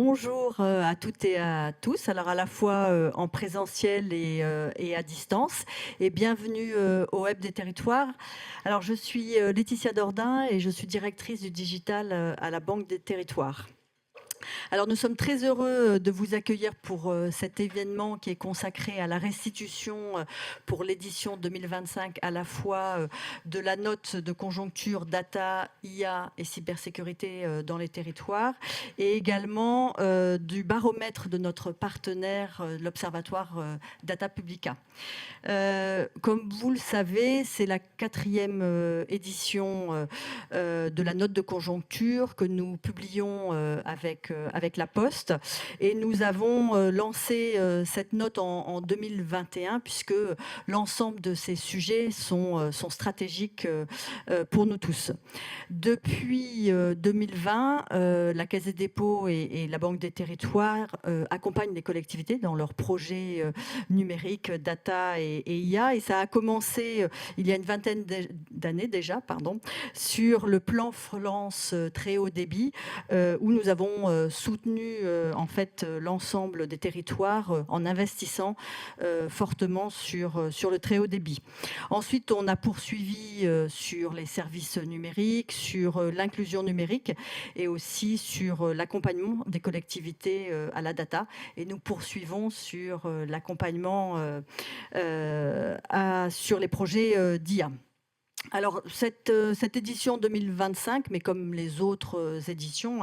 Bonjour à toutes et à tous, alors à la fois en présentiel et à distance, et bienvenue au Web des Territoires. Alors je suis Laetitia Dordain et je suis directrice du digital à la Banque des Territoires. Alors nous sommes très heureux de vous accueillir pour cet événement qui est consacré à la restitution pour l'édition 2025 à la fois de la note de conjoncture data, IA et cybersécurité dans les territoires et également du baromètre de notre partenaire, l'Observatoire Data Publica. Comme vous le savez, c'est la 4e édition de la note de conjoncture que nous publions avec la Poste. Et nous avons lancé cette note en 2021 puisque l'ensemble de ces sujets sont stratégiques pour nous tous. Depuis 2020, la Caisse des dépôts et la Banque des territoires accompagnent les collectivités dans leurs projets numériques, data et IA. Et ça a commencé il y a une vingtaine d'années déjà, sur le plan relance très haut débit, où nous avons soutenu en fait l'ensemble des territoires en investissant fortement sur le très haut débit. Ensuite, on a poursuivi sur les services numériques, sur l'inclusion numérique et aussi sur l'accompagnement des collectivités à la data. Et nous poursuivons sur l'accompagnement sur les projets d'IA. Alors, cette édition 2025, mais comme les autres éditions,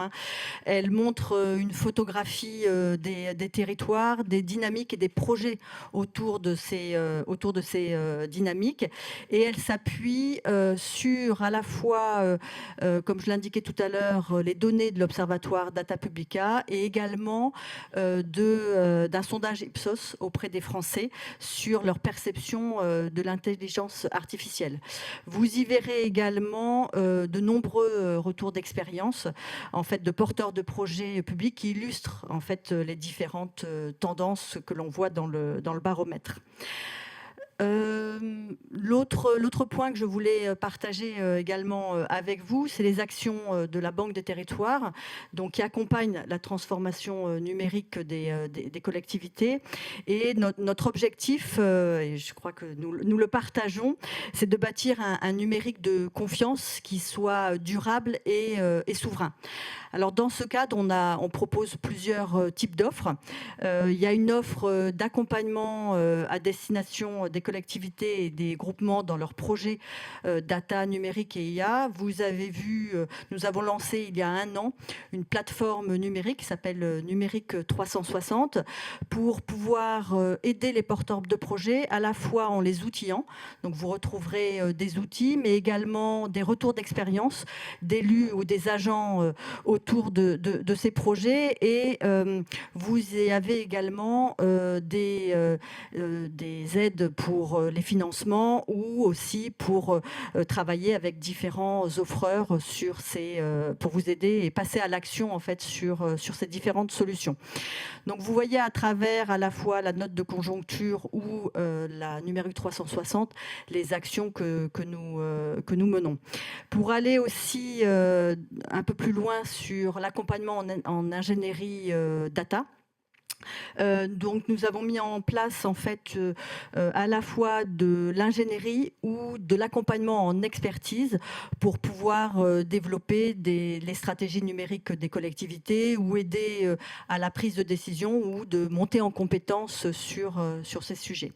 elle montre une photographie des territoires, des dynamiques et des projets autour de ces dynamiques. Et elle s'appuie sur à la fois, comme je l'indiquais tout à l'heure, les données de l'Observatoire Data Publica et également d'un sondage Ipsos auprès des Français sur leur perception de l'intelligence artificielle. Vous y verrez également de nombreux retours d'expérience en fait, de porteurs de projets publics qui illustrent en fait, les différentes tendances que l'on voit dans le baromètre. L'autre point que je voulais partager également avec vous, c'est les actions de la Banque des territoires, donc qui accompagnent la transformation numérique des collectivités. Et notre objectif, et je crois que nous le partageons, c'est de bâtir un numérique de confiance qui soit durable et souverain. Alors dans ce cadre, on propose plusieurs types d'offres. Il y a une offre d'accompagnement à destination des collectivités et des groupements dans leurs projets data, numérique et IA. Vous avez vu, nous avons lancé il y a 1 an une plateforme numérique qui s'appelle Numérique 360 pour pouvoir aider les porteurs de projets à la fois en les outillant. Donc vous retrouverez des outils, mais également des retours d'expérience d'élus ou des agents autour de ces projets. Et vous avez également des aides pour les financements ou aussi pour travailler avec différents offreurs pour vous aider et passer à l'action en fait sur ces différentes solutions. Donc vous voyez à travers à la fois la note de conjoncture ou la numérique 360 les actions que nous menons. Pour aller aussi un peu plus loin sur l'accompagnement en ingénierie data, donc nous avons mis en place en fait à la fois de l'ingénierie ou de l'accompagnement en expertise pour pouvoir développer les stratégies numériques des collectivités ou aider à la prise de décision ou de monter en compétences sur ces sujets.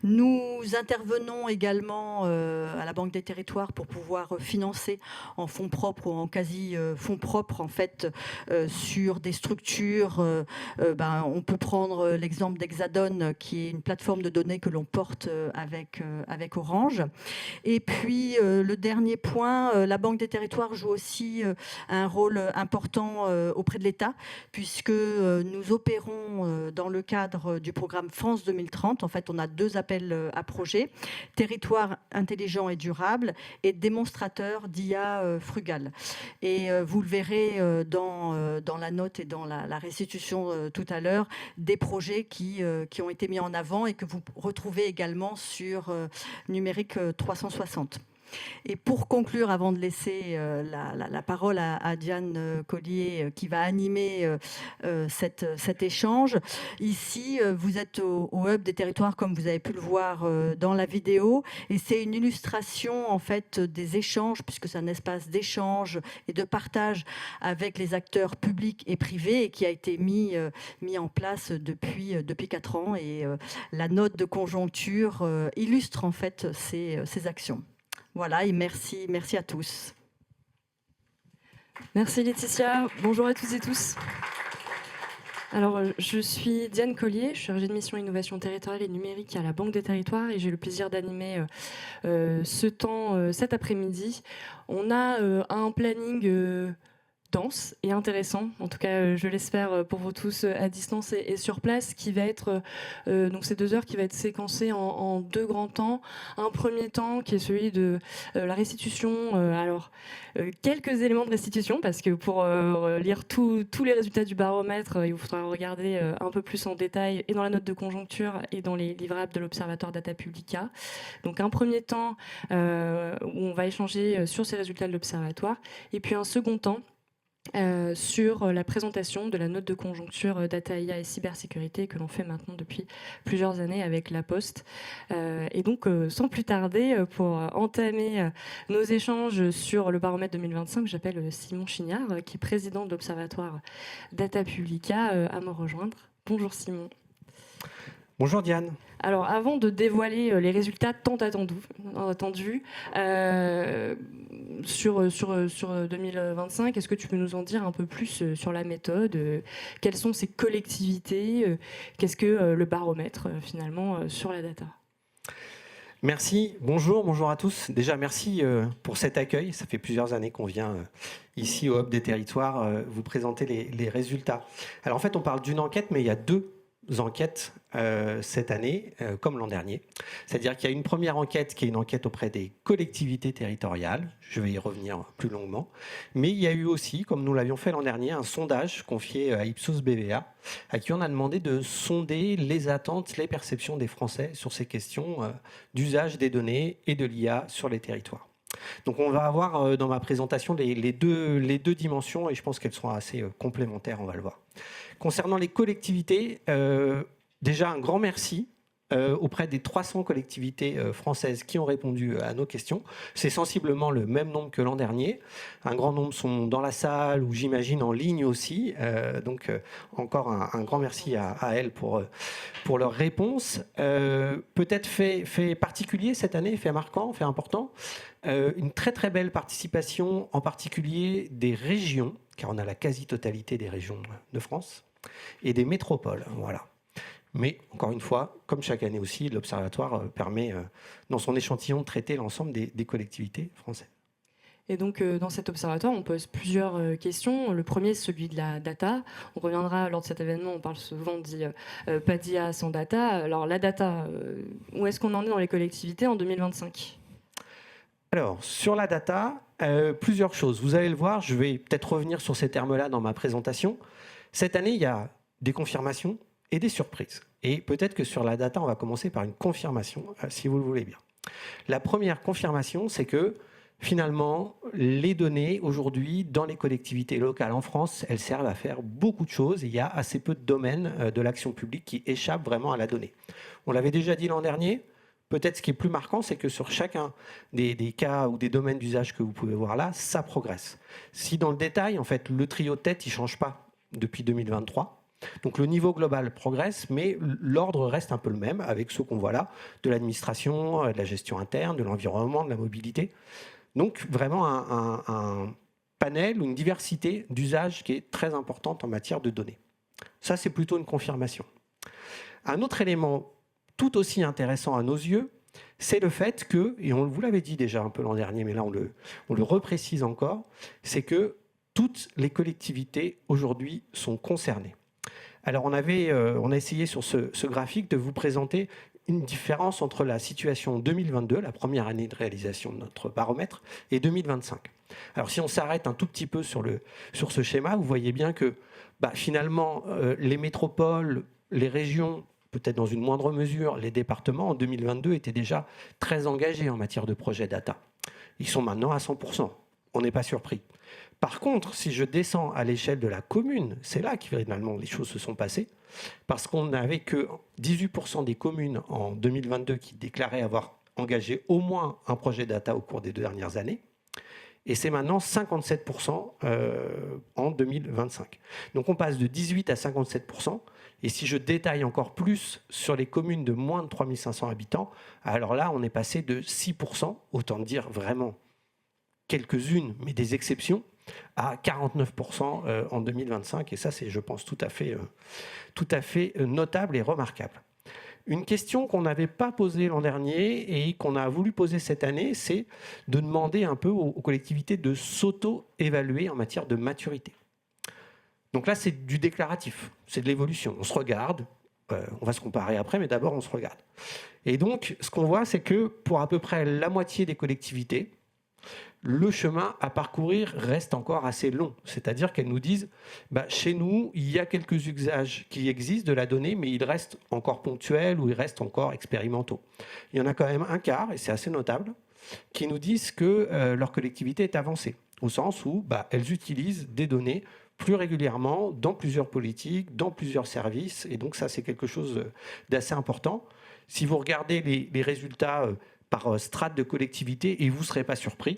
Nous intervenons également à la Banque des territoires pour pouvoir financer en fonds propres ou en quasi-fonds propres en fait, sur des structures. On peut prendre l'exemple d'Hexadon qui est une plateforme de données que l'on porte avec Orange. Et puis le dernier point, la Banque des territoires joue aussi un rôle important auprès de l'État puisque nous opérons dans le cadre du programme France 2030. En fait, on a 2 appels à projets, territoire intelligent et durable et démonstrateur d'IA frugal. Et vous le verrez dans la note et dans la restitution tout à l'heure, des projets qui ont été mis en avant et que vous retrouvez également sur Numérique 360. Et pour conclure, avant de laisser la parole à Diane Collier, qui va animer cet échange, ici, vous êtes au Hub des territoires, comme vous avez pu le voir dans la vidéo, et c'est une illustration en fait des échanges, puisque c'est un espace d'échange et de partage avec les acteurs publics et privés, et qui a été mis en place depuis 4 ans. Et la note de conjoncture illustre en fait ces actions. Voilà, et merci à tous. Merci Laetitia, bonjour à toutes et tous. Alors, je suis Diane Collier, je suis chargée de mission innovation territoriale et numérique à la Banque des Territoires et j'ai le plaisir d'animer ce temps cet après-midi. On a un planning dense et intéressant, en tout cas je l'espère pour vous tous à distance et sur place, qui va être donc ces 2 heures qui va être séquencé en 2 grands temps. Un premier temps qui est celui de la restitution, quelques éléments de restitution, parce que pour lire tous les résultats du baromètre, il vous faudra regarder un peu plus en détail et dans la note de conjoncture et dans les livrables de l'Observatoire Data Publica. Donc un premier temps où on va échanger sur ces résultats de l'Observatoire, et puis un second temps sur la présentation de la note de conjoncture Data IA et cybersécurité que l'on fait maintenant depuis plusieurs années avec La Poste. Et donc, sans plus tarder, pour entamer nos échanges sur le baromètre 2025, j'appelle Simon Chignard, qui est président de l'Observatoire Data Publica, à me rejoindre. Bonjour Simon. Bonjour Diane. Alors, avant de dévoiler les résultats tant attendus sur 2025, est-ce que tu peux nous en dire un peu plus sur la méthode, quelles sont ces collectivités, qu'est-ce que le baromètre finalement sur la data? Merci, bonjour à tous. Déjà, merci pour cet accueil. Ça fait plusieurs années qu'on vient ici au Hub des Territoires vous présenter les résultats. Alors en fait, on parle d'une enquête, mais il y a 2 enquêtes cette année, comme l'an dernier. C'est-à-dire qu'il y a une première enquête qui est une enquête auprès des collectivités territoriales. Je vais y revenir plus longuement. Mais il y a eu aussi, comme nous l'avions fait l'an dernier, un sondage confié à Ipsos BVA, à qui on a demandé de sonder les attentes, les perceptions des Français sur ces questions d'usage des données et de l'IA sur les territoires. Donc on va avoir dans ma présentation les deux dimensions, et je pense qu'elles sont assez complémentaires, on va le voir. Concernant les collectivités, déjà un grand merci auprès des 300 collectivités françaises qui ont répondu à nos questions. C'est sensiblement le même nombre que l'an dernier. Un grand nombre sont dans la salle ou j'imagine en ligne aussi. Donc encore un grand merci à elles pour leur réponse. Peut-être fait particulier cette année, fait marquant, fait important. Une très belle participation, en particulier des régions, car on a la quasi-totalité des régions de France, et des métropoles. Voilà. Mais, encore une fois, comme chaque année aussi, l'Observatoire permet, dans son échantillon, de traiter l'ensemble des collectivités françaises. Et donc, dans cet observatoire, on pose plusieurs questions. Le premier, celui de la data. On reviendra lors de cet événement, on parle souvent de pas d'IA sans data. Alors, la data, où est-ce qu'on en est dans les collectivités en 2025 ? Alors, sur la data, plusieurs choses. Vous allez le voir, je vais peut-être revenir sur ces termes-là dans ma présentation. Cette année, il y a des confirmations et des surprises. Et peut-être que sur la data, on va commencer par une confirmation, si vous le voulez bien. La première confirmation, c'est que finalement, les données aujourd'hui dans les collectivités locales en France, elles servent à faire beaucoup de choses. Il y a assez peu de domaines de l'action publique qui échappent vraiment à la donnée. On l'avait déjà dit l'an dernier. Peut-être ce qui est plus marquant, c'est que sur chacun des cas ou des domaines d'usage que vous pouvez voir là, ça progresse. Si dans le détail, en fait, le trio de tête, il ne change pas depuis 2023. Donc le niveau global progresse, mais l'ordre reste un peu le même avec ceux qu'on voit là, de l'administration, de la gestion interne, de l'environnement, de la mobilité. Donc vraiment un panel ou une diversité d'usages qui est très importante en matière de données. Ça, c'est plutôt une confirmation. Un autre élément tout aussi intéressant à nos yeux, c'est le fait que, et on vous l'avait dit déjà un peu l'an dernier, mais là on le reprécise encore, c'est que toutes les collectivités aujourd'hui sont concernées. Alors on a essayé sur ce graphique de vous présenter une différence entre la situation 2022, la première année de réalisation de notre baromètre, et 2025. Alors si on s'arrête un tout petit peu sur ce schéma, vous voyez bien que finalement les métropoles, les régions, peut-être dans une moindre mesure, les départements en 2022 étaient déjà très engagés en matière de projets data. ils sont maintenant à 100%. On n'est pas surpris. Par contre, si je descends à l'échelle de la commune, c'est là que finalement les choses se sont passées, parce qu'on n'avait que 18% des communes en 2022 qui déclaraient avoir engagé au moins un projet data au cours des 2 dernières années, et c'est maintenant 57% en 2025. Donc on passe de 18 à 57%, et si je détaille encore plus sur les communes de moins de 3500 habitants, alors là on est passé de 6%, autant dire vraiment quelques-unes, mais des exceptions, à 49% en 2025. Et ça, c'est, je pense, tout à fait notable et remarquable. Une question qu'on n'avait pas posée l'an dernier et qu'on a voulu poser cette année, c'est de demander un peu aux collectivités de s'auto-évaluer en matière de maturité. Donc là, c'est du déclaratif, c'est de l'évolution. On se regarde, on va se comparer après, mais d'abord, on se regarde. Et donc, ce qu'on voit, c'est que pour à peu près la moitié des collectivités, le chemin à parcourir reste encore assez long. C'est-à-dire qu'elles nous disent, chez nous, il y a quelques usages qui existent de la donnée, mais ils restent encore ponctuels ou ils restent encore expérimentaux. Il y en a quand même un quart, et c'est assez notable, qui nous disent que leur collectivité est avancée, au sens où elles utilisent des données plus régulièrement dans plusieurs politiques, dans plusieurs services, et donc ça, c'est quelque chose d'assez important. Si vous regardez les résultats par strate de collectivité, et vous ne serez pas surpris,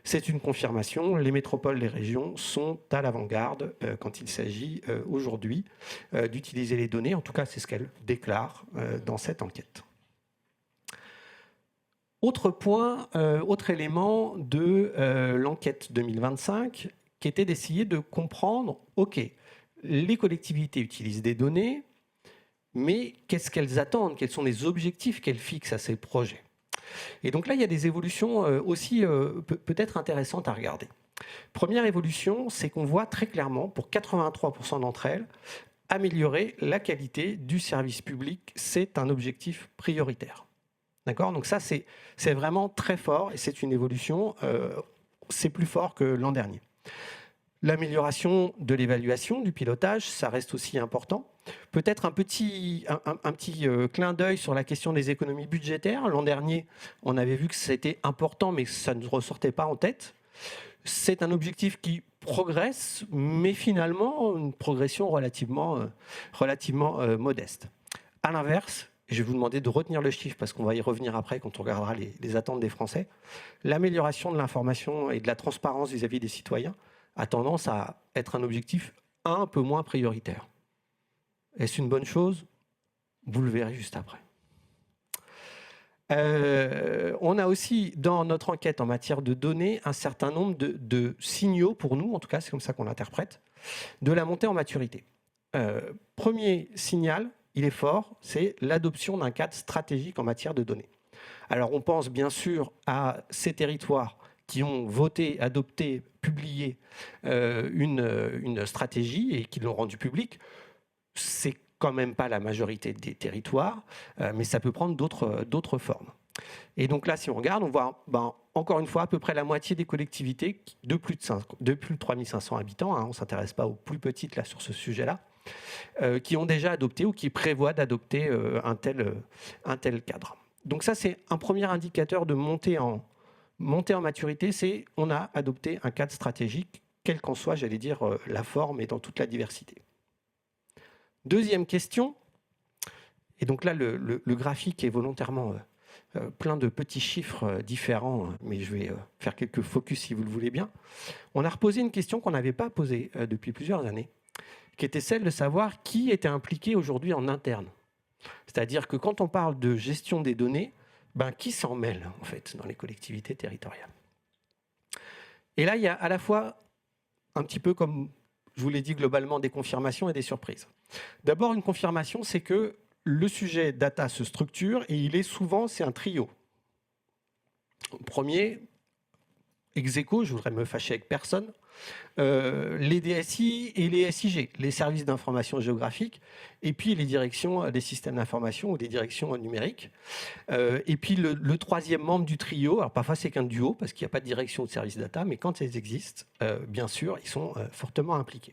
c'est une confirmation, les métropoles, les régions sont à l'avant-garde quand il s'agit aujourd'hui d'utiliser les données. En tout cas, c'est ce qu'elles déclarent dans cette enquête. Autre point, autre élément de l'enquête 2025, qui était d'essayer de comprendre, OK, les collectivités utilisent des données, mais qu'est-ce qu'elles attendent? Quels sont les objectifs qu'elles fixent à ces projets? Et donc là, il y a des évolutions aussi peut-être intéressantes à regarder. Première évolution, c'est qu'on voit très clairement, pour 83% d'entre elles, améliorer la qualité du service public. C'est un objectif prioritaire. D'accord? Donc ça, c'est vraiment très fort et c'est une évolution, c'est plus fort que l'an dernier. L'amélioration de l'évaluation, du pilotage, ça reste aussi important. Peut-être un petit clin d'œil sur la question des économies budgétaires. L'an dernier, on avait vu que c'était important, mais ça ne ressortait pas en tête. C'est un objectif qui progresse, mais finalement, une progression relativement modeste. À l'inverse, je vais vous demander de retenir le chiffre, parce qu'on va y revenir après quand on regardera les attentes des Français, l'amélioration de l'information et de la transparence vis-à-vis des citoyens a tendance à être un objectif un peu moins prioritaire. Est-ce une bonne chose? Vous le verrez juste après. On a aussi, dans notre enquête en matière de données, un certain nombre de signaux, pour nous, en tout cas, c'est comme ça qu'on l'interprète, de la montée en maturité. Premier signal, il est fort, c'est l'adoption d'un cadre stratégique en matière de données. Alors, on pense bien sûr à ces territoires qui ont voté, adopté, publié une stratégie et qui l'ont rendue publique. C'est quand même pas la majorité des territoires, mais ça peut prendre d'autres formes. Et donc là, si on regarde, on voit encore une fois à peu près la moitié des collectivités de plus de 3500 habitants, on ne s'intéresse pas aux plus petites là, sur ce sujet-là, qui ont déjà adopté ou qui prévoient d'adopter un tel cadre. Donc ça, c'est un premier indicateur de montée en maturité, c'est on a adopté un cadre stratégique, quelle qu'en soit, j'allais dire, la forme et dans toute la diversité. Deuxième question, et donc là, le graphique est volontairement plein de petits chiffres différents, mais je vais faire quelques focus si vous le voulez bien. On a reposé une question qu'on n'avait pas posée depuis plusieurs années, qui était celle de savoir qui était impliqué aujourd'hui en interne. C'est-à-dire que quand on parle de gestion des données, qui s'en mêle en fait dans les collectivités territoriales? Et là, il y a à la fois un petit peu comme je vous l'ai dit globalement des confirmations et des surprises. D'abord, une confirmation, c'est que le sujet data se structure et c'est un trio. Premier, ex aequo, je voudrais me fâcher avec personne, les DSI et les SIG, les services d'information géographique, et puis les directions des systèmes d'information ou des directions numériques. Et puis le troisième membre du trio, alors parfois c'est qu'un duo parce qu'il n'y a pas de direction ou de service data, mais quand elles existent, bien sûr, ils sont fortement impliqués.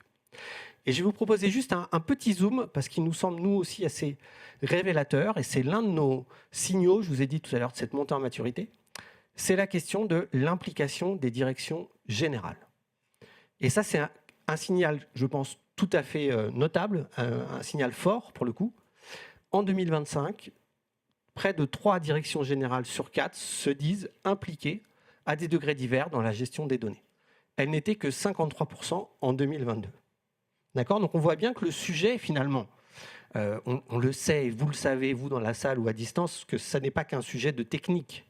Et je vais vous proposer juste un petit zoom, parce qu'il nous semble, nous aussi, assez révélateur, et c'est l'un de nos signaux, je vous ai dit tout à l'heure, de cette montée en maturité, c'est la question de l'implication des directions générales. Et ça, c'est un signal, je pense, tout à fait notable, un signal fort pour le coup. En 2025, près de 3 directions générales sur 4 se disent impliquées à des degrés divers dans la gestion des données. Elles n'étaient que 53% en 2022. D'accord ? Donc on voit bien que le sujet, finalement, on le sait, et vous le savez, vous dans la salle ou à distance, que ça n'est pas qu'un sujet de technique.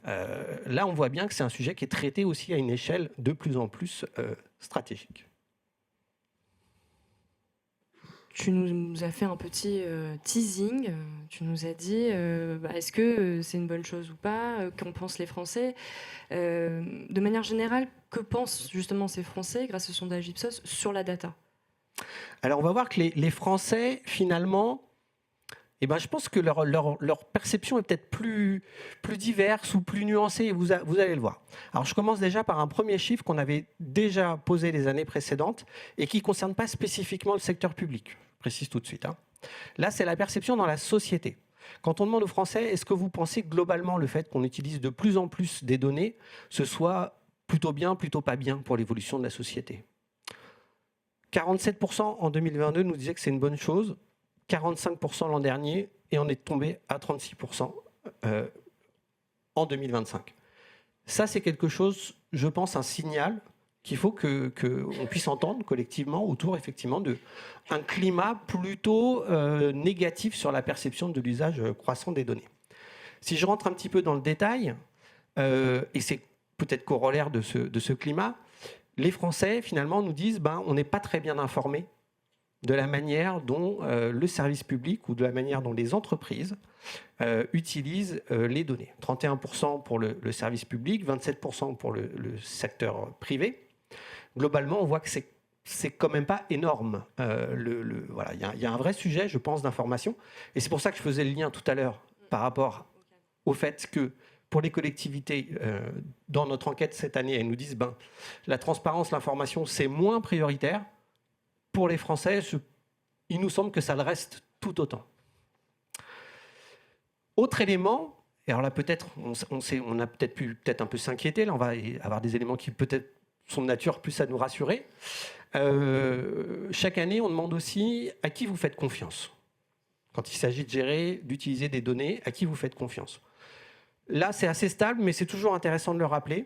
Là, on voit bien que c'est un sujet qui est traité aussi à une échelle de plus en plus stratégique. Tu nous as fait un petit teasing, tu nous as dit est-ce que c'est une bonne chose ou pas, qu'en pensent les Français. De manière générale, que pensent justement ces Français, grâce au sondage Ipsos, sur la data ? Alors on va voir que les Français, finalement, je pense que leur perception est peut-être plus diverse ou plus nuancée, et vous allez le voir. Alors je commence déjà par un premier chiffre qu'on avait déjà posé les années précédentes et qui ne concerne pas spécifiquement le secteur public. Je précise tout de suite. Là, c'est la perception dans la société. Quand on demande aux Français, est-ce que vous pensez que globalement le fait qu'on utilise de plus en plus des données, ce soit plutôt bien, plutôt pas bien pour l'évolution de la société ? 47% en 2022 nous disaient que c'est une bonne chose, 45% l'an dernier, et on est tombé à 36% en 2025. Ça, c'est quelque chose, je pense, un signal qu'il faut qu'on puisse entendre collectivement autour, effectivement, d'un climat plutôt négatif sur la perception de l'usage croissant des données. Si je rentre un petit peu dans le détail, et c'est peut-être corollaire de ce climat, les Français, finalement, nous disent on n'est pas très bien informés de la manière dont le service public ou de la manière dont les entreprises utilisent les données. 31% pour le service public, 27% pour le secteur privé. Globalement, on voit que c'est quand même pas énorme. Voilà, il y a un vrai sujet, je pense, d'information. Et c'est pour ça que je faisais le lien tout à l'heure par rapport au fait que pour les collectivités, dans notre enquête cette année, elles nous disent la transparence, l'information, c'est moins prioritaire. Pour les Français, il nous semble que ça le reste tout autant. Autre élément, et alors là peut-être, on a peut-être pu un peu s'inquiéter, là on va avoir des éléments qui peut-être sont de nature plus à nous rassurer. Chaque année, on demande aussi à qui vous faites confiance. Quand il s'agit de gérer, d'utiliser des données, à qui vous faites confiance. Là, c'est assez stable, mais c'est toujours intéressant de le rappeler.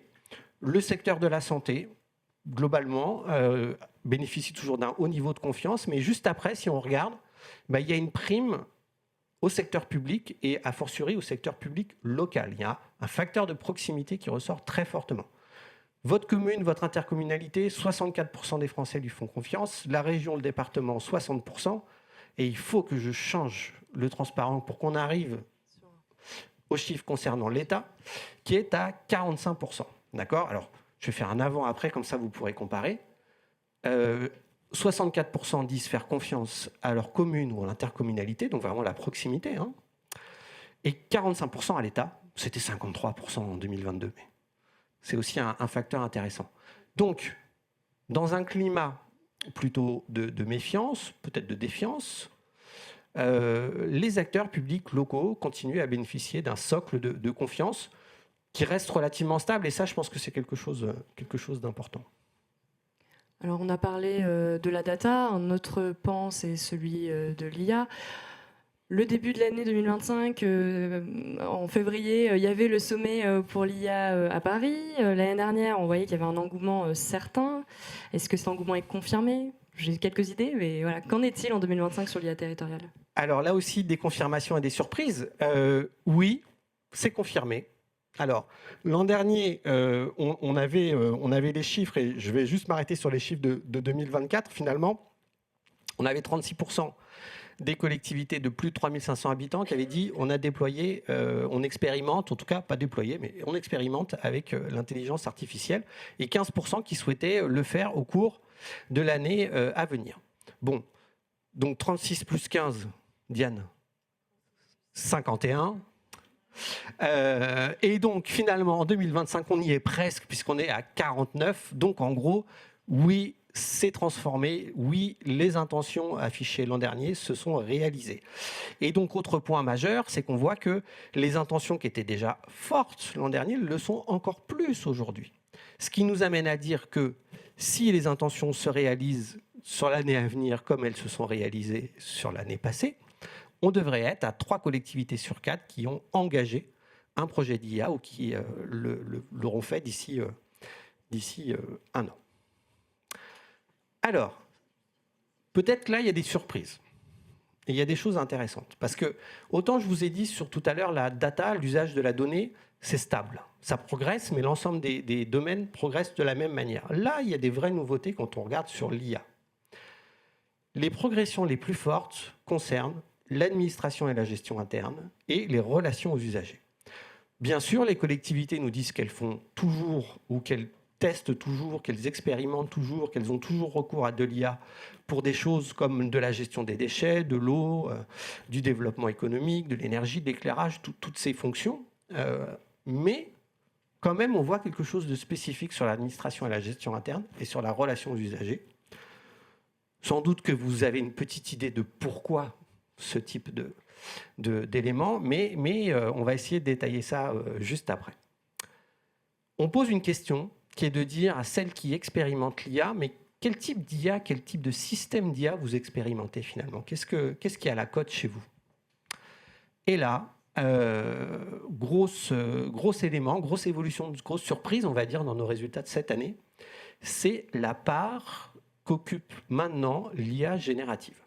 Le secteur de la santé, globalement, bénéficie toujours d'un haut niveau de confiance, mais juste après, si on regarde, il y a une prime au secteur public et a fortiori au secteur public local. Il y a un facteur de proximité qui ressort très fortement. Votre commune, votre intercommunalité, 64% des Français lui font confiance, la région, le département, 60%, et il faut que je change le transparent pour qu'on arrive au chiffre concernant l'État, qui est à 45%. D'accord ? Alors, je vais faire un avant-après, comme ça vous pourrez comparer. 64% disent faire confiance à leur commune ou à l'intercommunalité, donc vraiment la proximité, et 45% à l'État. C'était 53% en 2022. Mais c'est aussi un facteur intéressant. Donc, dans un climat plutôt de méfiance, peut-être de défiance, les acteurs publics locaux continuent à bénéficier d'un socle de confiance qui reste relativement stable. Et ça, je pense que c'est quelque chose d'important. Alors, on a parlé de la data. Un autre pan, c'est celui de l'IA. Le début de l'année 2025, en février, il y avait le sommet pour l'IA à Paris. L'année dernière, on voyait qu'il y avait un engouement certain. Est-ce que cet engouement est confirmé ? J'ai quelques idées, mais voilà. Qu'en est-il en 2025 sur l'IA territoriale ? Alors là aussi, des confirmations et des surprises. Oui, c'est confirmé. Alors, l'an dernier, on avait les chiffres, et je vais juste m'arrêter sur les chiffres de 2024. Finalement, on avait 36% des collectivités de plus de 3500 habitants qui avaient dit on a déployé, on expérimente, en tout cas pas déployé, mais on expérimente avec l'intelligence artificielle, et 15% qui souhaitaient le faire au cours de l'année à venir. Bon, donc 36 plus 15, Diane, 51. Et donc finalement en 2025 on y est presque puisqu'on est à 49. Donc en gros, oui, s'est transformé. Oui, les intentions affichées l'an dernier se sont réalisées. Et donc, autre point majeur, c'est qu'on voit que les intentions qui étaient déjà fortes l'an dernier le sont encore plus aujourd'hui. Ce qui nous amène à dire que si les intentions se réalisent sur l'année à venir comme elles se sont réalisées sur l'année passée, on devrait être à 3 collectivités sur 4 qui ont engagé un projet d'IA ou qui l'auront fait d'ici un an. Alors, peut-être que là, il y a des surprises. Et il y a des choses intéressantes. Parce que, autant je vous ai dit sur tout à l'heure, la data, l'usage de la donnée, c'est stable. Ça progresse, mais l'ensemble des domaines progressent de la même manière. Là, il y a des vraies nouveautés quand on regarde sur l'IA. Les progressions les plus fortes concernent l'administration et la gestion interne et les relations aux usagers. Bien sûr, les collectivités nous disent qu'elles font toujours ou qu'elles testent toujours, qu'elles expérimentent toujours, qu'elles ont toujours recours à de l'IA pour des choses comme de la gestion des déchets, de l'eau, du développement économique, de l'énergie, de l'éclairage, toutes ces fonctions. Mais quand même, on voit quelque chose de spécifique sur l'administration et la gestion interne et sur la relation aux usagers. Sans doute que vous avez une petite idée de pourquoi ce type d'éléments, mais on va essayer de détailler ça juste après. On pose une question qui est de dire à celles qui expérimentent l'IA, mais quel type d'IA, quel type de système d'IA vous expérimentez finalement? Qu'est-ce qui est à la cote chez vous? Et là, gros élément, grosse évolution, grosse surprise, on va dire, dans nos résultats de cette année, c'est la part qu'occupe maintenant l'IA générative.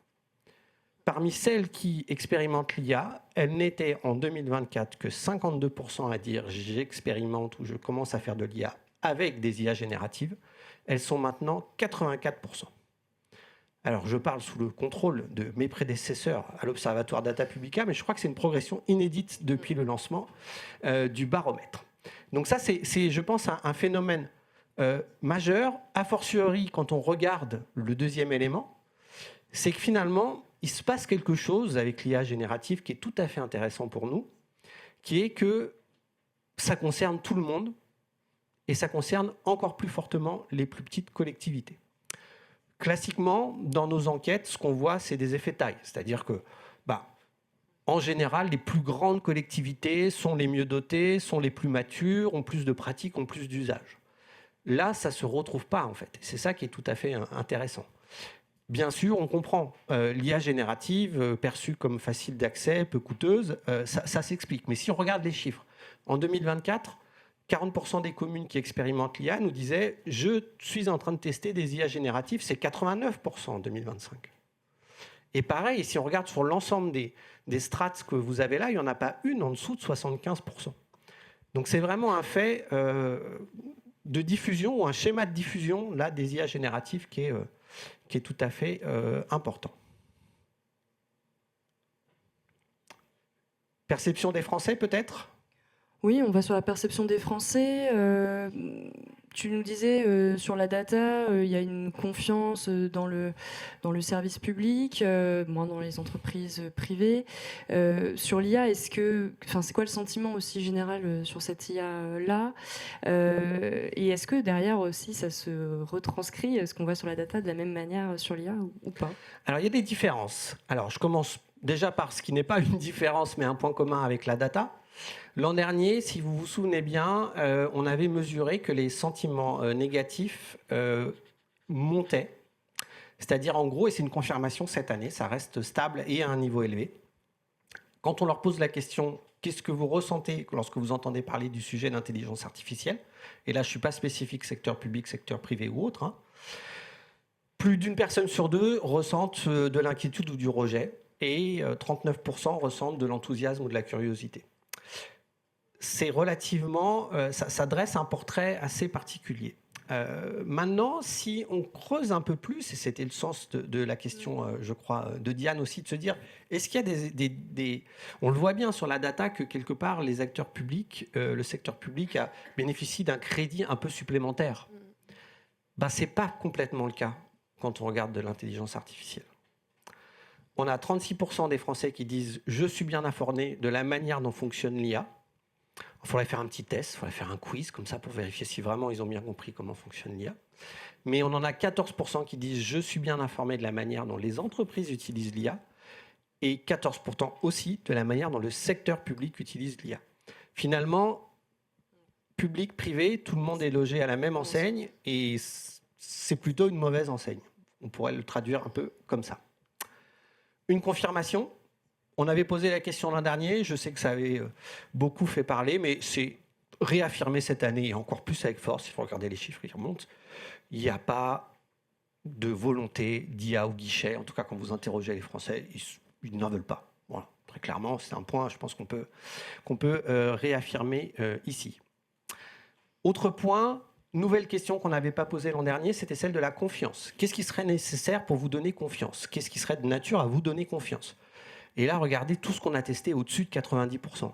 Parmi celles qui expérimentent l'IA, elle n'était en 2024 que 52% à dire « j'expérimente » ou « je commence à faire de l'IA avec des IA génératives ». Elles sont maintenant 84%. Alors, je parle sous le contrôle de mes prédécesseurs à l'Observatoire Data Publica, mais je crois que c'est une progression inédite depuis le lancement du baromètre. Donc ça, c'est je pense, un phénomène majeur, a fortiori quand on regarde le deuxième élément, c'est que finalement, il se passe quelque chose avec l'IA générative qui est tout à fait intéressant pour nous, qui est que ça concerne tout le monde et ça concerne encore plus fortement les plus petites collectivités. Classiquement, dans nos enquêtes, ce qu'on voit, c'est des effets taille. C'est-à-dire que, en général, les plus grandes collectivités sont les mieux dotées, sont les plus matures, ont plus de pratiques, ont plus d'usages. Là, ça ne se retrouve pas, en fait. C'est ça qui est tout à fait intéressant. Bien sûr, on comprend. L'IA générative, perçue comme facile d'accès, peu coûteuse, ça s'explique. Mais si on regarde les chiffres, en 2024, 40% des communes qui expérimentent l'IA nous disaient « je suis en train de tester des IA génératives », c'est 89% en 2025. Et pareil, si on regarde sur l'ensemble des strates que vous avez là, il n'y en a pas une en dessous de 75%. Donc c'est vraiment un fait de diffusion ou un schéma de diffusion là, des IA génératives qui est tout à fait important. Perception des Français peut-être ? Oui, on va sur la perception des Français. Tu nous disais, sur la data, il y a une confiance dans le service public, moins dans les entreprises privées. Sur l'IA, c'est quoi le sentiment aussi général sur cette IA-là et est-ce que derrière aussi, ça se retranscrit, ce qu'on voit sur la data, de la même manière sur l'IA ou pas? Alors, il y a des différences. Alors, je commence déjà par ce qui n'est pas une différence, mais un point commun avec la data. L'an dernier, si vous vous souvenez bien, on avait mesuré que les sentiments négatifs montaient. C'est-à-dire, en gros, et c'est une confirmation cette année, ça reste stable et à un niveau élevé. Quand on leur pose la question « qu'est-ce que vous ressentez lorsque vous entendez parler du sujet d'intelligence artificielle ?» Et là, je ne suis pas spécifique secteur public, secteur privé ou autre. Hein. Plus d'une personne sur deux ressentent de l'inquiétude ou du rejet et 39% ressentent de l'enthousiasme ou de la curiosité. C'est relativement, ça dresse un portrait assez particulier. Maintenant, si on creuse un peu plus, et c'était le sens de la question, je crois, de Diane aussi, de se dire, est-ce qu'il y a on le voit bien sur la data que quelque part, les acteurs publics, le secteur public bénéficie d'un crédit un peu supplémentaire. Ce n'est pas complètement le cas quand on regarde de l'intelligence artificielle. On a 36% des Français qui disent « je suis bien informé de la manière dont fonctionne l'IA ». Il faudrait faire un petit test, il faudrait faire un quiz comme ça pour vérifier si vraiment ils ont bien compris comment fonctionne l'IA. Mais on en a 14% qui disent « je suis bien informé de la manière dont les entreprises utilisent l'IA » et 14% aussi de la manière dont le secteur public utilise l'IA. Finalement, public, privé, tout le monde est logé à la même enseigne et c'est plutôt une mauvaise enseigne. On pourrait le traduire un peu comme ça. Une confirmation. On avait posé la question l'an dernier, je sais que ça avait beaucoup fait parler, mais c'est réaffirmé cette année et encore plus avec force, il faut regarder les chiffres qui remontent. Il n'y a pas de volonté d'IA au guichet, en tout cas quand vous interrogez les Français, ils n'en veulent pas. Voilà, très clairement, c'est un point, je pense qu'on peut réaffirmer ici. Autre point, nouvelle question qu'on n'avait pas posée l'an dernier, c'était celle de la confiance. Qu'est-ce qui serait nécessaire pour vous donner confiance? Qu'est-ce qui serait de nature à vous donner confiance? Et là, regardez tout ce qu'on a testé au-dessus de 90%.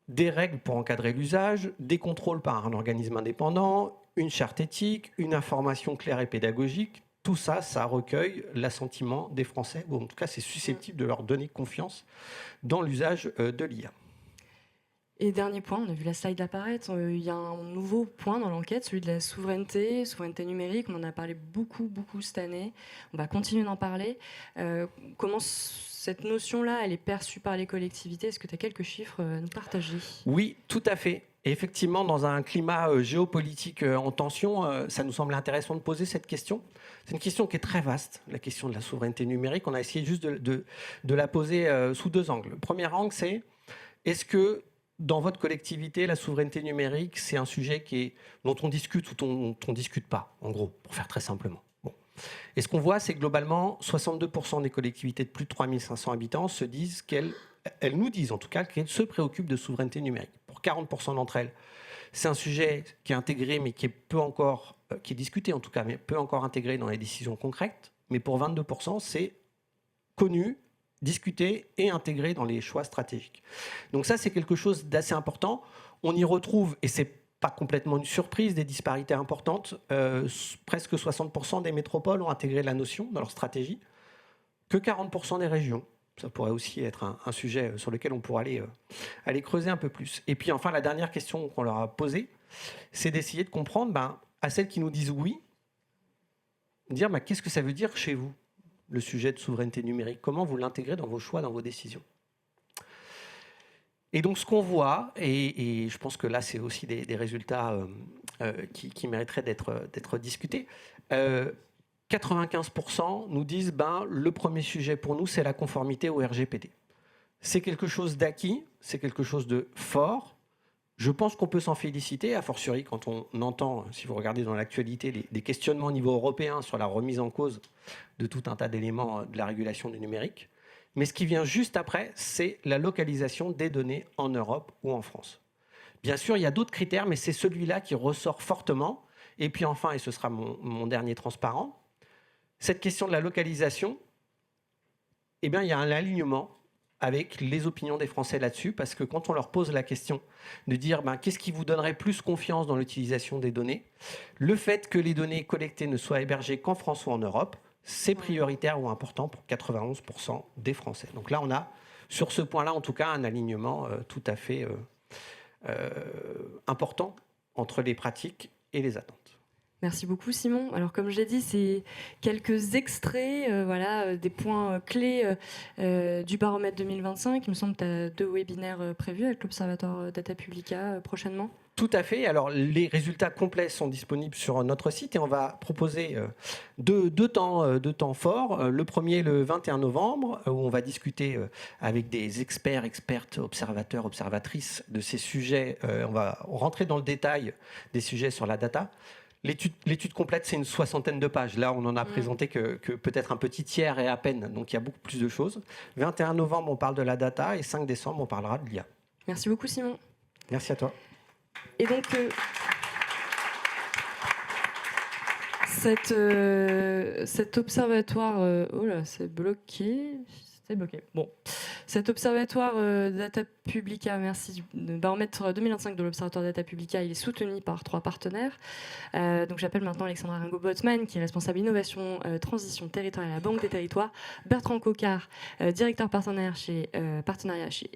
Des règles pour encadrer l'usage, des contrôles par un organisme indépendant, une charte éthique, une information claire et pédagogique. Tout ça, ça recueille l'assentiment des Français, ou en tout cas, c'est susceptible de leur donner confiance dans l'usage de l'IA. Et dernier point, on a vu la slide apparaître, il y a un nouveau point dans l'enquête, celui de la souveraineté numérique. On en a parlé beaucoup cette année. On va continuer d'en parler. Comment cette notion-là, elle est perçue par les collectivités? Est-ce que tu as quelques chiffres à nous partager? Oui, tout à fait. Et effectivement, dans un climat géopolitique en tension, ça nous semble intéressant de poser cette question. C'est une question qui est très vaste, la question de la souveraineté numérique. On a essayé juste de la poser sous deux angles. Le premier angle, c'est est-ce que dans votre collectivité, la souveraineté numérique, c'est un sujet dont on discute ou dont on ne discute pas, en gros, pour faire très simplement. Bon. Et ce qu'on voit, c'est que globalement, 62% des collectivités de plus de 3500 habitants se disent elles nous disent en tout cas qu'elles se préoccupent de souveraineté numérique. Pour 40% d'entre elles, c'est un sujet qui est intégré, mais qui est discuté en tout cas, mais peu encore intégré dans les décisions concrètes. Mais pour 22%, c'est connu, discuter et intégrer dans les choix stratégiques. Donc ça, c'est quelque chose d'assez important. On y retrouve, et c'est pas complètement une surprise, des disparités importantes. Presque 60% des métropoles ont intégré la notion dans leur stratégie, que 40% des régions. Ça pourrait aussi être un sujet sur lequel on pourrait aller creuser un peu plus. Et puis enfin, la dernière question qu'on leur a posée, c'est d'essayer de comprendre, à celles qui nous disent oui, dire qu'est-ce que ça veut dire chez vous, le sujet de souveraineté numérique? Comment vous l'intégrez dans vos choix, dans vos décisions? Et donc, ce qu'on voit, et je pense que là, c'est aussi des résultats qui mériteraient d'être discutés, 95% nous disent le premier sujet pour nous, c'est la conformité au RGPD. C'est quelque chose d'acquis, c'est quelque chose de fort. Je pense qu'on peut s'en féliciter, a fortiori quand on entend, si vous regardez dans l'actualité, des questionnements au niveau européen sur la remise en cause de tout un tas d'éléments de la régulation du numérique. Mais ce qui vient juste après, c'est la localisation des données en Europe ou en France. Bien sûr, il y a d'autres critères, mais c'est celui-là qui ressort fortement. Et puis enfin, et ce sera mon dernier transparent, cette question de la localisation, il y a un alignement avec les opinions des Français là-dessus, parce que quand on leur pose la question de dire qu'est-ce qui vous donnerait plus confiance dans l'utilisation des données, le fait que les données collectées ne soient hébergées qu'en France ou en Europe, c'est prioritaire ou important pour 91% des Français. Donc là, on a, sur ce point-là, en tout cas, un alignement tout à fait important entre les pratiques et les attentes. Merci beaucoup Simon. Alors comme j'ai dit, c'est quelques extraits des points clés du baromètre 2025. Il me semble que tu as 2 webinaires prévus avec l'Observatoire Data Publica prochainement. Tout à fait. Alors les résultats complets sont disponibles sur notre site et on va proposer deux temps forts. Le premier, le 21 novembre, où on va discuter avec des experts, expertes, observateurs, observatrices de ces sujets. On va rentrer dans le détail des sujets sur la data. L'étude complète, c'est une 60aine de pages. Là, on n'en a présenté que peut-être un petit tiers et à peine. Donc, il y a beaucoup plus de choses. 21 novembre, on parle de la data. Et 5 décembre, on parlera de l'IA. Merci beaucoup, Simon. Merci à toi. Et donc, cet observatoire... oh là, c'est bloqué. C'est bloqué. Bon. Cet observatoire Data Publica, merci, le baromètre 2025 de l'observatoire Data Publica, il est soutenu par 3 partenaires. Donc j'appelle maintenant Alexandra Ringo-Botman, qui est responsable innovation, transition territoriale à la Banque des Territoires, Bertrand Coquart, directeur partenariat chez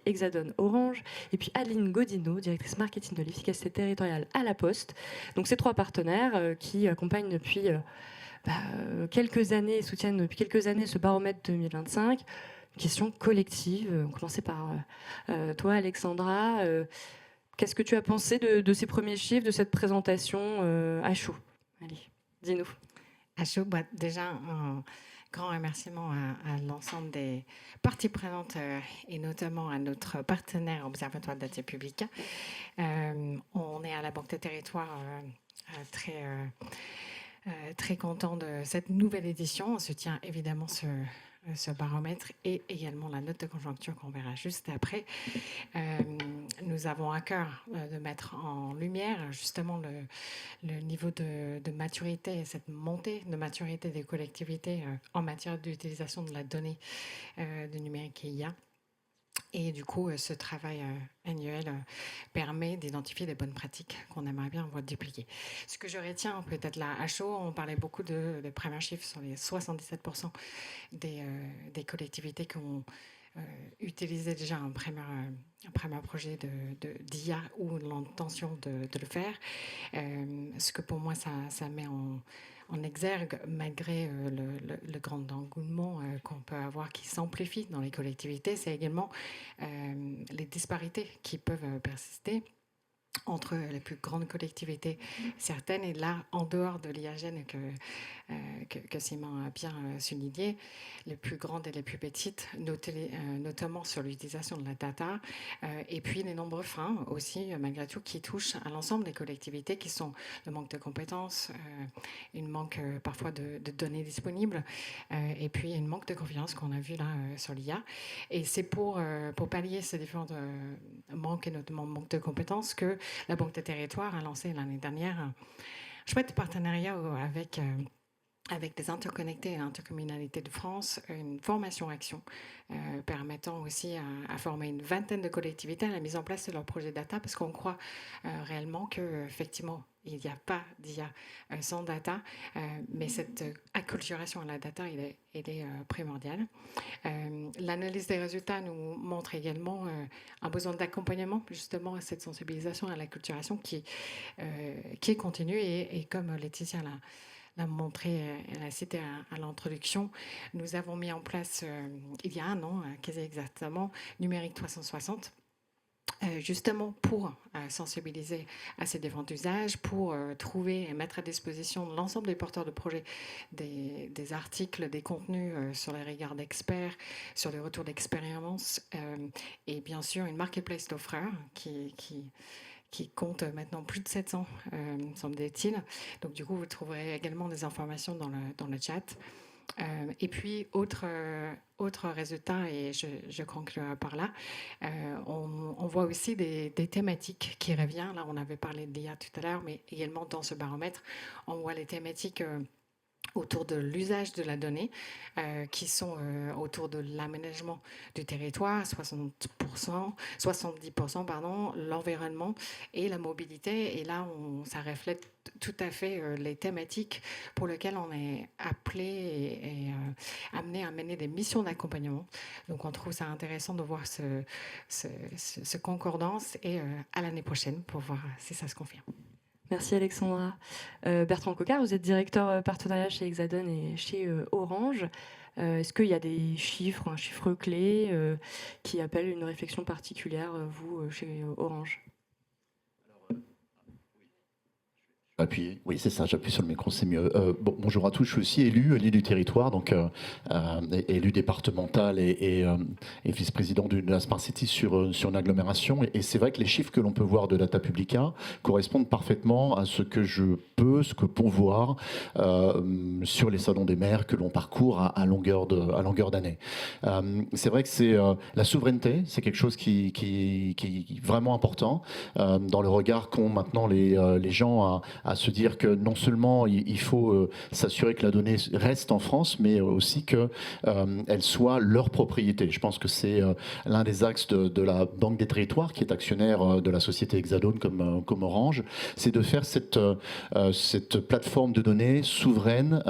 Hexadon Orange, et puis Adeline Godino, directrice marketing de l'efficacité territoriale à La Poste. Donc ces 3 partenaires qui accompagnent depuis quelques années, soutiennent depuis quelques années ce baromètre 2025. Une question collective. On commençait par toi, Alexandra. Qu'est-ce que tu as pensé de ces premiers chiffres, de cette présentation à chaud? Allez, dis-nous. À chaud, déjà, un grand remerciement à l'ensemble des parties prenantes et notamment à notre partenaire Observatoire Data Publica. On est à la Banque des Territoires très content de cette nouvelle édition. On soutient évidemment ce baromètre et également la note de conjoncture qu'on verra juste après. Nous avons à cœur de mettre en lumière justement le niveau de maturité et cette montée de maturité des collectivités en matière d'utilisation de la donnée de numérique et IA. Et du coup, ce travail annuel permet d'identifier des bonnes pratiques qu'on aimerait bien voir dupliquer. Ce que je retiens peut-être là à chaud, on parlait beaucoup de premiers chiffres sur les 77% des collectivités qui ont utilisé déjà un premier projet d'IA ou l'intention de le faire. Ce que pour moi, ça met en exergue, malgré le grand engouement qu'on peut avoir qui s'amplifie dans les collectivités, c'est également les disparités qui peuvent persister entre les plus grandes collectivités, certaines, et là, en dehors de l'IAGEN que Simon a bien souligné, les plus grandes et les plus petites, notamment sur l'utilisation de la data, et puis les nombreux freins aussi, malgré tout, qui touchent à l'ensemble des collectivités, qui sont le manque de compétences, une manque parfois de données disponibles, et puis une manque de confiance qu'on a vu là sur l'IA. Et c'est pour pallier ces différents manques, et notamment manque de compétences, que la Banque des Territoires a lancé l'année dernière un chouette partenariat avec des interconnectés et l'intercommunalité de France, une formation-action permettant aussi à former une vingtaine de collectivités à la mise en place de leur projet data, parce qu'on croit réellement qu'effectivement, il n'y a pas d'IA sans data, mais cette acculturation à la data, elle est primordiale. L'analyse des résultats nous montre également un besoin d'accompagnement, justement, à cette sensibilisation à l'acculturation qui est continue, et comme Laetitia l'a montré, elle a cité à l'introduction, nous avons mis en place, il y a un an, quasi exactement, Numérique 360, justement pour sensibiliser à ces différents usages, pour trouver et mettre à disposition de l'ensemble des porteurs de projets des articles, des contenus sur les regards d'experts, sur les retours d'expérience, et bien sûr une marketplace d'offreurs qui compte maintenant plus de 700, semble-t-il. Donc du coup, vous trouverez également des informations dans le chat. Et puis, autre résultat, et je conclurai par là, on voit aussi des thématiques qui reviennent. Là, on avait parlé de l'IA tout à l'heure, mais également dans ce baromètre, on voit les thématiques autour de l'usage de la donnée, qui sont autour de l'aménagement du territoire, 70%, l'environnement et la mobilité. Et là, ça reflète tout à fait les thématiques pour lesquelles on est appelé et amené à mener des missions d'accompagnement. Donc, on trouve ça intéressant de voir ce concordance, et à l'année prochaine pour voir si ça se confirme. Merci Alexandra. Bertrand Coquart, vous êtes directeur partenariat chez Hexadon et chez Orange. Est-ce qu'il y a des chiffres, un chiffre clé qui appelle une réflexion particulière, vous, chez Orange ? Appuyer. Oui, c'est ça, j'appuie sur le micro, c'est mieux. Bonjour à tous, je suis aussi élu du territoire, donc élu départemental et vice-président de la Smart City sur une agglomération. Et c'est vrai que les chiffres que l'on peut voir de Data Publica correspondent parfaitement à ce que peut voir sur les salons des maires que l'on parcourt à longueur d'année. C'est vrai que c'est la souveraineté, c'est quelque chose qui est vraiment important dans le regard qu'ont maintenant les gens à à se dire que non seulement il faut s'assurer que la donnée reste en France, mais aussi qu'elle soit leur propriété. Je pense que c'est l'un des axes de la Banque des Territoires, qui est actionnaire de la société Hexadone comme Orange, c'est de faire cette plateforme de données souveraine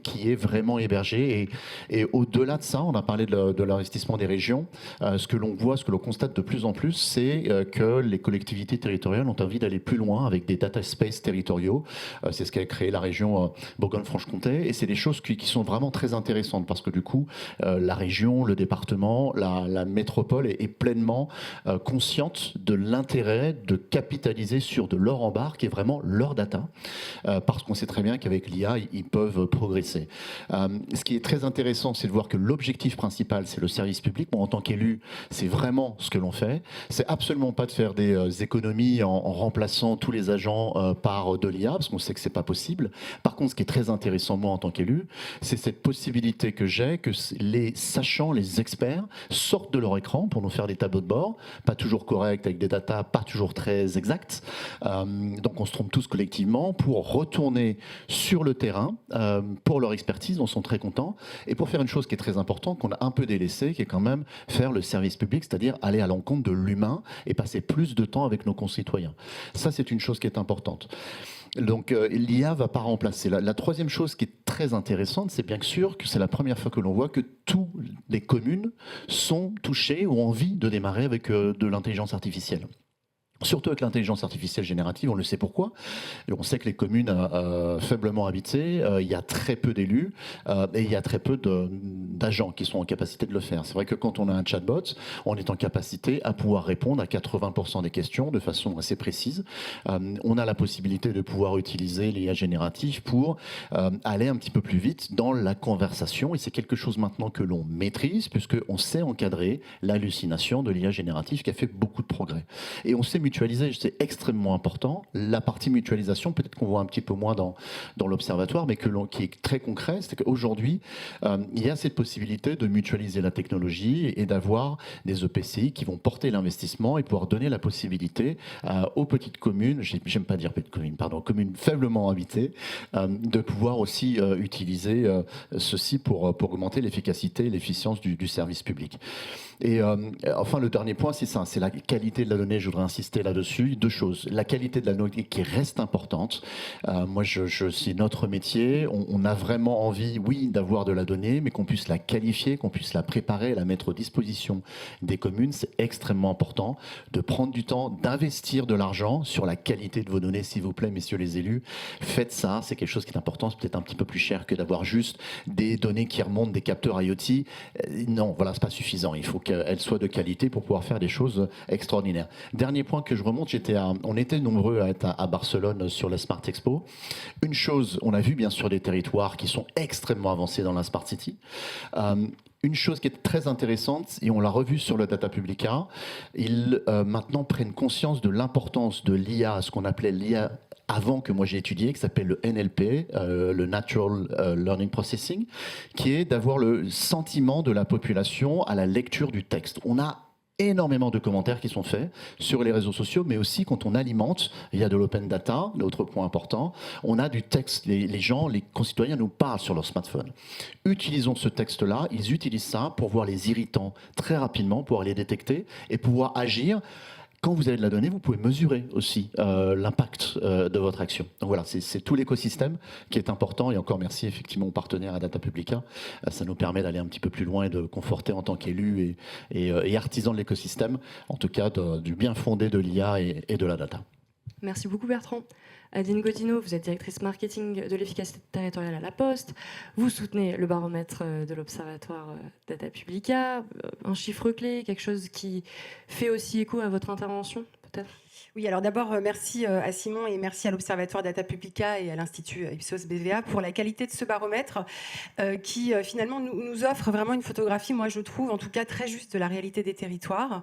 qui est vraiment hébergée. Et au-delà de ça, on a parlé de l'investissement des régions. Ce que l'on voit, ce que l'on constate de plus en plus, c'est que les collectivités territoriales ont envie d'aller plus loin avec des data spaces territoriaux. C'est ce qu'a créé la région Bourgogne-Franche-Comté. Et c'est des choses qui sont vraiment très intéressantes parce que du coup, la région, le département, la métropole est pleinement consciente de l'intérêt de capitaliser sur de leur embarque, qui est vraiment leur data, parce qu'on sait très bien qu'avec l'IA, ils peuvent progresser. Ce qui est très intéressant, c'est de voir que l'objectif principal, c'est le service public. Moi, en tant qu'élu, c'est vraiment ce que l'on fait. C'est absolument pas de faire des économies en remplaçant tous les agents par de l'IA, parce qu'on sait que c'est pas possible. Par contre, ce qui est très intéressant, moi, en tant qu'élu, c'est cette possibilité que j'ai, que les sachants, les experts, sortent de leur écran pour nous faire des tableaux de bord, pas toujours corrects, avec des datas pas toujours très exactes. Donc, on se trompe tous collectivement pour retourner sur le terrain pour leur expertise. On sont très contents. Et pour faire une chose qui est très importante, qu'on a un peu délaissée, qui est quand même faire le service public, c'est-à-dire aller à l'encontre de l'humain et passer plus de temps avec nos concitoyens. Ça, c'est une chose qui est importante. Donc l'IA ne va pas remplacer. La troisième chose qui est très intéressante, c'est bien sûr que c'est la première fois que l'on voit que toutes les communes sont touchées ou ont envie de démarrer avec de l'intelligence artificielle. Surtout avec l'intelligence artificielle générative, on le sait pourquoi. Et on sait que les communes faiblement habitées, il y a très peu d'élus et il y a très peu d'agents qui sont en capacité de le faire. C'est vrai que quand on a un chatbot, on est en capacité à pouvoir répondre à 80% des questions de façon assez précise. On a la possibilité de pouvoir utiliser l'IA générative pour aller un petit peu plus vite dans la conversation. Et c'est quelque chose maintenant que l'on maîtrise, puisqu'on sait encadrer l'hallucination de l'IA générative qui a fait beaucoup de progrès. Et on sait mutualiser, c'est extrêmement important. La partie mutualisation, peut-être qu'on voit un petit peu moins dans l'observatoire, mais qui est très concret, c'est qu'aujourd'hui, il y a cette possibilité de mutualiser la technologie et d'avoir des EPCI qui vont porter l'investissement et pouvoir donner la possibilité aux petites communes, j'aime pas dire petites communes, pardon, communes faiblement habitées, de pouvoir aussi utiliser ceci pour augmenter l'efficacité et l'efficience du service public. Et enfin, le dernier point, c'est ça, c'est la qualité de la donnée. Je voudrais insister là-dessus. Deux choses. La qualité de la donnée qui reste importante. Moi, c'est notre métier. On a vraiment envie, oui, d'avoir de la donnée, mais qu'on puisse la qualifier, qu'on puisse la préparer, la mettre aux dispositions des communes. C'est extrêmement important de prendre du temps, d'investir de l'argent sur la qualité de vos données, s'il vous plaît, messieurs les élus. Faites ça, c'est quelque chose qui est important. C'est peut-être un petit peu plus cher que d'avoir juste des données qui remontent des capteurs IoT. Non, voilà, c'est pas suffisant. Il faut qu'elles soient de qualité pour pouvoir faire des choses extraordinaires. Dernier point que je remonte, on était nombreux à être à Barcelone sur la Smart Expo. Une chose, on a vu bien sûr des territoires qui sont extrêmement avancés dans la Smart City. Une chose qui est très intéressante, et on l'a revu sur le Data Publica, ils maintenant prennent conscience de l'importance de l'IA, ce qu'on appelait l'IA avant que moi j'ai étudié, qui s'appelle le NLP, le Natural Learning Processing, qui est d'avoir le sentiment de la population à la lecture du texte. On a énormément de commentaires qui sont faits sur les réseaux sociaux, mais aussi quand on alimente, il y a de l'open data, l'autre point important, on a du texte, les gens, les concitoyens nous parlent sur leur smartphone. Utilisons ce texte-là, ils utilisent ça pour voir les irritants très rapidement, pouvoir les détecter et pouvoir agir. Quand vous avez de la donnée, vous pouvez mesurer aussi l'impact de votre action. Donc voilà, c'est tout l'écosystème qui est important. Et encore merci effectivement aux partenaires à Data Publica. Ça nous permet d'aller un petit peu plus loin et de conforter en tant qu'élus et artisans de l'écosystème, en tout cas du bien fondé de l'IA et de la data. Merci beaucoup Bertrand. Adeline Godino, vous êtes directrice marketing de l'efficacité territoriale à La Poste. Vous soutenez le baromètre de l'Observatoire Data Publica. Un chiffre clé, quelque chose qui fait aussi écho à votre intervention, peut-être ? Oui, alors d'abord, merci à Simon et merci à l'Observatoire Data Publica et à l'Institut Ipsos BVA pour la qualité de ce baromètre qui finalement nous offre vraiment une photographie, moi je trouve en tout cas très juste de la réalité des territoires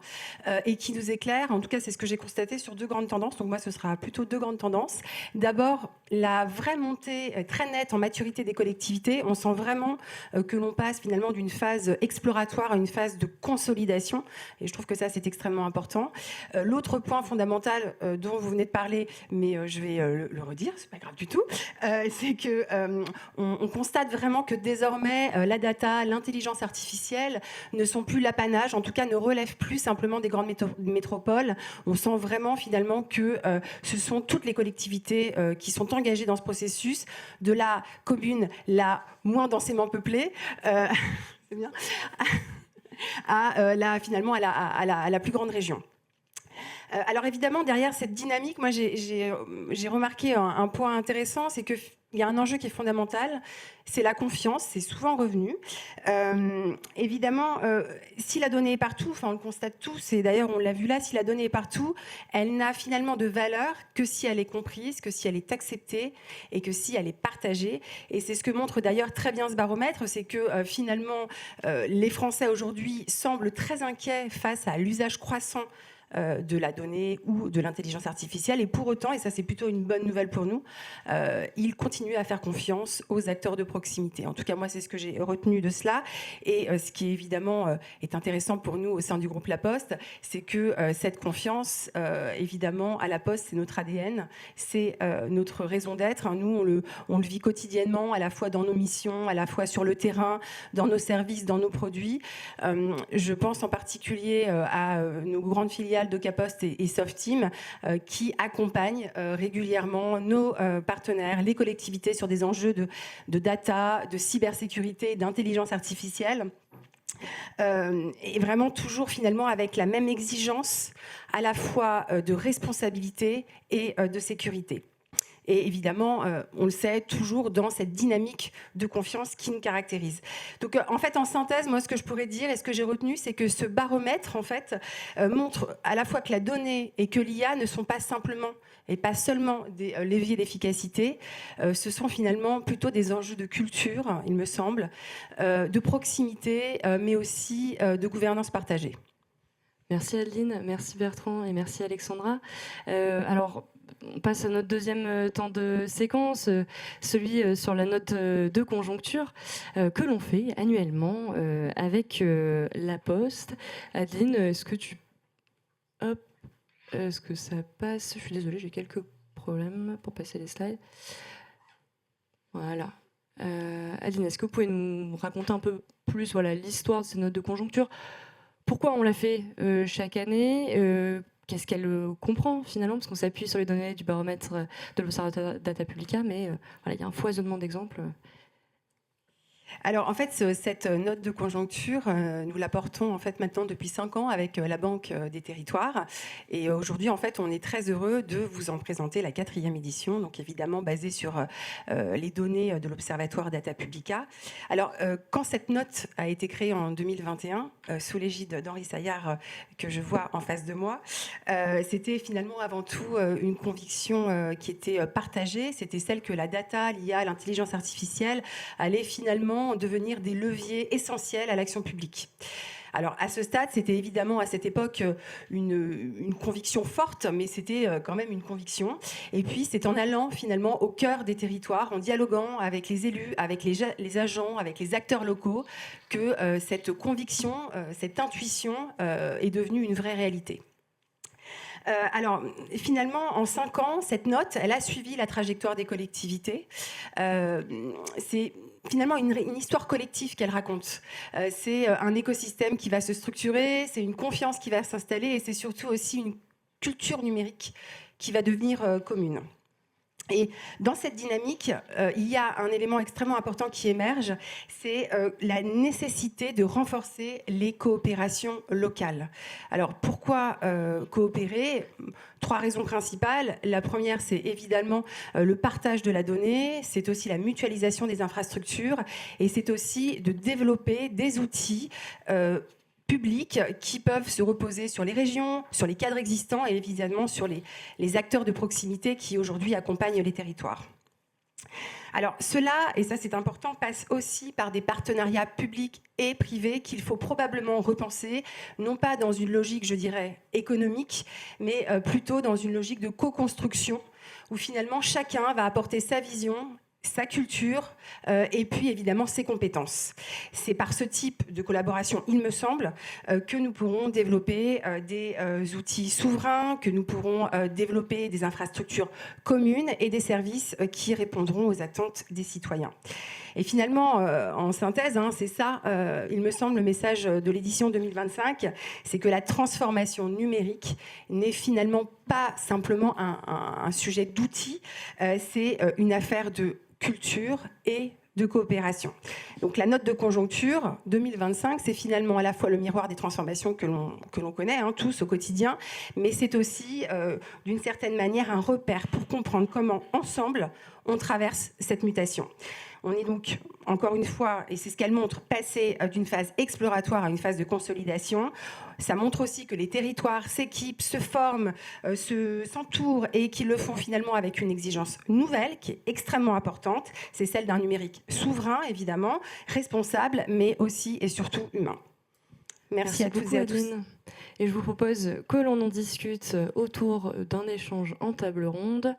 et qui nous éclaire, en tout cas c'est ce que j'ai constaté sur deux grandes tendances, donc moi ce sera plutôt deux grandes tendances. D'abord, la vraie montée très nette en maturité des collectivités, on sent vraiment que l'on passe finalement d'une phase exploratoire à une phase de consolidation et je trouve que ça c'est extrêmement important. L'autre point fondamental, fondamentale dont vous venez de parler, mais je vais le redire, c'est pas grave du tout, c'est que on constate vraiment que désormais la data, l'intelligence artificielle ne sont plus l'apanage, en tout cas ne relèvent plus simplement des grandes métropoles. On sent vraiment finalement que ce sont toutes les collectivités qui sont engagées dans ce processus, de la commune la moins densément peuplée, c'est bien, finalement à la plus grande région. Alors évidemment, derrière cette dynamique, moi j'ai remarqué un point intéressant, c'est qu'il y a un enjeu qui est fondamental, c'est la confiance, c'est souvent revenu. Évidemment, si la donnée est partout, enfin on le constate tous, et d'ailleurs on l'a vu là, si la donnée est partout, elle n'a finalement de valeur que si elle est comprise, que si elle est acceptée et que si elle est partagée. Et c'est ce que montre d'ailleurs très bien ce baromètre, c'est que finalement les Français aujourd'hui semblent très inquiets face à l'usage croissant de la donnée ou de l'intelligence artificielle, et pour autant, et ça c'est plutôt une bonne nouvelle pour nous, ils continuent à faire confiance aux acteurs de proximité. En tout cas, moi c'est ce que j'ai retenu de cela, et ce qui évidemment est intéressant pour nous au sein du groupe La Poste, c'est que cette confiance, évidemment, à La Poste, c'est notre ADN, c'est notre raison d'être. Nous, on le vit quotidiennement, à la fois dans nos missions, à la fois sur le terrain, dans nos services, dans nos produits. Je pense en particulier à nos grandes filiales d'Ocapost et Softeam qui accompagnent régulièrement nos partenaires, les collectivités, sur des enjeux de data, de cybersécurité, d'intelligence artificielle. Et vraiment toujours finalement avec la même exigence à la fois de responsabilité et de sécurité. Et évidemment, on le sait, toujours dans cette dynamique de confiance qui nous caractérise. Donc, en fait, en synthèse, moi, ce que je pourrais dire et ce que j'ai retenu, c'est que ce baromètre, en fait, montre à la fois que la donnée et que l'IA ne sont pas simplement et pas seulement des leviers d'efficacité, ce sont finalement plutôt des enjeux de culture, il me semble, de proximité, mais aussi de gouvernance partagée. Merci Adeline, merci Bertrand et merci Alexandra. Alors, on passe à notre deuxième temps de séquence, celui sur la note de conjoncture que l'on fait annuellement avec La Poste. Adeline, est-ce que tu... Hop, est-ce que ça passe? Je suis désolée, j'ai quelques problèmes pour passer les slides. Voilà. Adeline, est-ce que vous pouvez nous raconter un peu plus l'histoire de ces notes de conjoncture? Pourquoi on l'a fait chaque année? Qu'est-ce qu'elle comprend finalement? Parce qu'on s'appuie sur les données du baromètre de l'Observatoire Data Publica, mais il y a un foisonnement d'exemples. Alors en fait, cette note de conjoncture, nous la portons en fait maintenant depuis 5 ans avec la Banque des Territoires. Et aujourd'hui, en fait, on est très heureux de vous en présenter la 4e édition, donc évidemment basée sur les données de l'Observatoire Data Publica. Alors, quand cette note a été créée en 2021, sous l'égide d'Henri Saillard, que je vois en face de moi, c'était finalement avant tout une conviction qui était partagée. C'était celle que la data, l'IA, l'intelligence artificielle allait finalement devenir des leviers essentiels à l'action publique. Alors, à ce stade, c'était évidemment à cette époque une conviction forte, mais c'était quand même une conviction. Et puis, c'est en allant finalement au cœur des territoires, en dialoguant avec les élus, avec les agents, avec les acteurs locaux, que cette conviction, cette intuition est devenue une vraie réalité. Alors, finalement, en 5 ans, cette note, elle a suivi la trajectoire des collectivités. C'est finalement une histoire collective qu'elle raconte. C'est un écosystème qui va se structurer, c'est une confiance qui va s'installer et c'est surtout aussi une culture numérique qui va devenir commune. Et dans cette dynamique, il y a un élément extrêmement important qui émerge, c'est la nécessité de renforcer les coopérations locales. Alors pourquoi coopérer ? 3 raisons principales. La première, c'est évidemment le partage de la donnée, c'est aussi la mutualisation des infrastructures et c'est aussi de développer des outils publics qui peuvent se reposer sur les régions, sur les cadres existants et évidemment sur les acteurs de proximité qui aujourd'hui accompagnent les territoires. Alors cela, et ça c'est important, passe aussi par des partenariats publics et privés qu'il faut probablement repenser, non pas dans une logique, je dirais, économique, mais plutôt dans une logique de co-construction où finalement chacun va apporter sa vision sa culture et puis évidemment ses compétences. C'est par ce type de collaboration, il me semble, que nous pourrons développer des outils souverains, que nous pourrons développer des infrastructures communes et des services qui répondront aux attentes des citoyens. Et finalement, en synthèse, c'est ça, il me semble, le message de l'édition 2025, c'est que la transformation numérique n'est finalement pas simplement un sujet d'outils, c'est une affaire de culture et de coopération. Donc la note de conjoncture 2025, c'est finalement à la fois le miroir des transformations que l'on connaît tous au quotidien, mais c'est aussi d'une certaine manière un repère pour comprendre comment ensemble on traverse cette mutation. On est donc, encore une fois, et c'est ce qu'elle montre, passé d'une phase exploratoire à une phase de consolidation. Ça montre aussi que les territoires s'équipent, se forment, s'entourent et qu'ils le font finalement avec une exigence nouvelle qui est extrêmement importante. C'est celle d'un numérique souverain, évidemment, responsable, mais aussi et surtout humain. Merci à toutes et à tous. Et je vous propose que l'on en discute autour d'un échange en table ronde.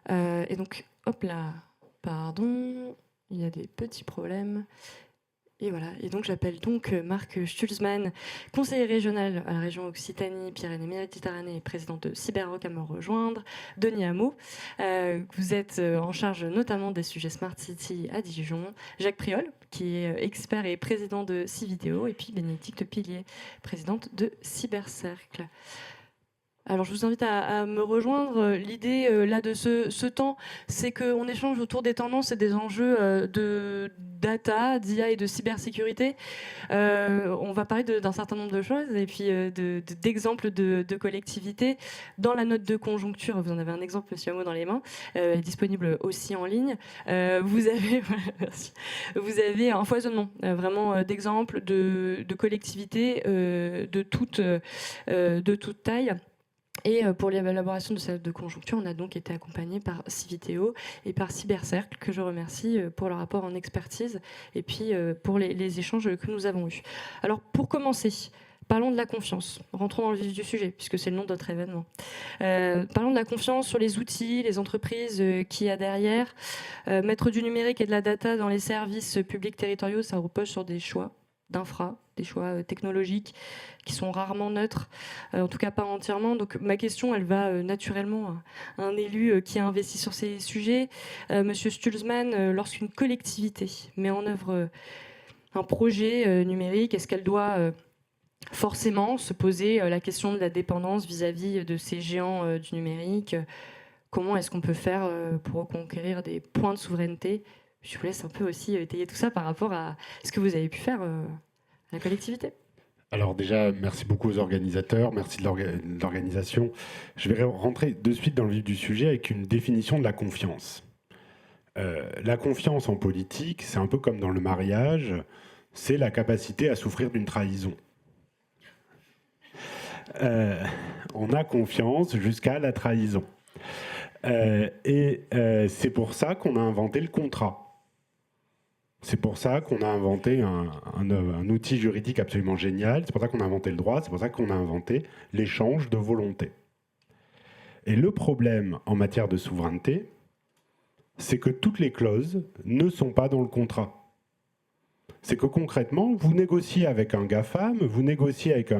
Et donc, hop là, pardon... Il y a des petits problèmes. Et voilà. Et donc, j'appelle donc Marc Stulzmann, conseiller régional à la région Occitanie-Pyrénées-Méditerranée et président de Cyberrock à me rejoindre. Denis Hameau, vous êtes en charge notamment des sujets Smart City à Dijon. Jacques Priol, qui est expert et président de Civiteo. Et puis Bénédicte Pilier, présidente de Cybercercle. Alors, je vous invite à me rejoindre. L'idée là de ce temps, c'est qu'on échange autour des tendances et des enjeux de data, d'IA et de cybersécurité. On va parler d'un certain nombre de choses et puis d'exemples de collectivités. Dans la note de conjoncture, vous en avez un exemple, monsieur Hameau, dans les mains, disponible aussi en ligne. Vous avez un foisonnement vraiment d'exemples de collectivités de toute taille. Et pour l'élaboration de cette de conjoncture, on a donc été accompagné par Civiteo et par Cybercercle, que je remercie pour leur apport en expertise et puis pour les échanges que nous avons eus. Alors, pour commencer, parlons de la confiance. Rentrons dans le vif du sujet, puisque c'est le nom de notre événement. Parlons de la confiance sur les outils, les entreprises qu'il y a derrière. Mettre du numérique et de la data dans les services publics territoriaux, ça repose sur des choix d'infra, des choix technologiques qui sont rarement neutres, en tout cas pas entièrement. Donc ma question, elle va naturellement à un élu qui a investi sur ces sujets. Monsieur Stulzmann, lorsqu'une collectivité met en œuvre un projet numérique, est-ce qu'elle doit forcément se poser la question de la dépendance vis-à-vis de ces géants du numérique? Comment est-ce qu'on peut faire pour reconquérir des points de souveraineté? Je vous laisse un peu aussi étayer tout ça par rapport à ce que vous avez pu faire à la collectivité. Alors déjà, merci beaucoup aux organisateurs, merci de l'organisation. Je vais rentrer de suite dans le vif du sujet avec une définition de la confiance. La confiance en politique, c'est un peu comme dans le mariage, c'est la capacité à souffrir d'une trahison. On a confiance jusqu'à la trahison. C'est pour ça qu'on a inventé le contrat. C'est pour ça qu'on a inventé un outil juridique absolument génial. C'est pour ça qu'on a inventé le droit. C'est pour ça qu'on a inventé l'échange de volonté. Et le problème en matière de souveraineté, c'est que toutes les clauses ne sont pas dans le contrat. C'est que concrètement, vous négociez avec un GAFAM, vous négociez avec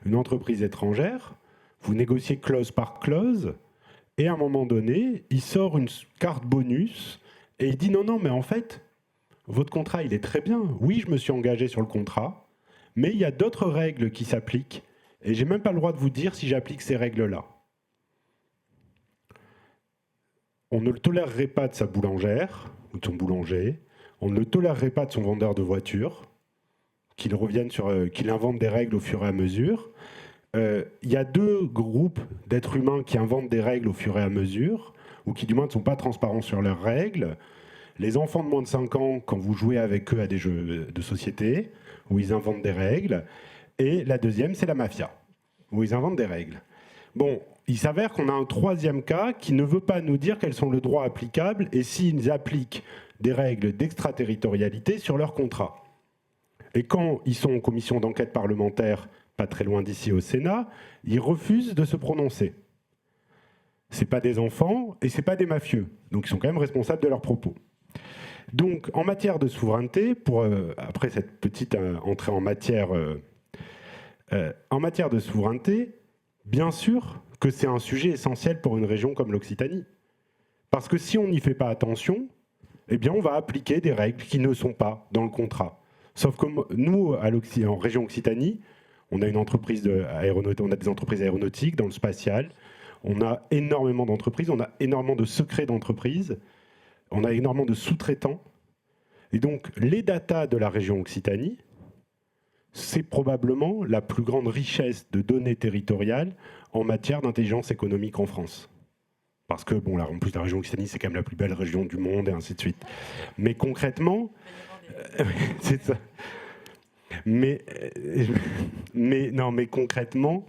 une entreprise étrangère, vous négociez clause par clause, et à un moment donné, il sort une carte bonus et il dit non, mais en fait, votre contrat, il est très bien. Oui, je me suis engagé sur le contrat, mais il y a d'autres règles qui s'appliquent et j'ai même pas le droit de vous dire si j'applique ces règles-là. On ne le tolérerait pas de sa boulangère ou de son boulanger. On ne le tolérerait pas de son vendeur de voitures, qu'il invente des règles au fur et à mesure. Il y a deux groupes d'êtres humains qui inventent des règles au fur et à mesure, ou qui du moins ne sont pas transparents sur leurs règles. Les enfants de moins de 5 ans, quand vous jouez avec eux à des jeux de société, où ils inventent des règles. Et la deuxième, c'est la mafia, où ils inventent des règles. Bon, il s'avère qu'on a un troisième cas qui ne veut pas nous dire quels sont le droit applicable et s'ils appliquent des règles d'extraterritorialité sur leur contrat. Et quand ils sont en commission d'enquête parlementaire, pas très loin d'ici au Sénat, ils refusent de se prononcer. C'est pas des enfants et c'est pas des mafieux, donc ils sont quand même responsables de leurs propos. Donc, en matière de souveraineté, après cette petite entrée en matière de souveraineté, bien sûr que c'est un sujet essentiel pour une région comme l'Occitanie. Parce que si on n'y fait pas attention, eh bien, on va appliquer des règles qui ne sont pas dans le contrat. Sauf que nous, en région Occitanie, on a des entreprises aéronautiques, dans le spatial, on a énormément d'entreprises, on a énormément de secrets d'entreprises, on a énormément de sous-traitants. Et donc, les datas de la région Occitanie, c'est probablement la plus grande richesse de données territoriales en matière d'intelligence économique en France. Parce que, bon, là, en plus, la région Occitanie, c'est quand même la plus belle région du monde, et ainsi de suite. Mais concrètement, c'est ça. Mais concrètement,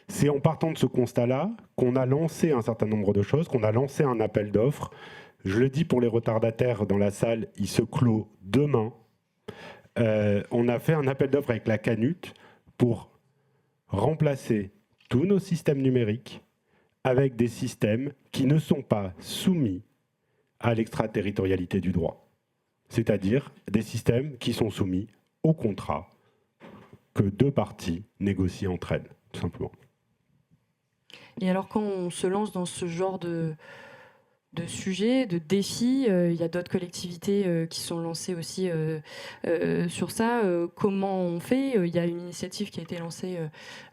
c'est en partant de ce constat-là qu'on a lancé un certain nombre de choses, qu'on a lancé un appel d'offres. Je le dis pour les retardataires dans la salle, il se clôt demain. On a fait un appel d'offres avec la Canut pour remplacer tous nos systèmes numériques avec des systèmes qui ne sont pas soumis à l'extraterritorialité du droit. C'est-à-dire des systèmes qui sont soumis au contrat que deux parties négocient entre elles, tout simplement. Et alors, quand on se lance dans ce genre de sujets, de défis, il y a d'autres collectivités qui sont lancées aussi sur ça. Comment on fait? Il y a une initiative qui a été lancée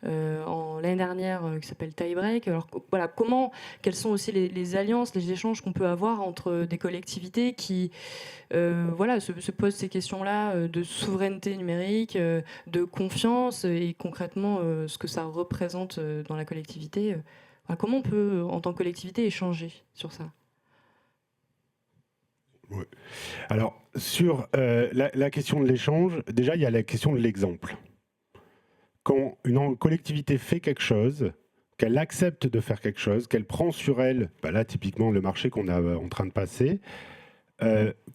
l'année dernière qui s'appelle Tiebreak. Alors voilà, quelles sont aussi les alliances, les échanges qu'on peut avoir entre des collectivités qui se posent ces questions-là de souveraineté numérique, de confiance et concrètement ce que ça représente dans la collectivité. Comment on peut, en tant que collectivité, échanger sur ça? Ouais. Alors, sur la question de l'échange, déjà, il y a la question de l'exemple. Quand une collectivité fait quelque chose, qu'elle accepte de faire quelque chose, qu'elle prend sur elle, là, typiquement, le marché qu'on est en train de passer,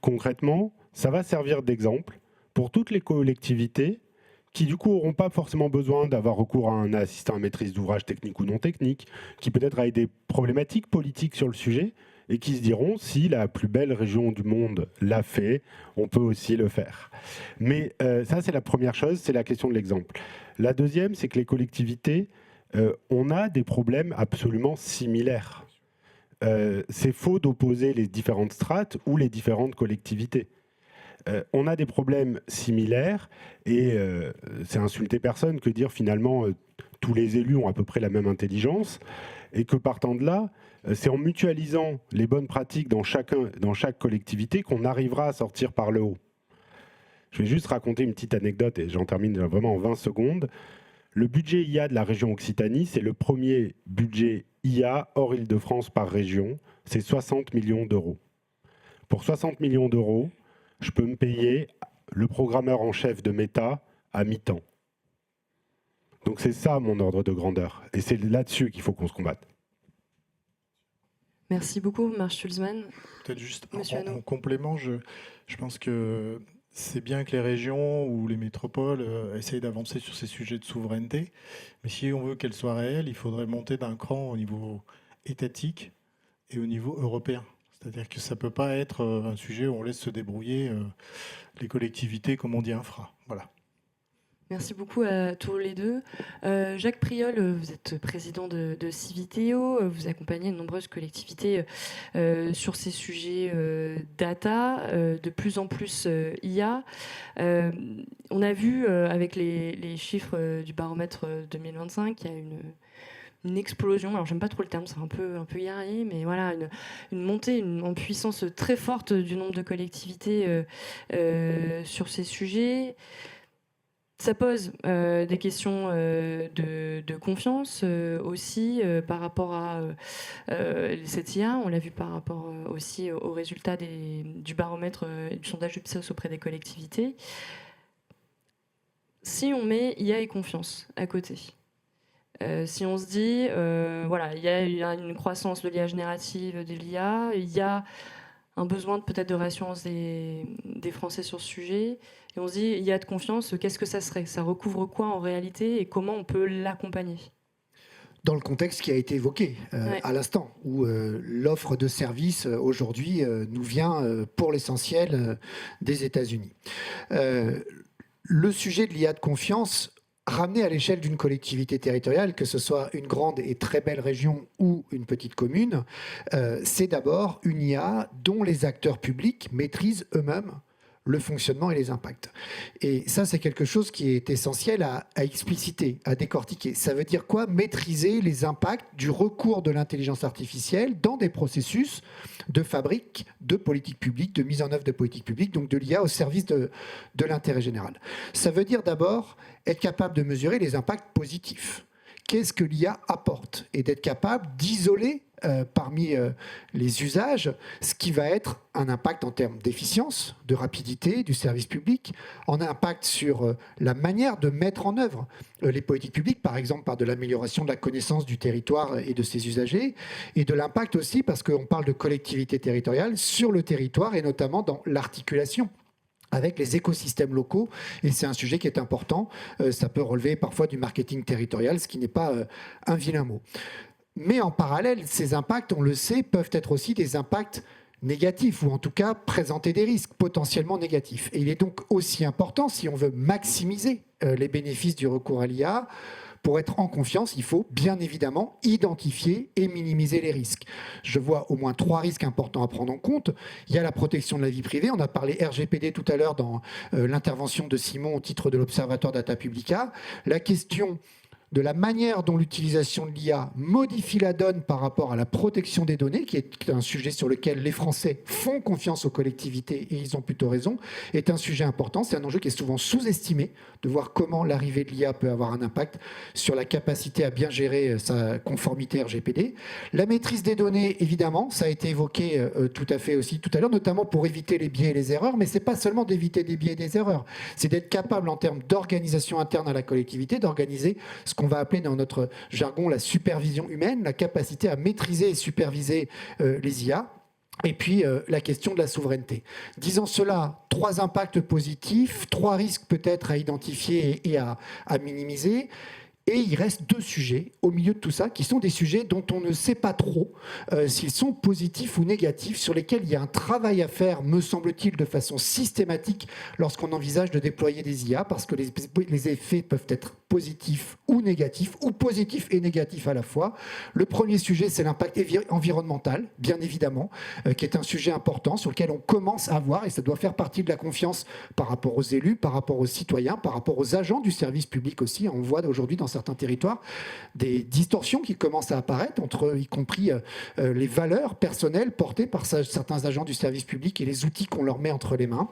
concrètement, ça va servir d'exemple pour toutes les collectivités qui, du coup, n'auront pas forcément besoin d'avoir recours à un assistant à maîtrise d'ouvrage technique ou non technique, qui peut-être a des problématiques politiques sur le sujet, et qui se diront, si la plus belle région du monde l'a fait, on peut aussi le faire. Mais ça, c'est la première chose, c'est la question de l'exemple. La deuxième, c'est que les collectivités, on a des problèmes absolument similaires. C'est faux d'opposer les différentes strates ou les différentes collectivités. On a des problèmes similaires, et c'est insulter personne que dire finalement tous les élus ont à peu près la même intelligence, et que partant de là, c'est en mutualisant les bonnes pratiques dans chaque collectivité qu'on arrivera à sortir par le haut. Je vais juste raconter une petite anecdote, et j'en termine vraiment en 20 secondes. Le budget IA de la région Occitanie, c'est le premier budget IA hors Île-de-France par région, c'est 60 millions d'euros. Pour 60 millions d'euros, je peux me payer le programmeur en chef de Meta à mi-temps. Donc c'est ça mon ordre de grandeur. Et c'est là-dessus qu'il faut qu'on se combatte. Merci beaucoup, Marc Schulzmann. Peut-être juste en complément, je pense que c'est bien que les régions ou les métropoles essayent d'avancer sur ces sujets de souveraineté. Mais si on veut qu'elles soient réelles, il faudrait monter d'un cran au niveau étatique et au niveau européen. C'est-à-dire que ça ne peut pas être un sujet où on laisse se débrouiller les collectivités, comme on dit, infra. Voilà. Merci beaucoup à tous les deux. Jacques Priol, vous êtes président de Civiteo, vous accompagnez de nombreuses collectivités sur ces sujets data, de plus en plus IA. On a vu avec les chiffres du baromètre 2025 qu'il y a une explosion, alors j'aime pas trop le terme, c'est un peu hiérarchique, mais voilà, une montée en puissance très forte du nombre de collectivités sur ces sujets. Ça pose des questions de confiance aussi par rapport à cette IA. On l'a vu par rapport aussi aux résultats du baromètre et du sondage Ipsos auprès des collectivités. Si on met IA et confiance à côté, si on se dit, voilà, il y a une croissance de l'IA générative, de l'IA, il y a un besoin peut-être de réassurance des Français sur ce sujet, et on se dit, il y a de confiance, qu'est-ce que ça serait? Ça recouvre quoi en réalité et comment on peut l'accompagner? dans le contexte qui a été évoqué à l'instant, où l'offre de services aujourd'hui nous vient pour l'essentiel des États-Unis. Le sujet de l'IA de confiance, ramené à l'échelle d'une collectivité territoriale, que ce soit une grande et très belle région ou une petite commune, c'est d'abord une IA dont les acteurs publics maîtrisent eux-mêmes le fonctionnement et les impacts. Et ça, c'est quelque chose qui est essentiel à expliciter, à décortiquer. Ça veut dire quoi? Maîtriser les impacts du recours de l'intelligence artificielle dans des processus de fabrique de politique publique, de mise en œuvre de politique publique, donc de l'IA au service de l'intérêt général. Ça veut dire d'abord être capable de mesurer les impacts positifs. Qu'est-ce que l'IA apporte? Et d'être capable d'isoler parmi les usages ce qui va être un impact en termes d'efficience, de rapidité du service public, en impact sur la manière de mettre en œuvre les politiques publiques, par exemple par de l'amélioration de la connaissance du territoire et de ses usagers, et de l'impact aussi, parce qu'on parle de collectivité territoriale, sur le territoire et notamment dans l'articulation avec les écosystèmes locaux, et c'est un sujet qui est important. Ça peut relever parfois du marketing territorial, ce qui n'est pas un vilain mot. Mais en parallèle, ces impacts, on le sait, peuvent être aussi des impacts négatifs, ou en tout cas présenter des risques potentiellement négatifs. Et il est donc aussi important, si on veut maximiser les bénéfices du recours à l'IA, pour être en confiance, il faut bien évidemment identifier et minimiser les risques. Je vois au moins 3 risques importants à prendre en compte. Il y a la protection de la vie privée. On a parlé RGPD tout à l'heure dans l'intervention de Simon au titre de l'Observatoire Data Publica. La question de la manière dont l'utilisation de l'IA modifie la donne par rapport à la protection des données, qui est un sujet sur lequel les Français font confiance aux collectivités, et ils ont plutôt raison, est un sujet important. C'est un enjeu qui est souvent sous-estimé, de voir comment l'arrivée de l'IA peut avoir un impact sur la capacité à bien gérer sa conformité RGPD. La maîtrise des données, évidemment, ça a été évoqué tout à fait aussi tout à l'heure, notamment pour éviter les biais et les erreurs, mais ce n'est pas seulement d'éviter des biais et des erreurs, c'est d'être capable en termes d'organisation interne à la collectivité, d'organiser ce qu'on va appeler dans notre jargon la supervision humaine, la capacité à maîtriser et superviser les IA. Et puis la question de la souveraineté. Disant cela, 3 impacts positifs, 3 risques peut-être à identifier et à minimiser. Et il reste 2 sujets au milieu de tout ça, qui sont des sujets dont on ne sait pas trop s'ils sont positifs ou négatifs, sur lesquels il y a un travail à faire, me semble-t-il, de façon systématique lorsqu'on envisage de déployer des IA, parce que les effets peuvent être positifs ou négatifs, ou positifs et négatifs à la fois. Le premier sujet, c'est l'impact environnemental, bien évidemment, qui est un sujet important sur lequel on commence à voir, et ça doit faire partie de la confiance par rapport aux élus, par rapport aux citoyens, par rapport aux agents du service public aussi. On voit aujourd'hui dans certains territoires des distorsions qui commencent à apparaître entre, y compris les valeurs personnelles portées par certains agents du service public et les outils qu'on leur met entre les mains.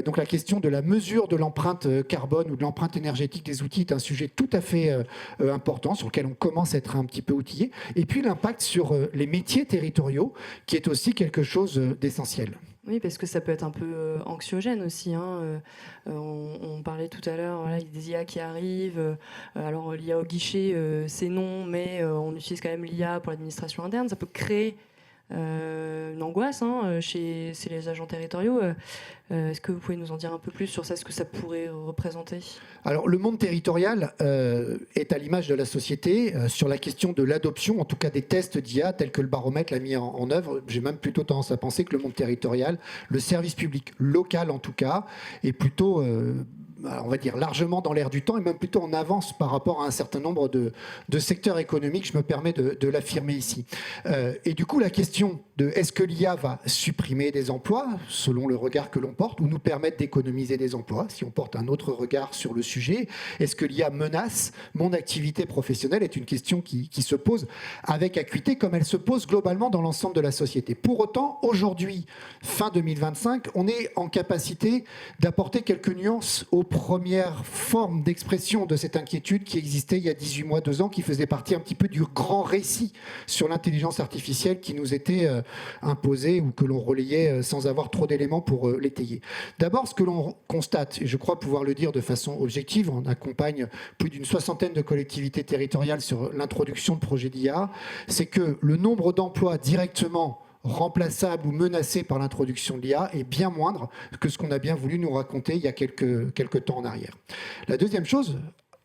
Donc la question de la mesure de l'empreinte carbone ou de l'empreinte énergétique des outils est un sujet tout à fait important sur lequel on commence à être un petit peu outillé. Et puis l'impact sur les métiers territoriaux qui est aussi quelque chose d'essentiel. Oui, parce que ça peut être un peu anxiogène aussi. On parlait tout à l'heure, voilà, il y a des IA qui arrivent. Alors l'IA au guichet, c'est non, mais on utilise quand même l'IA pour l'administration interne. Ça peut créer une angoisse chez les agents territoriaux. Est-ce que vous pouvez nous en dire un peu plus sur ça, ce que ça pourrait représenter? Alors, le monde territorial est à l'image de la société sur la question de l'adoption, en tout cas des tests d'IA tels que le baromètre l'a mis en œuvre. J'ai même plutôt tendance à penser que le monde territorial, le service public local en tout cas, est plutôt on va dire largement dans l'air du temps et même plutôt en avance par rapport à un certain nombre de secteurs économiques. Je me permets de l'affirmer ici. Et du coup, la question de est-ce que l'IA va supprimer des emplois, selon le regard que l'on porte, ou nous permettre d'économiser des emplois, si on porte un autre regard sur le sujet, est-ce que l'IA menace mon activité professionnelle, est une question qui se pose avec acuité, comme elle se pose globalement dans l'ensemble de la société. Pour autant, aujourd'hui, fin 2025, on est en capacité d'apporter quelques nuances aux premières formes d'expression de cette inquiétude qui existait il y a 18 mois, 2 ans, qui faisait partie un petit peu du grand récit sur l'intelligence artificielle qui nous était imposé ou que l'on relayait sans avoir trop d'éléments pour l'étayer. D'abord, ce que l'on constate, et je crois pouvoir le dire de façon objective, on accompagne plus d'une 60aine de collectivités territoriales sur l'introduction de projets d'IA, c'est que le nombre d'emplois directement remplaçable ou menacé par l'introduction de l'IA est bien moindre que ce qu'on a bien voulu nous raconter il y a quelques temps en arrière. La deuxième chose,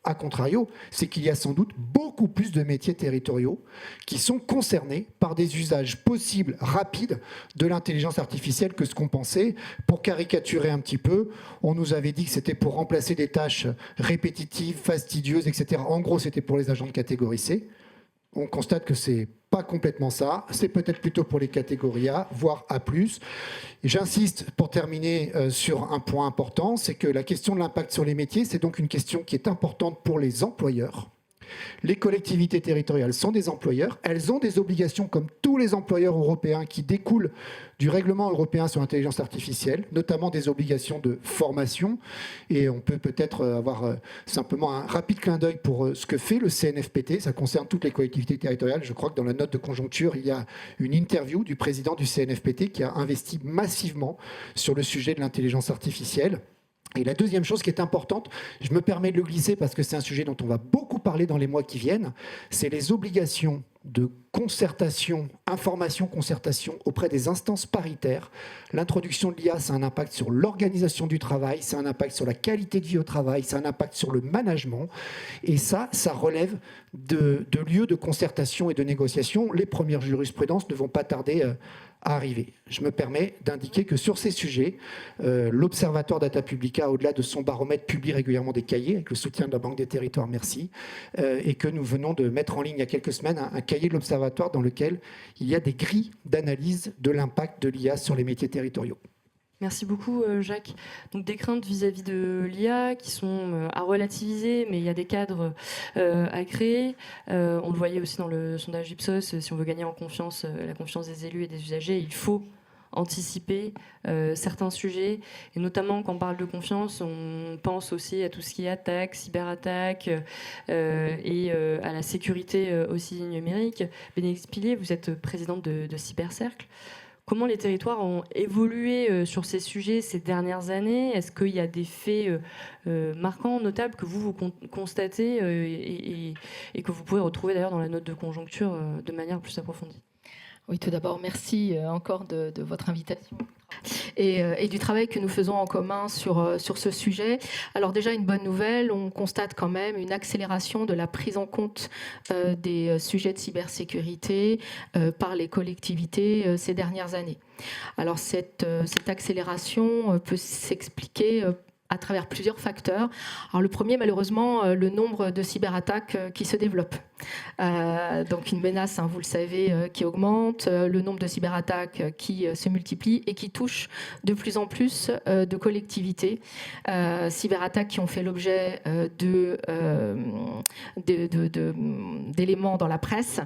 A contrario, c'est qu'il y a sans doute beaucoup plus de métiers territoriaux qui sont concernés par des usages possibles, rapides, de l'intelligence artificielle que ce qu'on pensait. Pour caricaturer un petit peu, on nous avait dit que c'était pour remplacer des tâches répétitives, fastidieuses, etc. En gros, c'était pour les agents de catégorie C. On constate que c'est pas complètement ça. C'est peut-être plutôt pour les catégories A, voire A+. Et j'insiste pour terminer sur un point important, c'est que la question de l'impact sur les métiers, c'est donc une question qui est importante pour les employeurs. Les collectivités territoriales sont des employeurs. Elles ont des obligations, comme tous les employeurs européens, qui découlent du règlement européen sur l'intelligence artificielle, notamment des obligations de formation. Et on peut peut-être avoir simplement un rapide clin d'œil pour ce que fait le CNFPT. Ça concerne toutes les collectivités territoriales. Je crois que dans la note de conjoncture, il y a une interview du président du CNFPT qui a investi massivement sur le sujet de l'intelligence artificielle. Et la deuxième chose qui est importante, je me permets de le glisser parce que c'est un sujet dont on va beaucoup parler dans les mois qui viennent, c'est les obligations de concertation, information-concertation auprès des instances paritaires. L'introduction de l'IA, c'est un impact sur l'organisation du travail, c'est un impact sur la qualité de vie au travail, c'est un impact sur le management. Et ça relève de lieux de concertation et de négociation. Les premières jurisprudences ne vont pas tarder à arriver. Je me permets d'indiquer que sur ces sujets, l'Observatoire Data Publica, au-delà de son baromètre, publie régulièrement des cahiers avec le soutien de la Banque des Territoires, merci, et que nous venons de mettre en ligne il y a quelques semaines un cahier de l'Observatoire dans lequel il y a des grilles d'analyse de l'impact de l'IA sur les métiers territoriaux. Merci beaucoup, Jacques. Donc, des craintes vis-à-vis de l'IA qui sont à relativiser, mais il y a des cadres à créer. On le voyait aussi dans le sondage Ipsos, si on veut gagner en confiance, la confiance des élus et des usagers, il faut anticiper certains sujets. Et notamment, quand on parle de confiance, on pense aussi à tout ce qui est attaque, cyberattaque et à la sécurité aussi numérique. Bénédicte Pilier, vous êtes présidente de Cybercercle. Comment les territoires ont évolué sur ces sujets ces dernières années? Est-ce qu'il y a des faits marquants, notables, que vous constatez et que vous pouvez retrouver d'ailleurs dans la note de conjoncture de manière plus approfondie? Oui, tout d'abord, merci encore de votre invitation et du travail que nous faisons en commun sur ce sujet. Alors déjà, une bonne nouvelle, on constate quand même une accélération de la prise en compte des sujets de cybersécurité par les collectivités ces dernières années. Alors cette accélération peut s'expliquer à travers plusieurs facteurs. Alors le premier, malheureusement, le nombre de cyberattaques qui se développe. Donc une menace, vous le savez, qui augmente, le nombre de cyberattaques qui se multiplie et qui touche de plus en plus de collectivités. Cyberattaques qui ont fait l'objet d'éléments dans la presse,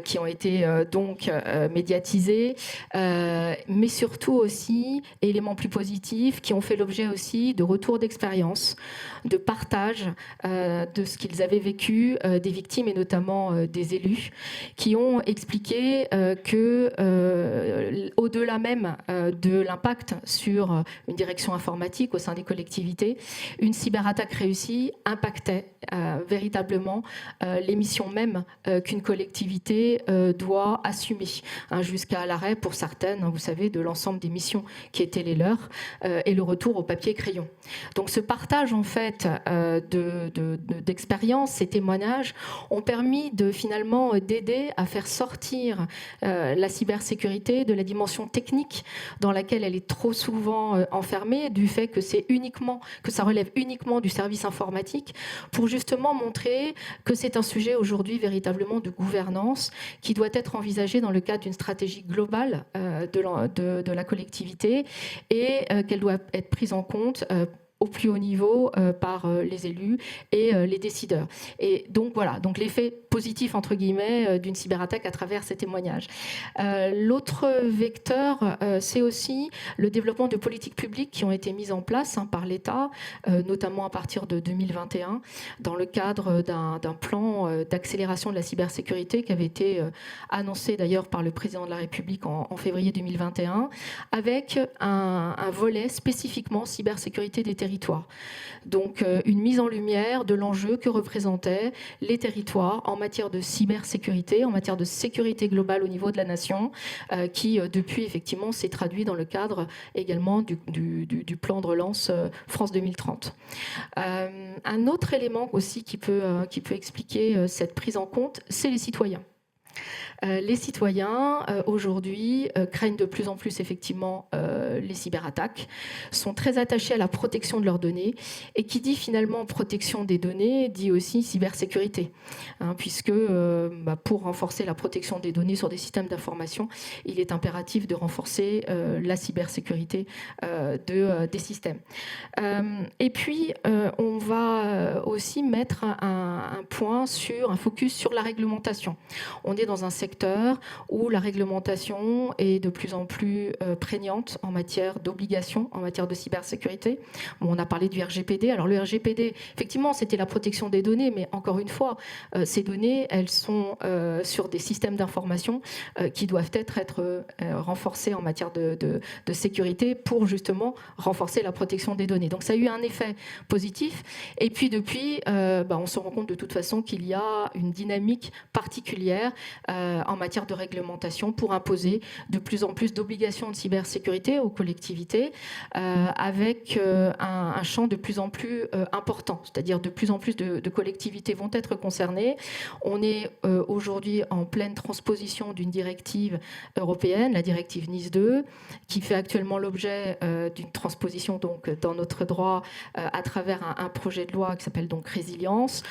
qui ont été donc médiatisés, mais surtout aussi, éléments plus positifs, qui ont fait l'objet aussi de retours d'expérience, de partage de ce qu'ils avaient vécu, des victimes et notamment des élus, qui ont expliqué que, au-delà même de l'impact sur une direction informatique au sein des collectivités, une cyberattaque réussie impactait véritablement les missions même qu'une collectivité doit assumer, jusqu'à l'arrêt pour certaines, vous savez, de l'ensemble des missions qui étaient les leurs, et le retour au papier crayon. Donc ce partage en fait d'expériences, ces témoignages ont permis finalement d'aider à faire sortir la cybersécurité de la dimension technique dans laquelle elle est trop souvent enfermée, du fait que ça relève uniquement du service informatique, pour justement montrer que c'est un sujet aujourd'hui véritablement de gouvernance qui doit être envisagé dans le cadre d'une stratégie globale de la collectivité et qu'elle doit être prise en compte au plus haut niveau par les élus et les décideurs. Et donc voilà, donc l'effet positif entre guillemets d'une cyberattaque à travers ces témoignages. L'autre vecteur, c'est aussi le développement de politiques publiques qui ont été mises en place par l'État, notamment à partir de 2021, dans le cadre d'un plan d'accélération de la cybersécurité qui avait été annoncé d'ailleurs par le président de la République en février 2021, avec un volet spécifiquement cybersécurité des territoires. Donc une mise en lumière de l'enjeu que représentaient les territoires en matière de cybersécurité, en matière de sécurité globale au niveau de la nation, qui depuis effectivement s'est traduit dans le cadre également du plan de relance France 2030. Un autre élément aussi qui peut expliquer cette prise en compte, c'est les citoyens. Les citoyens, aujourd'hui, craignent de plus en plus effectivement les cyberattaques, sont très attachés à la protection de leurs données, et qui dit finalement protection des données, dit aussi cybersécurité, puisque pour renforcer la protection des données sur des systèmes d'information, il est impératif de renforcer la cybersécurité des systèmes. Et puis, on va aussi mettre un focus sur la réglementation. On est dans un secteur où la réglementation est de plus en plus prégnante en matière d'obligations, en matière de cybersécurité. On a parlé du RGPD. Alors le RGPD, effectivement, c'était la protection des données, mais encore une fois, ces données, elles sont sur des systèmes d'information qui doivent être renforcés en matière de sécurité pour justement renforcer la protection des données. Donc ça a eu un effet positif. Et puis depuis, on se rend compte de toute façon qu'il y a une dynamique particulière en matière de réglementation pour imposer de plus en plus d'obligations de cybersécurité aux collectivités avec un champ de plus en plus important, c'est-à-dire de plus en plus de collectivités vont être concernées. On est aujourd'hui en pleine transposition d'une directive européenne, la directive NIS 2, qui fait actuellement l'objet d'une transposition donc, dans notre droit à travers un projet de loi qui s'appelle donc Résilience,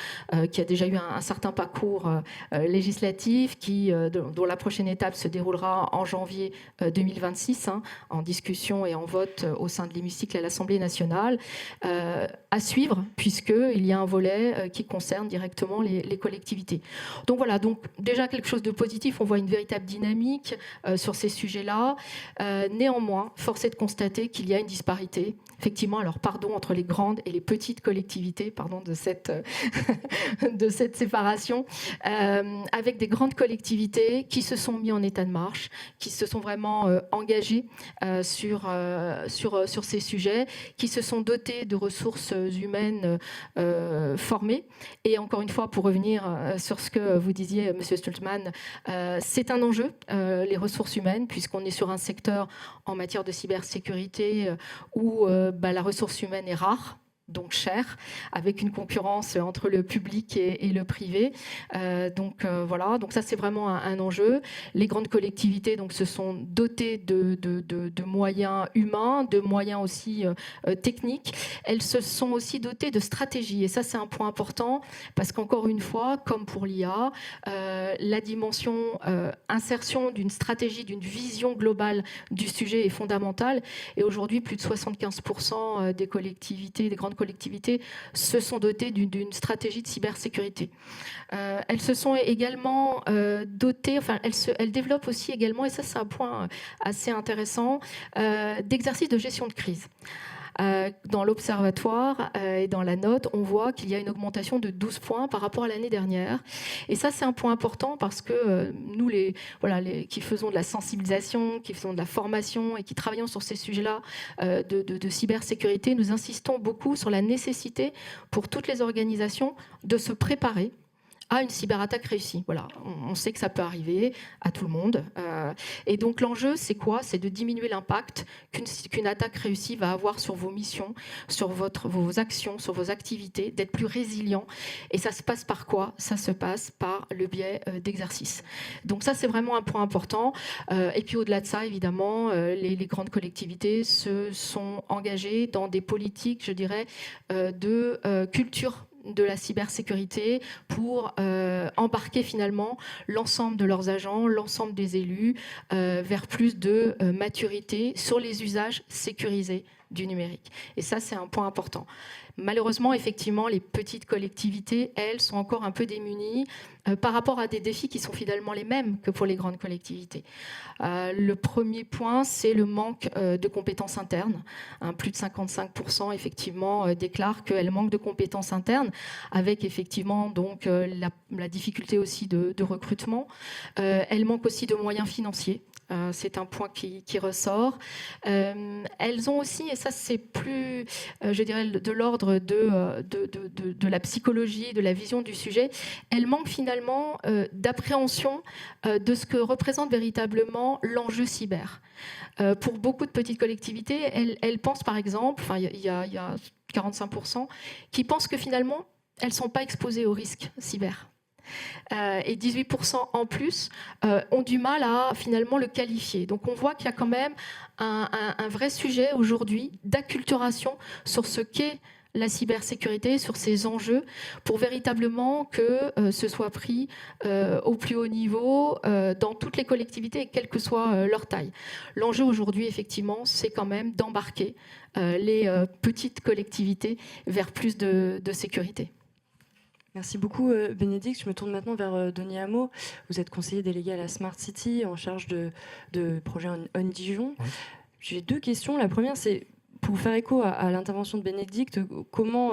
qui a déjà eu un certain parcours législatif, dont la prochaine étape se déroulera en janvier 2026, en discussion et en vote au sein de l'hémicycle à l'Assemblée nationale, à suivre, puisqu'il y a un volet qui concerne directement les collectivités. Donc voilà, donc déjà quelque chose de positif, on voit une véritable dynamique sur ces sujets-là. Néanmoins, force est de constater qu'il y a une disparité, effectivement, alors pardon, entre les grandes et les petites collectivités, pardon de cette séparation, avec des grandes collectivités qui se sont mis en état de marche, qui se sont vraiment engagées sur ces sujets, qui se sont dotées de ressources humaines formées. Et encore une fois, pour revenir sur ce que vous disiez, Monsieur Stoltman, c'est un enjeu, les ressources humaines, puisqu'on est sur un secteur en matière de cybersécurité où la ressource humaine est rare, donc cher, avec une concurrence entre le public et le privé. Voilà, donc ça c'est vraiment un enjeu. Les grandes collectivités donc, se sont dotées de moyens humains, de moyens aussi techniques. Elles se sont aussi dotées de stratégies, et ça c'est un point important, parce qu'encore une fois, comme pour l'IA, la dimension insertion d'une stratégie, d'une vision globale du sujet est fondamentale, et aujourd'hui plus de 75% des collectivités, des grandes collectivités se sont dotées d'une stratégie de cybersécurité. Elles se sont également dotées, elles développent aussi également, et ça c'est un point assez intéressant, d'exercices de gestion de crise. Dans l'observatoire et dans la note, on voit qu'il y a une augmentation de 12 points par rapport à l'année dernière. Et ça, c'est un point important parce que nous, qui faisons de la sensibilisation, qui faisons de la formation et qui travaillons sur ces sujets-là de cybersécurité, nous insistons beaucoup sur la nécessité pour toutes les organisations de se préparer à une cyberattaque réussie. Voilà, on sait que ça peut arriver à tout le monde. Et donc l'enjeu, c'est quoi ? C'est de diminuer l'impact qu'une attaque réussie va avoir sur vos missions, sur vos actions, sur vos activités, d'être plus résilient. Et ça se passe par quoi ? Ça se passe par le biais d'exercices. Donc ça, c'est vraiment un point important. Et puis au-delà de ça, évidemment, les grandes collectivités se sont engagées dans des politiques, je dirais, de culture de la cybersécurité pour embarquer finalement l'ensemble de leurs agents, l'ensemble des élus vers plus de maturité sur les usages sécurisés du numérique. Et ça, c'est un point important. Malheureusement, effectivement, les petites collectivités, elles, sont encore un peu démunies par rapport à des défis qui sont finalement les mêmes que pour les grandes collectivités. Le premier point, c'est le manque de compétences internes. Plus de 55% effectivement déclarent qu'elles manquent de compétences internes, avec effectivement donc la difficulté aussi de recrutement. Elles manquent aussi de moyens financiers. C'est un point qui ressort. Elles ont aussi, et ça c'est plus, je dirais, de l'ordre de la psychologie, de la vision du sujet. Elle manque finalement d'appréhension de ce que représente véritablement l'enjeu cyber. Pour beaucoup de petites collectivités, elles pensent par exemple, il y a 45% qui pensent que finalement, elles ne sont pas exposées au risque cyber. Et 18% en plus ont du mal à finalement le qualifier. Donc on voit qu'il y a quand même un vrai sujet aujourd'hui d'acculturation sur ce qu'est la cybersécurité, sur ces enjeux, pour véritablement que ce soit pris au plus haut niveau dans toutes les collectivités, quelle que soit leur taille. L'enjeu aujourd'hui, effectivement, c'est quand même d'embarquer les petites collectivités vers plus de sécurité. Merci beaucoup Bénédicte. Je me tourne maintenant vers Denis Hameau. Vous êtes conseiller délégué à la Smart City en charge de projet On Dijon. Oui. J'ai 2 questions. La première, c'est pour faire écho à l'intervention de Bénédicte, comment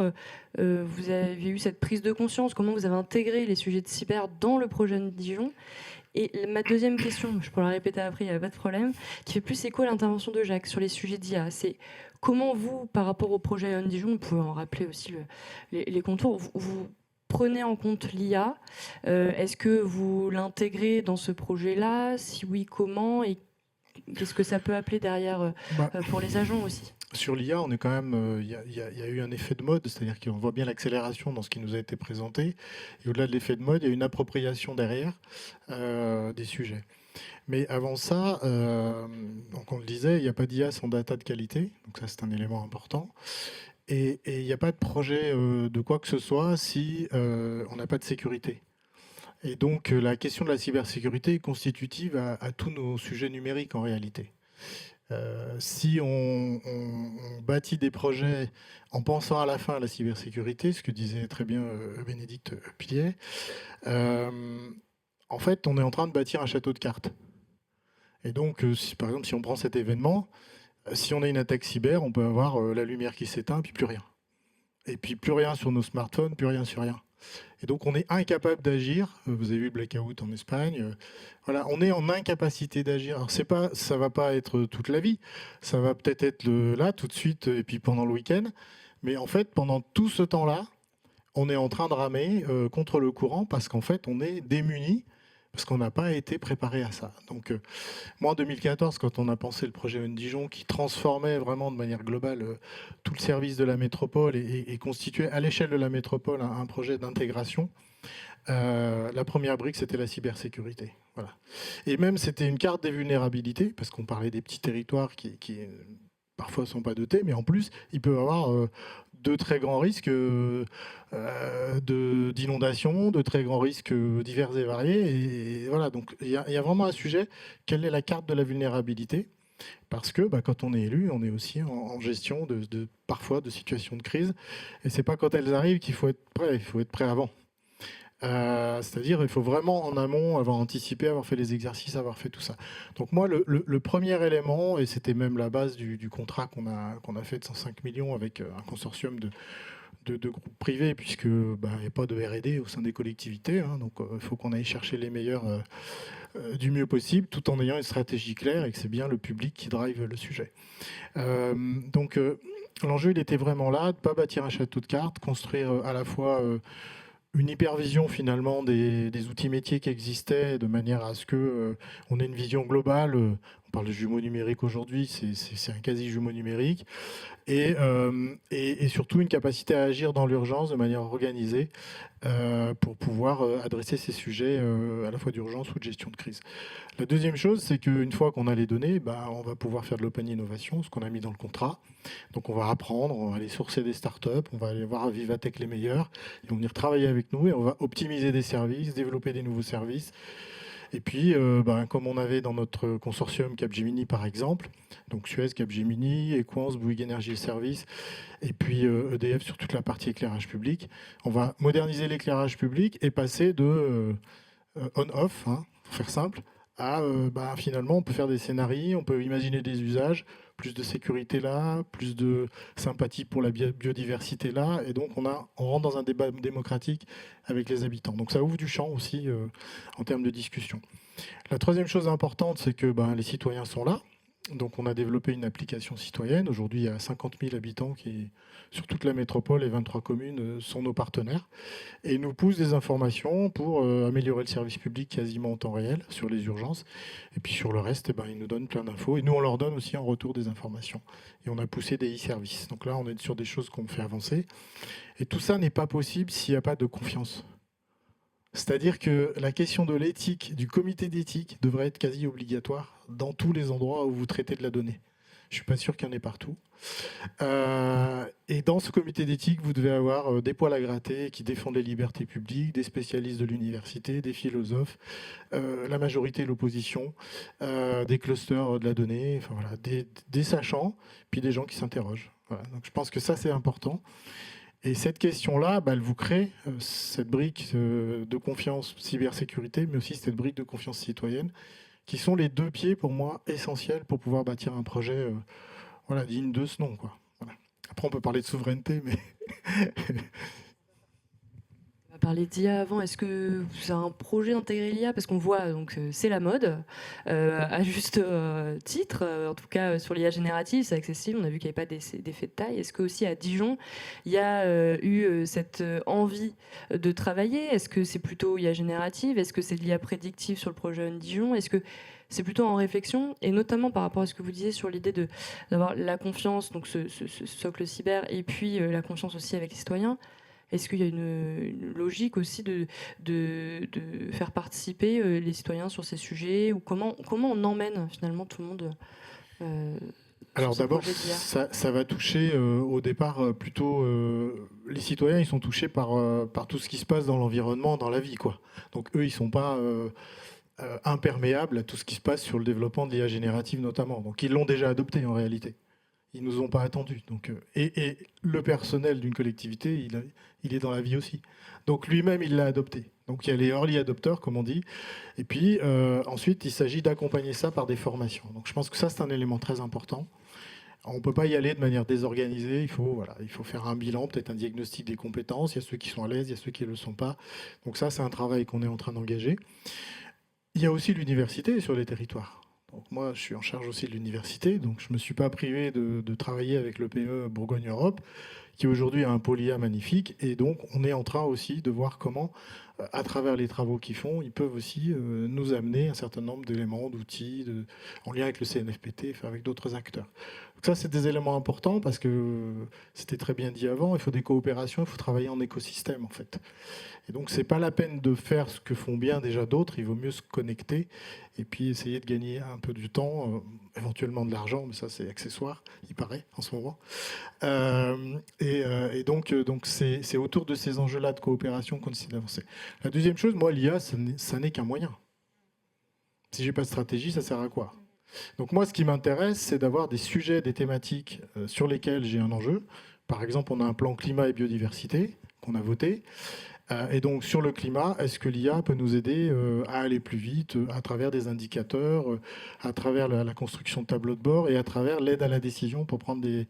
vous avez eu cette prise de conscience, comment vous avez intégré les sujets de cyber dans le projet On Dijon. Et ma deuxième question, je pourrais la répéter après, il n'y a pas de problème, qui fait plus écho à l'intervention de Jacques sur les sujets d'IA. C'est comment vous, par rapport au projet On Dijon, vous pouvez en rappeler aussi les contours, vous prenez en compte l'IA. Est-ce que vous l'intégrez dans ce projet-là? Si oui, comment? Et qu'est-ce que ça peut appeler derrière pour les agents aussi? Sur l'IA, on est quand même, il y a eu un effet de mode, c'est-à-dire qu'on voit bien l'accélération dans ce qui nous a été présenté. Et au-delà de l'effet de mode, il y a une appropriation derrière des sujets. Mais avant ça, donc on le disait, il n'y a pas d'IA sans data de qualité. Donc ça, c'est un élément important. Et il n'y a pas de projet de quoi que ce soit si on n'a pas de sécurité. Et donc la question de la cybersécurité est constitutive à tous nos sujets numériques en réalité. Si on bâtit des projets en pensant à la fin à la cybersécurité, ce que disait très bien Bénédicte Pillet, en fait, on est en train de bâtir un château de cartes. Et donc, par exemple, si on prend cet événement, si on a une attaque cyber, on peut avoir la lumière qui s'éteint, puis plus rien. Et puis plus rien sur nos smartphones, plus rien sur rien. Et donc on est incapable d'agir. Vous avez vu Blackout en Espagne. Voilà, on est en incapacité d'agir. Alors ça va pas être toute la vie. Ça va peut-être être là tout de suite et puis pendant le week-end. Mais en fait, pendant tout ce temps-là, on est en train de ramer contre le courant parce qu'en fait, on est démunis parce qu'on n'a pas été préparé à ça. Donc moi, en 2014, quand on a pensé le projet On Dijon, qui transformait vraiment de manière globale tout le service de la métropole et constituait à l'échelle de la métropole un projet d'intégration, la première brique, c'était la cybersécurité. Voilà. Et même, c'était une carte des vulnérabilités, parce qu'on parlait des petits territoires qui parfois ne sont pas dotés, mais en plus, il peut y avoir de très grands risques d'inondation, de très grands risques divers et variés. Et voilà, donc il y a vraiment un sujet, quelle est la carte de la vulnérabilité? Parce que quand on est élu, on est aussi en gestion parfois de situations de crise. Et c'est pas quand elles arrivent qu'il faut être prêt, il faut être prêt avant. C'est-à-dire il faut vraiment en amont avoir anticipé, avoir fait les exercices, avoir fait tout ça. Donc moi, le premier élément, et c'était même la base du contrat qu'on a fait de 105 millions avec un consortium de groupes privés, puisque n'y a pas de R&D au sein des collectivités, hein, donc il faut qu'on aille chercher les meilleurs du mieux possible, tout en ayant une stratégie claire et que c'est bien le public qui drive le sujet. Donc l'enjeu, il était vraiment là, de ne pas bâtir un château de cartes, construire à la fois une hypervision finalement des outils métiers qui existaient de manière à ce qu'on ait une vision globale. On parle de jumeaux numériques aujourd'hui, c'est un quasi-jumeau numérique. Et surtout une capacité à agir dans l'urgence de manière organisée pour pouvoir adresser ces sujets à la fois d'urgence ou de gestion de crise. La deuxième chose, c'est qu'une fois qu'on a les données, on va pouvoir faire de l'open innovation, ce qu'on a mis dans le contrat. Donc on va apprendre, on va aller sourcer des startups, on va aller voir à Vivatech les meilleurs, ils vont venir travailler avec nous et on va optimiser des services, développer des nouveaux services. Et puis, comme on avait dans notre consortium Capgemini par exemple, donc Suez, Capgemini, Equans, Bouygues Energy Services, et puis EDF sur toute la partie éclairage public, on va moderniser l'éclairage public et passer de on-off, pour faire simple, à finalement on peut faire des scénarios, on peut imaginer des usages, plus de sécurité là, plus de sympathie pour la biodiversité là, et donc on rentre dans un débat démocratique avec les habitants. Donc ça ouvre du champ aussi en termes de discussion. La troisième chose importante, c'est que les citoyens sont là. Donc on a développé une application citoyenne. Aujourd'hui, il y a 50 000 habitants qui, sur toute la métropole et 23 communes, sont nos partenaires. Et ils nous poussent des informations pour améliorer le service public quasiment en temps réel sur les urgences. Et puis sur le reste, ils nous donnent plein d'infos. Et nous, on leur donne aussi en retour des informations. Et on a poussé des e-services. Donc là, on est sur des choses qu'on fait avancer. Et tout ça n'est pas possible s'il n'y a pas de confiance. C'est-à-dire que la question de l'éthique, du comité d'éthique, devrait être quasi obligatoire dans tous les endroits où vous traitez de la donnée. Je ne suis pas sûr qu'il y en ait partout. Et dans ce comité d'éthique, vous devez avoir des poils à gratter qui défendent les libertés publiques, des spécialistes de l'université, des philosophes, la majorité et l'opposition, des clusters de la donnée, enfin, voilà, des sachants, puis des gens qui s'interrogent. Voilà. Donc je pense que ça, c'est important. Et cette question-là, elle vous crée cette brique de confiance cybersécurité, mais aussi cette brique de confiance citoyenne, qui sont les deux pieds, pour moi, essentiels pour pouvoir bâtir un projet digne de ce nom, quoi. Voilà. Après, on peut parler de souveraineté, mais... On va parler d'IA avant. Est-ce que vous avez un projet d'intégrer l'IA? Parce qu'on voit, donc c'est la mode, à juste titre. En tout cas, sur l'IA générative, c'est accessible. On a vu qu'il n'y avait pas d'effet de taille. Est-ce que aussi à Dijon, il y a eu cette envie de travailler? Est-ce que c'est plutôt IA générative? Est-ce que c'est de l'IA prédictive sur le projet Dijon? Est-ce que c'est plutôt en réflexion, et notamment par rapport à ce que vous disiez sur l'idée d'avoir la confiance, donc ce socle cyber, et puis la confiance aussi avec les citoyens? Est-ce qu'il y a une logique aussi de faire participer les citoyens sur ces sujets, ou comment on emmène finalement tout le monde Alors d'abord, ça va toucher au départ plutôt les citoyens. Ils sont touchés par tout ce qui se passe dans l'environnement, dans la vie, quoi. Donc eux, ils sont pas imperméables à tout ce qui se passe sur le développement de l'IA générative notamment. Donc ils l'ont déjà adopté en réalité. Ils nous ont pas attendus. Donc, et le personnel d'une collectivité, il est dans la vie aussi. Donc lui-même, il l'a adopté. Donc il y a les early adopters, comme on dit. Et puis ensuite, il s'agit d'accompagner ça par des formations. Donc je pense que ça, c'est un élément très important. On ne peut pas y aller de manière désorganisée. Il faut faire un bilan, peut-être un diagnostic des compétences. Il y a ceux qui sont à l'aise, il y a ceux qui ne le sont pas. Donc ça, c'est un travail qu'on est en train d'engager. Il y a aussi l'université sur les territoires. Donc moi, je suis en charge aussi de l'université, donc je ne me suis pas privé de travailler avec le PE Bourgogne-Europe, qui aujourd'hui a un pôle IA magnifique, et donc on est en train aussi de voir comment, à travers les travaux qu'ils font, ils peuvent aussi nous amener un certain nombre d'éléments, d'outils, en lien avec le CNFPT, enfin avec d'autres acteurs. Donc ça, c'est des éléments importants, parce que c'était très bien dit avant, il faut des coopérations, il faut travailler en écosystème, en fait. Et donc, c'est pas la peine de faire ce que font bien déjà d'autres, il vaut mieux se connecter et puis essayer de gagner un peu du temps, éventuellement de l'argent, mais ça, c'est accessoire, il paraît, en ce moment. Et donc c'est autour de ces enjeux-là de coopération qu'on essaie d'avancer. La deuxième chose, moi, l'IA, ça n'est qu'un moyen. Si j'ai pas de stratégie, ça sert à quoi? Donc moi, ce qui m'intéresse, c'est d'avoir des sujets, des thématiques sur lesquels j'ai un enjeu. Par exemple, on a un plan climat et biodiversité qu'on a voté. Et donc, sur le climat, est-ce que l'IA peut nous aider à aller plus vite à travers des indicateurs, à travers la construction de tableaux de bord et à travers l'aide à la décision pour prendre des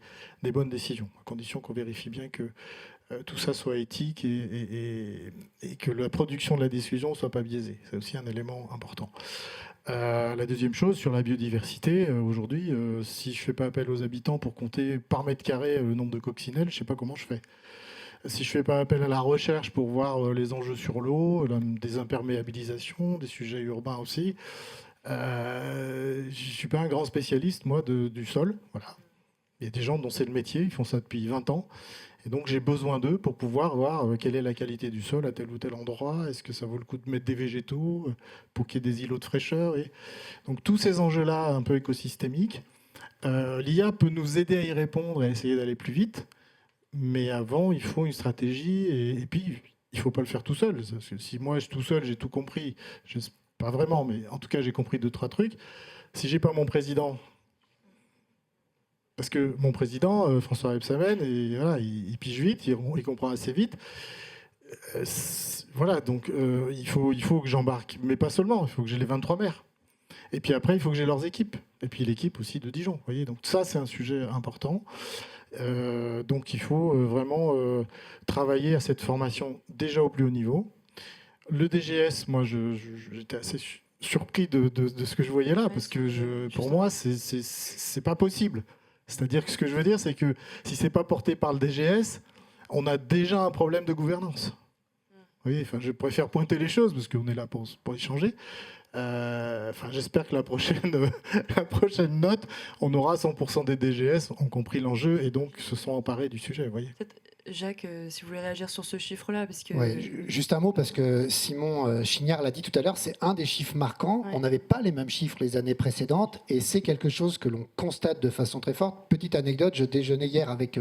bonnes décisions, à condition qu'on vérifie bien que tout ça soit éthique et que la production de la décision ne soit pas biaisée. C'est aussi un élément important. La deuxième chose, sur la biodiversité, aujourd'hui, si je ne fais pas appel aux habitants pour compter par mètre carré le nombre de coccinelles, je ne sais pas comment je fais. Si je ne fais pas appel à la recherche pour voir les enjeux sur l'eau, des imperméabilisations, des sujets urbains aussi, je ne suis pas un grand spécialiste, moi, du sol. Voilà. Il y a des gens dont c'est le métier, ils font ça depuis 20 ans. Et donc, j'ai besoin d'eux pour pouvoir voir quelle est la qualité du sol à tel ou tel endroit. Est-ce que ça vaut le coup de mettre des végétaux pour qu'il y ait des îlots de fraîcheur? Et donc, tous ces enjeux-là un peu écosystémiques, l'IA peut nous aider à y répondre et à essayer d'aller plus vite. Mais avant, il faut une stratégie et puis il ne faut pas le faire tout seul. Parce que si moi, tout seul, j'ai tout compris, pas vraiment, mais en tout cas, j'ai compris 2-3 trucs. Si je n'ai pas mon président, parce que mon président, François Rebsamen, et voilà, il pige vite, il comprend assez vite. Voilà, donc il faut que j'embarque, mais pas seulement, il faut que j'ai les 23 maires. Et puis après, il faut que j'ai leurs équipes. Et puis l'équipe aussi de Dijon. Vous voyez, donc ça, c'est un sujet important. Donc il faut vraiment travailler à cette formation déjà au plus haut niveau. Le DGS, moi j'étais assez surpris de ce que je voyais là, parce que pour moi, c'est pas possible. C'est-à-dire que ce que je veux dire, c'est que si c'est pas porté par le DGS, on a déjà un problème de gouvernance. Vous voyez, je préfère pointer les choses, parce qu'on est là pour échanger. J'espère que la prochaine note, on aura 100% des DGS ont compris l'enjeu et donc se sont emparés du sujet. Vous voyez. Jacques, si vous voulez réagir sur ce chiffre-là, parce que... Juste un mot, parce que Simon Chignard l'a dit tout à l'heure, c'est un des chiffres marquants. On n'avait pas les mêmes chiffres les années précédentes, et c'est quelque chose que l'on constate de façon très forte. Petite anecdote, je déjeunais hier avec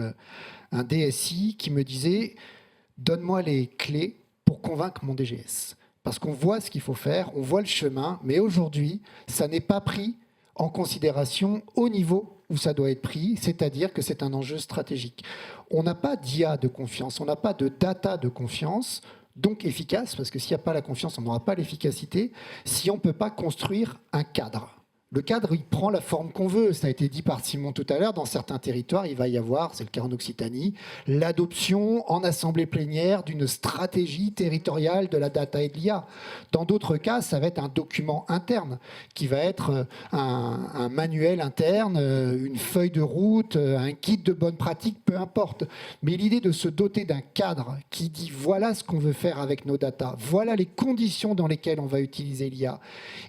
un DSI qui me disait « Donne-moi les clés pour convaincre mon DGS ». Parce qu'on voit ce qu'il faut faire, on voit le chemin, mais aujourd'hui, ça n'est pas pris en considération au niveau où ça doit être pris, c'est-à-dire que c'est un enjeu stratégique. On n'a pas d'IA de confiance, on n'a pas de data de confiance, donc efficace, parce que s'il n'y a pas la confiance, on n'aura pas l'efficacité, si on ne peut pas construire un cadre. Le cadre, il prend la forme qu'on veut. Ça a été dit par Simon tout à l'heure. Dans certains territoires, il va y avoir, c'est le cas en Occitanie, l'adoption en assemblée plénière d'une stratégie territoriale de la data et de l'IA. Dans d'autres cas, ça va être un document interne qui va être un manuel interne, une feuille de route, un guide de bonne pratique, peu importe. Mais l'idée de se doter d'un cadre qui dit voilà ce qu'on veut faire avec nos data, voilà les conditions dans lesquelles on va utiliser l'IA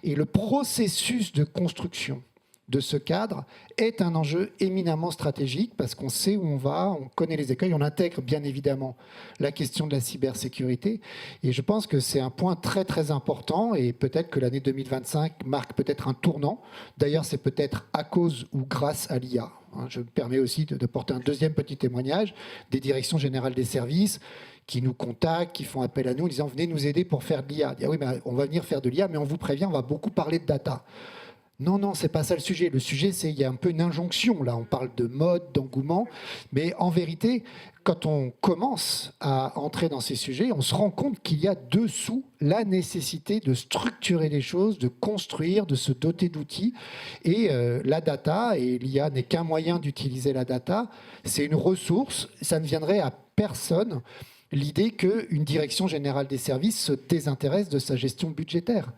et le processus de construction de ce cadre est un enjeu éminemment stratégique parce qu'on sait où on va, on connaît les écueils, on intègre bien évidemment la question de la cybersécurité et je pense que c'est un point très très important et peut-être que l'année 2025 marque peut-être un tournant. D'ailleurs, c'est peut-être à cause ou grâce à l'IA. Je me permets aussi de porter un deuxième petit témoignage des directions générales des services qui nous contactent, qui font appel à nous en disant « Venez nous aider pour faire de l'IA ». Ah oui, mais on va venir faire de l'IA, mais on vous prévient, on va beaucoup parler de data. Non, c'est pas ça le sujet. Le sujet, c'est qu'il y a un peu une injonction. Là, on parle de mode, d'engouement. Mais en vérité, quand on commence à entrer dans ces sujets, on se rend compte qu'il y a dessous la nécessité de structurer les choses, de construire, de se doter d'outils. Et la data, et l'IA n'est qu'un moyen d'utiliser la data, c'est une ressource. Ça ne viendrait à personne l'idée qu'une direction générale des services se désintéresse de sa gestion budgétaire.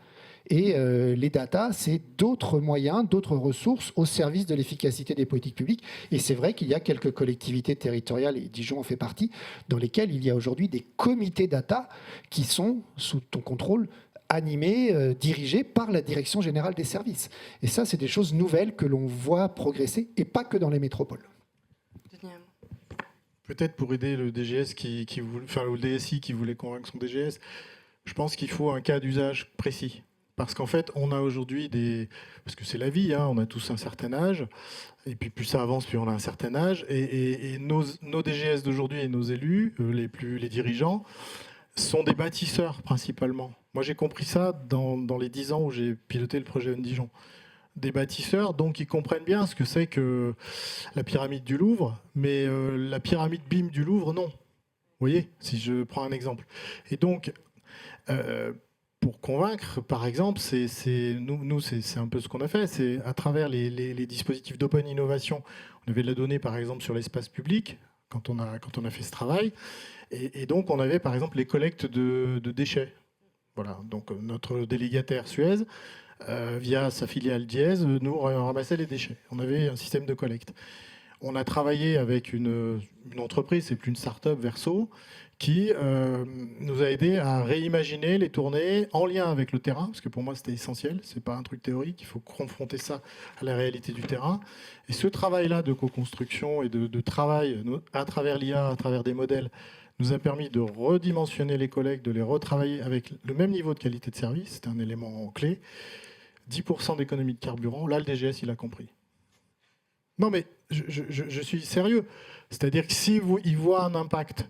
Et les data, c'est d'autres moyens, d'autres ressources au service de l'efficacité des politiques publiques. Et c'est vrai qu'il y a quelques collectivités territoriales, et Dijon en fait partie, dans lesquelles il y a aujourd'hui des comités data qui sont sous ton contrôle, animés, dirigés par la Direction générale des services. Et ça, c'est des choses nouvelles que l'on voit progresser, et pas que dans les métropoles. Peut-être pour aider le DGS le DSI qui voulait convaincre son DGS, je pense qu'il faut un cas d'usage précis. Parce qu'en fait, on a aujourd'hui parce que c'est la vie, on a tous un certain âge, et puis plus ça avance, plus on a un certain âge, et nos DGS d'aujourd'hui et nos élus, les dirigeants, sont des bâtisseurs principalement. Moi, j'ai compris ça dans les 10 ans où j'ai piloté le projet Dijon. Des bâtisseurs, donc ils comprennent bien ce que c'est que la pyramide du Louvre, mais la pyramide BIM du Louvre, non. Vous voyez, si je prends un exemple. Et donc, pour convaincre, par exemple, c'est un peu ce qu'on a fait. C'est à travers les dispositifs d'open innovation. On avait de la donnée, par exemple, sur l'espace public, quand on a fait ce travail. Et donc, on avait, par exemple, les collectes de déchets. Voilà. Donc, notre délégataire Suez, via sa filiale Diez, nous ramassait les déchets. On avait un système de collecte. On a travaillé avec une entreprise, c'est plus une start-up, Verso, qui nous a aidé à réimaginer les tournées en lien avec le terrain, parce que pour moi c'était essentiel, c'est pas un truc théorique, il faut confronter ça à la réalité du terrain. Et ce travail-là de co-construction et de travail à travers l'IA, à travers des modèles, nous a permis de redimensionner les collectes, de les retravailler avec le même niveau de qualité de service, c'était un élément clé. 10% d'économie de carburant, là le DGS il a compris. Non mais je suis sérieux, c'est-à-dire que si il voit un impact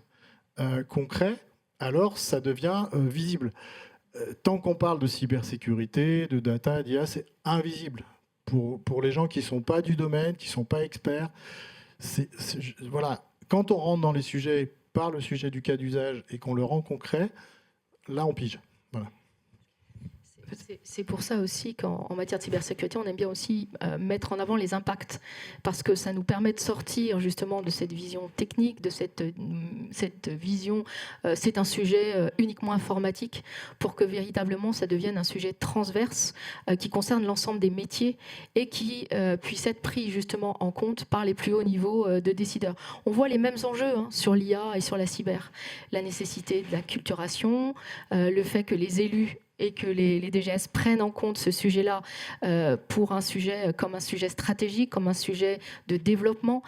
concret, alors ça devient visible. Tant qu'on parle de cybersécurité, de data, d'IA, c'est invisible. Pour les gens qui ne sont pas du domaine, qui ne sont pas experts, voilà. Quand on rentre dans les sujets par le sujet du cas d'usage et qu'on le rend concret, là on pige. Voilà. C'est pour ça aussi qu'en matière de cybersécurité, on aime bien aussi mettre en avant les impacts, parce que ça nous permet de sortir justement de cette vision technique, de cette vision, c'est un sujet uniquement informatique, pour que véritablement ça devienne un sujet transverse qui concerne l'ensemble des métiers et qui puisse être pris justement en compte par les plus hauts niveaux de décideurs. On voit les mêmes enjeux sur l'IA et sur la cyber, la nécessité de la culturation, le fait que les élus et que les DGS prennent en compte ce sujet-là pour un sujet comme un sujet stratégique, comme un sujet de développement,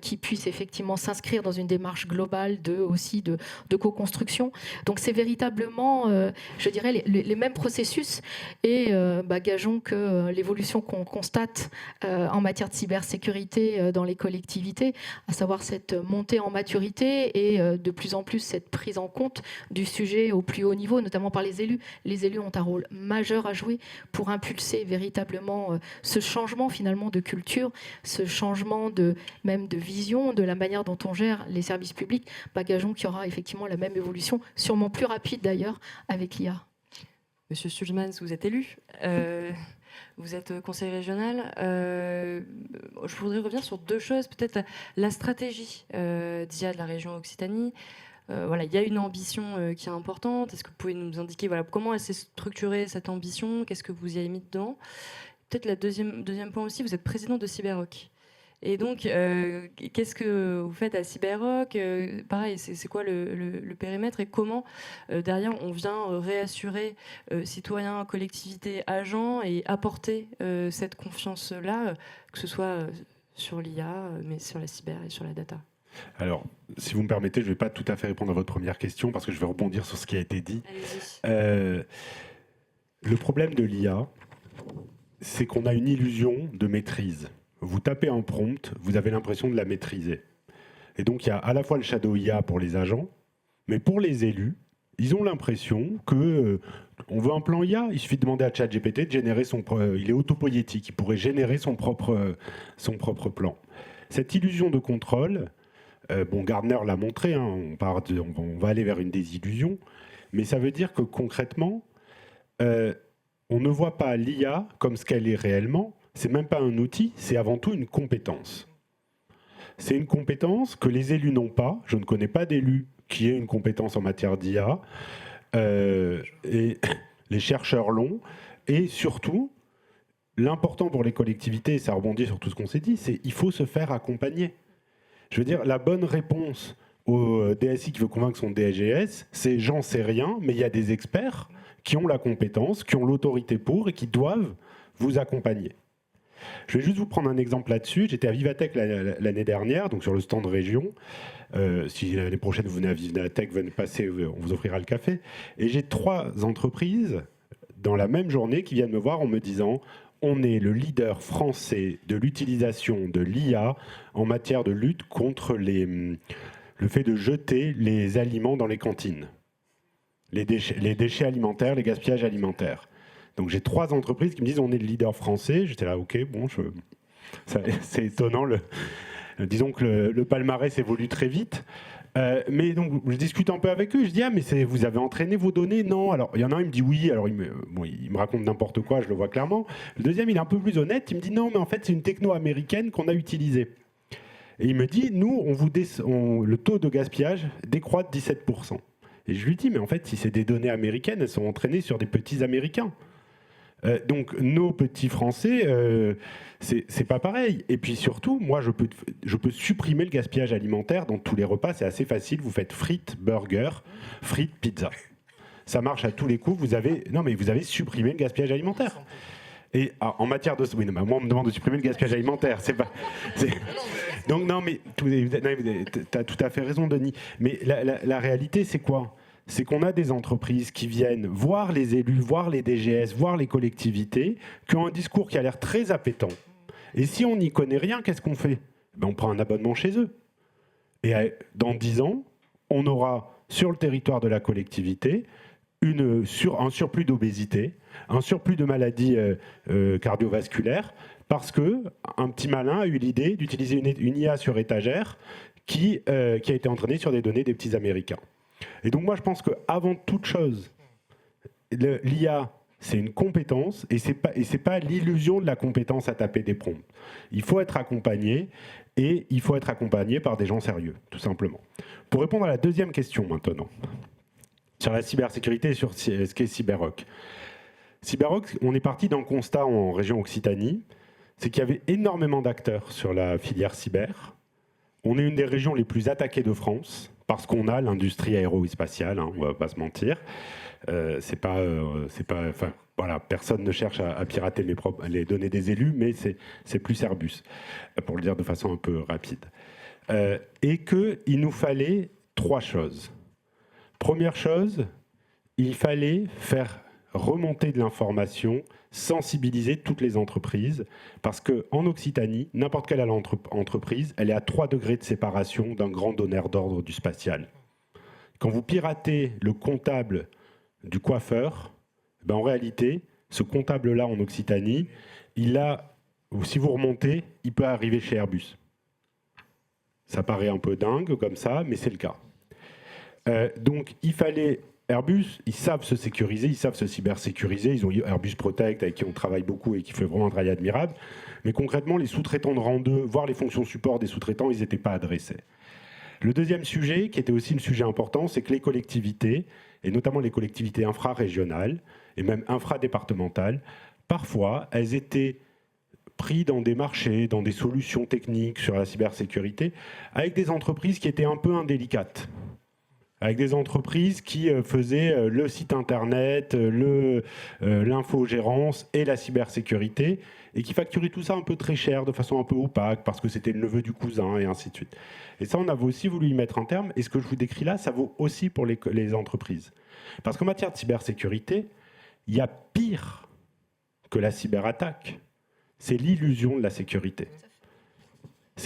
qui puisse effectivement s'inscrire dans une démarche globale aussi de co-construction. Donc c'est véritablement, je dirais, les mêmes processus, et gageons que l'évolution qu'on constate en matière de cybersécurité dans les collectivités, à savoir cette montée en maturité et de plus en plus cette prise en compte du sujet au plus haut niveau, notamment par les élus. Les élus ont un rôle majeur à jouer pour impulser véritablement ce changement finalement de culture, ce changement même de vision, de la manière dont on gère les services publics. Gageons qu'il y aura effectivement la même évolution, sûrement plus rapide d'ailleurs, avec l'IA. Monsieur Schulmans, vous êtes élu, vous êtes conseiller régional. Je voudrais revenir sur deux choses. Peut-être la stratégie d'IA de la région Occitanie. Il y a une ambition qui est importante. Est-ce que vous pouvez nous indiquer comment elle s'est structurée, cette ambition? Qu'est-ce que vous y avez mis dedans? Peut-être le deuxième point aussi, vous êtes président de Cyberrock. Et donc, qu'est-ce que vous faites à Cyberrock? Pareil, c'est quoi le périmètre, et comment, derrière, on vient réassurer citoyens, collectivités, agents, et apporter cette confiance-là, que ce soit sur l'IA, mais sur la cyber et sur la data? Alors, si vous me permettez, je ne vais pas tout à fait répondre à votre première question, parce que je vais rebondir sur ce qui a été dit. Le problème de l'IA, c'est qu'on a une illusion de maîtrise. Vous tapez un prompt, vous avez l'impression de la maîtriser. Et donc, il y a à la fois le shadow IA pour les agents, mais pour les élus, ils ont l'impression que on veut un plan IA, il suffit de demander à ChatGPT de générer il est autopoïétique, il pourrait générer son propre plan. Cette illusion de contrôle, Gardner l'a montré, on va aller vers une désillusion, mais ça veut dire que concrètement, on ne voit pas l'IA comme ce qu'elle est réellement. C'est même pas un outil, c'est avant tout une compétence. C'est une compétence que les élus n'ont pas. Je ne connais pas d'élu qui ait une compétence en matière d'IA. Et les chercheurs l'ont. Et surtout, l'important pour les collectivités, et ça rebondit sur tout ce qu'on s'est dit, c'est qu'il faut se faire accompagner. Je veux dire, la bonne réponse au DSI qui veut convaincre son DGS, c'est « j'en sais rien, mais il y a des experts qui ont la compétence, qui ont l'autorité pour et qui doivent vous accompagner ». Je vais juste vous prendre un exemple là-dessus. J'étais à Vivatech l'année dernière, donc sur le stand région. Si l'année prochaine vous venez à Vivatech, venez passer, on vous offrira le café. Et j'ai 3 entreprises dans la même journée qui viennent me voir en me disant « on est le leader français de l'utilisation de l'IA en matière de lutte contre le fait de jeter les aliments dans les cantines, les déchets alimentaires, les gaspillages alimentaires ». Donc j'ai 3 entreprises qui me disent on est le leader français. J'étais là, ok, bon, c'est étonnant. Disons que le palmarès évolue très vite. Mais donc je discute un peu avec eux. Je dis mais vous avez entraîné vos données? Non. Alors il y en a un, il me dit oui. Alors il me raconte n'importe quoi, je le vois clairement. Le deuxième, il est un peu plus honnête. Il me dit non, mais en fait c'est une techno américaine qu'on a utilisée. Et il me dit nous, le taux de gaspillage décroît de 17%. Et je lui dis mais en fait si c'est des données américaines, elles sont entraînées sur des petits Américains. Donc nos petits Français, c'est pas pareil. Et puis surtout, moi je peux supprimer le gaspillage alimentaire dans tous les repas. C'est assez facile. Vous faites frites, burger, frites, pizza. Ça marche à tous les coups. Vous avez supprimé le gaspillage alimentaire. Et en matière de... Oui, moi on me demande de supprimer le gaspillage alimentaire. Donc non, mais tu as tout à fait raison, Denis. Mais la réalité, c'est quoi ? C'est qu'on a des entreprises qui viennent voir les élus, voir les DGS, voir les collectivités, qui ont un discours qui a l'air très appétant. Et si on n'y connaît rien, qu'est-ce qu'on fait ? On prend un abonnement chez eux. Et dans 10 ans, on aura sur le territoire de la collectivité un surplus d'obésité, un surplus de maladies cardiovasculaires, parce qu'un petit malin a eu l'idée d'utiliser une IA sur étagère qui a été entraînée sur des données des petits Américains. Et donc moi je pense qu'avant toute chose, l'IA c'est une compétence et c'est pas l'illusion de la compétence à taper des prompts. Il faut être accompagné et il faut être accompagné par des gens sérieux, tout simplement. Pour répondre à la deuxième question maintenant, sur la cybersécurité et sur ce qu'est Cyberrock. Cyberrock, on est parti d'un constat en région Occitanie, c'est qu'il y avait énormément d'acteurs sur la filière cyber. On est une des régions les plus attaquées de France parce qu'on a l'industrie aérospatiale, hein, on ne va pas se mentir. Voilà, personne ne cherche à pirater les données des élus, mais c'est plus Airbus, pour le dire de façon un peu rapide. Et qu'il nous fallait 3 choses. Première chose, il fallait faire remonter de l'information, sensibiliser toutes les entreprises, parce qu'en Occitanie, n'importe quelle entreprise, elle est à 3 degrés de séparation d'un grand donneur d'ordre du spatial. Quand vous piratez le comptable du coiffeur, ben en réalité, ce comptable-là en Occitanie, si vous remontez, il peut arriver chez Airbus. Ça paraît un peu dingue comme ça, mais c'est le cas. Donc il fallait... Airbus, ils savent se sécuriser, ils savent se cybersécuriser. Ils ont Airbus Protect, avec qui on travaille beaucoup et qui fait vraiment un travail admirable. Mais concrètement, les sous-traitants de rang 2, voire les fonctions support des sous-traitants, ils n'étaient pas adressés. Le deuxième sujet, qui était aussi un sujet important, c'est que les collectivités, et notamment les collectivités infrarégionales, et même infradépartementales, parfois, elles étaient prises dans des marchés, dans des solutions techniques sur la cybersécurité, avec des entreprises qui étaient un peu indélicates. Avec des entreprises qui faisaient le site internet, l'infogérance et la cybersécurité, et qui facturaient tout ça un peu très cher, de façon un peu opaque, parce que c'était le neveu du cousin, et ainsi de suite. Et ça, on avait aussi voulu y mettre un terme, et ce que je vous décris là, ça vaut aussi pour les entreprises. Parce qu'en matière de cybersécurité, il y a pire que la cyberattaque, c'est l'illusion de la sécurité.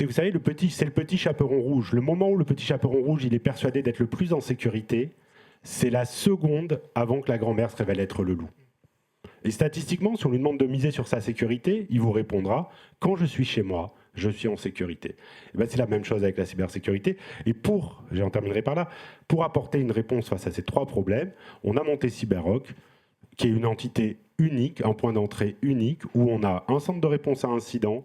Vous savez, c'est le petit chaperon rouge. Le moment où le petit chaperon rouge il est persuadé d'être le plus en sécurité, c'est la seconde avant que la grand-mère se révèle être le loup. Et statistiquement, si on lui demande de miser sur sa sécurité, il vous répondra « Quand je suis chez moi, je suis en sécurité ». Ben, c'est la même chose avec la cybersécurité. Et j'en terminerai par là, pour apporter une réponse face à ces 3 problèmes, on a monté Cyberrock, qui est une entité unique, un point d'entrée unique, où on a un centre de réponse à incidents,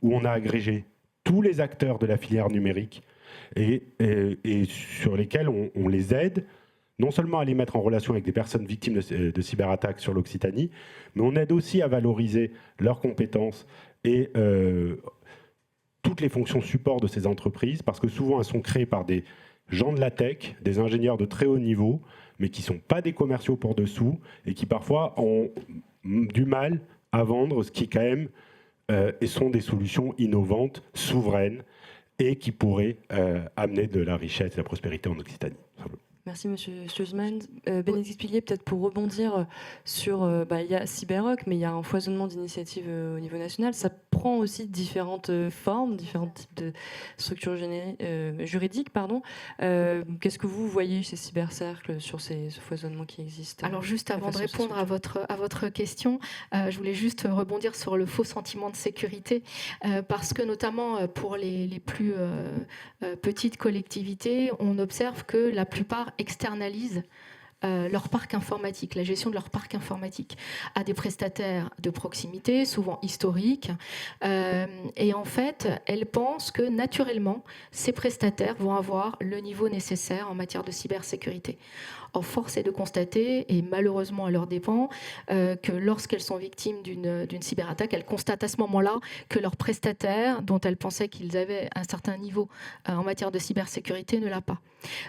où on a agrégé tous les acteurs de la filière numérique et sur lesquels on les aide, non seulement à les mettre en relation avec des personnes victimes de cyberattaques sur l'Occitanie, mais on aide aussi à valoriser leurs compétences et toutes les fonctions support de ces entreprises, parce que souvent elles sont créées par des gens de la tech, des ingénieurs de très haut niveau, mais qui ne sont pas des commerciaux pour dessous et qui parfois ont du mal à vendre ce qui est quand même... et sont des solutions innovantes, souveraines, et qui pourraient amener de la richesse et de la prospérité en Occitanie. Merci Monsieur Schuzman. Bénédicte Pilier, peut-être pour rebondir sur... il y a Cyberrock, mais il y a un foisonnement d'initiatives au niveau national. Ça prend aussi différentes formes, différents types de structures juridiques. Qu'est-ce que vous voyez chez Cybercercle sur ce foisonnement qui existe? Alors juste avant de répondre à votre question, je voulais juste rebondir sur le faux sentiment de sécurité, parce que notamment pour les plus petites collectivités, on observe que la plupart externalisent leur parc informatique, la gestion de leur parc informatique à des prestataires de proximité, souvent historiques. Et en fait, elles pensent que naturellement, ces prestataires vont avoir le niveau nécessaire en matière de cybersécurité. Or, force est de constater, et malheureusement à leurs dépens, que lorsqu'elles sont victimes d'une cyberattaque, elles constatent à ce moment-là que leur prestataire, dont elles pensaient qu'ils avaient un certain niveau en matière de cybersécurité, ne l'a pas.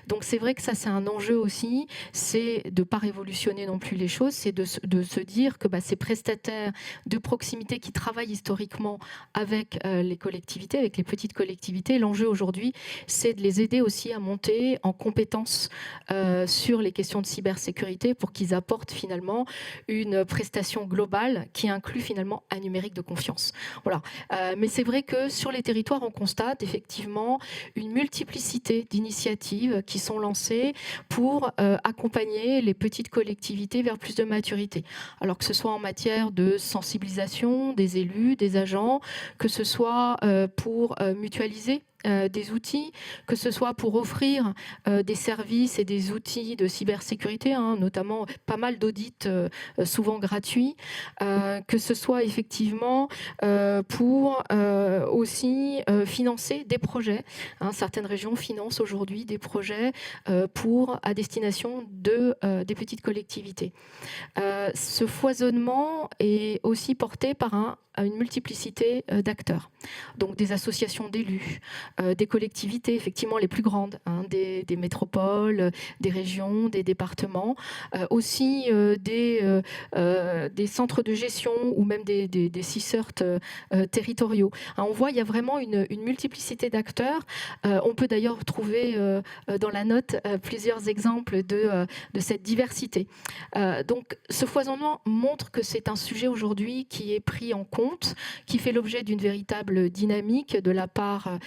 Donc c'est vrai que ça, c'est un enjeu aussi, c'est de ne pas révolutionner non plus les choses, c'est de se dire que ces prestataires de proximité qui travaillent historiquement avec les collectivités, avec les petites collectivités, l'enjeu aujourd'hui, c'est de les aider aussi à monter en compétences sur les questions de cybersécurité pour qu'ils apportent finalement une prestation globale qui inclut finalement un numérique de confiance. Voilà. Mais c'est vrai que sur les territoires, on constate effectivement une multiplicité d'initiatives qui sont lancées pour accompagner les petites collectivités vers plus de maturité. Alors que ce soit en matière de sensibilisation des élus, des agents, que ce soit pour mutualiser des outils, que ce soit pour offrir des services et des outils de cybersécurité, notamment pas mal d'audits souvent gratuits, que ce soit effectivement pour aussi financer des projets. Certaines régions financent aujourd'hui des projets à destination des petites collectivités. Ce foisonnement est aussi porté par une multiplicité d'acteurs, donc des associations d'élus, des collectivités effectivement les plus grandes, des métropoles, des régions, des départements, aussi des centres de gestion ou même des CISRT territoriaux. On voit il y a vraiment une multiplicité d'acteurs. On peut d'ailleurs trouver dans la note plusieurs exemples de cette diversité. Donc ce foisonnement montre que c'est un sujet aujourd'hui qui est pris en compte, qui fait l'objet d'une véritable dynamique de la part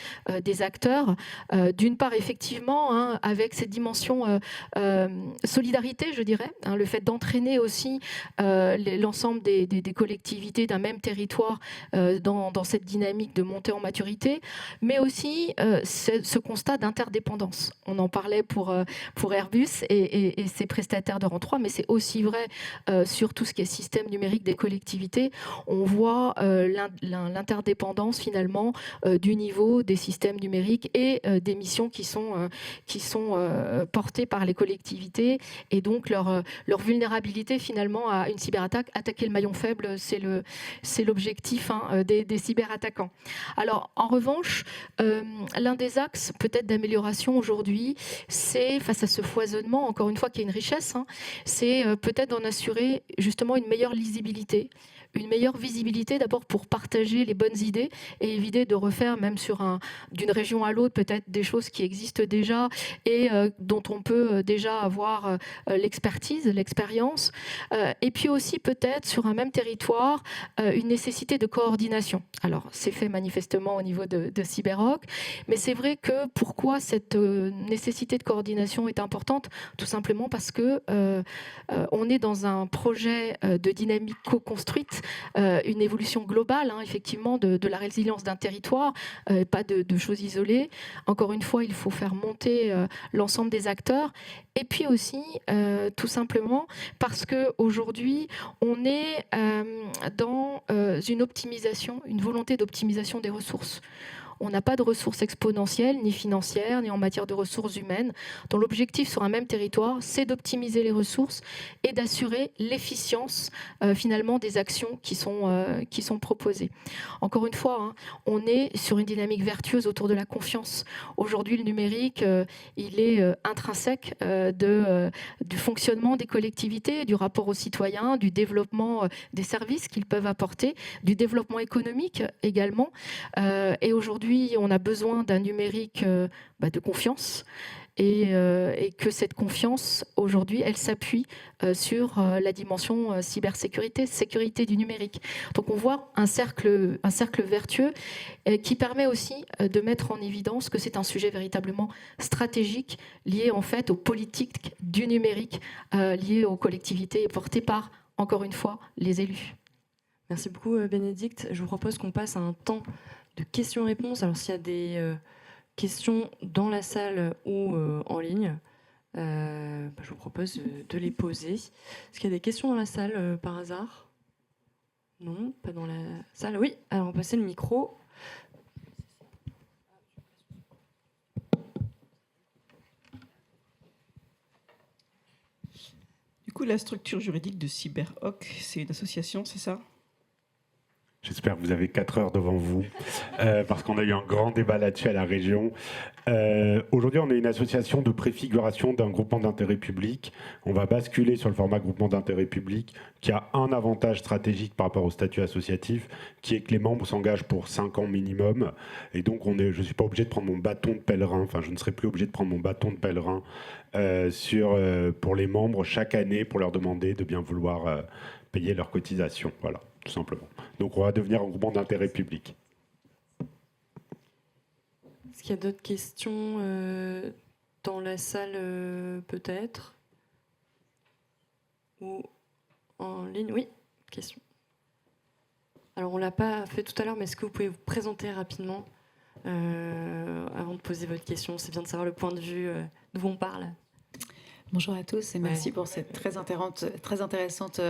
des acteurs. D'une part, effectivement, avec cette dimension solidarité, je dirais, le fait d'entraîner aussi l'ensemble des collectivités d'un même territoire dans cette dynamique de montée en maturité, mais aussi ce constat d'interdépendance. On en parlait pour Airbus et ses prestataires de rang 3, mais c'est aussi vrai sur tout ce qui est système numérique des collectivités. On voit l'interdépendance finalement du niveau des systèmes numériques et des missions qui sont portées par les collectivités, et donc leur vulnérabilité finalement à une cyberattaque. Attaquer le maillon faible, c'est l'objectif des cyberattaquants. Alors en revanche, l'un des axes peut-être d'amélioration aujourd'hui, c'est face à ce foisonnement, encore une fois qui est une richesse, c'est peut-être d'en assurer justement une meilleure lisibilité, une meilleure visibilité d'abord pour partager les bonnes idées et éviter de refaire même d'une région à l'autre peut-être des choses qui existent déjà et dont on peut déjà avoir l'expertise, l'expérience. Et puis aussi peut-être sur un même territoire une nécessité de coordination. Alors c'est fait manifestement au niveau de Cyberrock, mais c'est vrai que pourquoi cette nécessité de coordination est importante? Tout simplement parce que on est dans un projet de dynamique co-construite, une évolution globale, effectivement, de la résilience d'un territoire, pas de choses isolées. Encore une fois, il faut faire monter l'ensemble des acteurs. Et puis aussi, tout simplement, parce qu'aujourd'hui, on est dans une optimisation, une volonté d'optimisation des ressources. On n'a pas de ressources exponentielles, ni financières, ni en matière de ressources humaines, dont l'objectif sur un même territoire, c'est d'optimiser les ressources et d'assurer l'efficience finalement des actions qui sont proposées. Encore une fois, on est sur une dynamique vertueuse autour de la confiance. Aujourd'hui, le numérique, il est intrinsèque du fonctionnement des collectivités, du rapport aux citoyens, du développement des services qu'ils peuvent apporter, du développement économique également. Et aujourd'hui, on a besoin d'un numérique de confiance et que cette confiance, aujourd'hui, elle s'appuie sur la dimension cybersécurité, sécurité du numérique. Donc on voit un cercle vertueux qui permet aussi de mettre en évidence que c'est un sujet véritablement stratégique lié en fait aux politiques du numérique, liées aux collectivités et portées par, encore une fois, les élus. Merci beaucoup Bénédicte. Je vous propose qu'on passe à un temps de questions-réponses. Alors s'il y a des questions dans la salle ou en ligne, je vous propose de les poser. Est-ce qu'il y a des questions dans la salle par hasard? Non, pas dans la salle. Oui, alors on va passer le micro. Du coup, la structure juridique de Cyberrock, c'est une association, c'est ça? J'espère que vous avez 4 heures devant vous, parce qu'on a eu un grand débat là-dessus à la région. Aujourd'hui, on est une association de préfiguration d'un groupement d'intérêt public. On va basculer sur le format groupement d'intérêt public, qui a un avantage stratégique par rapport au statut associatif, qui est que les membres s'engagent pour 5 ans minimum. Et donc, je ne suis pas obligé de prendre mon bâton de pèlerin, enfin, je ne serai plus obligé de prendre mon bâton de pèlerin pour les membres chaque année, pour leur demander de bien vouloir payer leurs cotisations. Voilà, tout simplement. Donc on va devenir un groupement d'intérêt public. Est-ce qu'il y a d'autres questions dans la salle peut-être? Ou en ligne? Oui, question. Alors on ne l'a pas fait tout à l'heure, mais est-ce que vous pouvez vous présenter rapidement Avant de poser votre question, c'est bien de savoir le point de vue d'où on parle. Bonjour à tous et merci pour cette très intéressante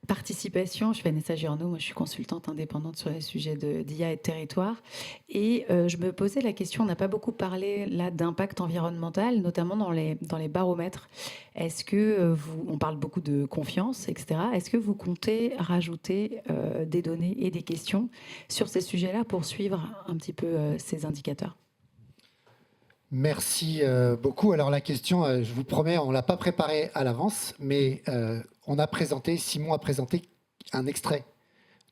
participation. Je suis Vanessa Giorno, moi je suis consultante indépendante sur les sujets d'IA et de territoire. Et je me posais la question, on n'a pas beaucoup parlé là d'impact environnemental, notamment dans les baromètres. Est-ce que on parle beaucoup de confiance, etc. Est-ce que vous comptez rajouter des données et des questions sur ces sujets-là pour suivre un petit peu ces indicateurs ? Merci beaucoup. Alors la question, je vous promets, on ne l'a pas préparée à l'avance, mais Simon a présenté un extrait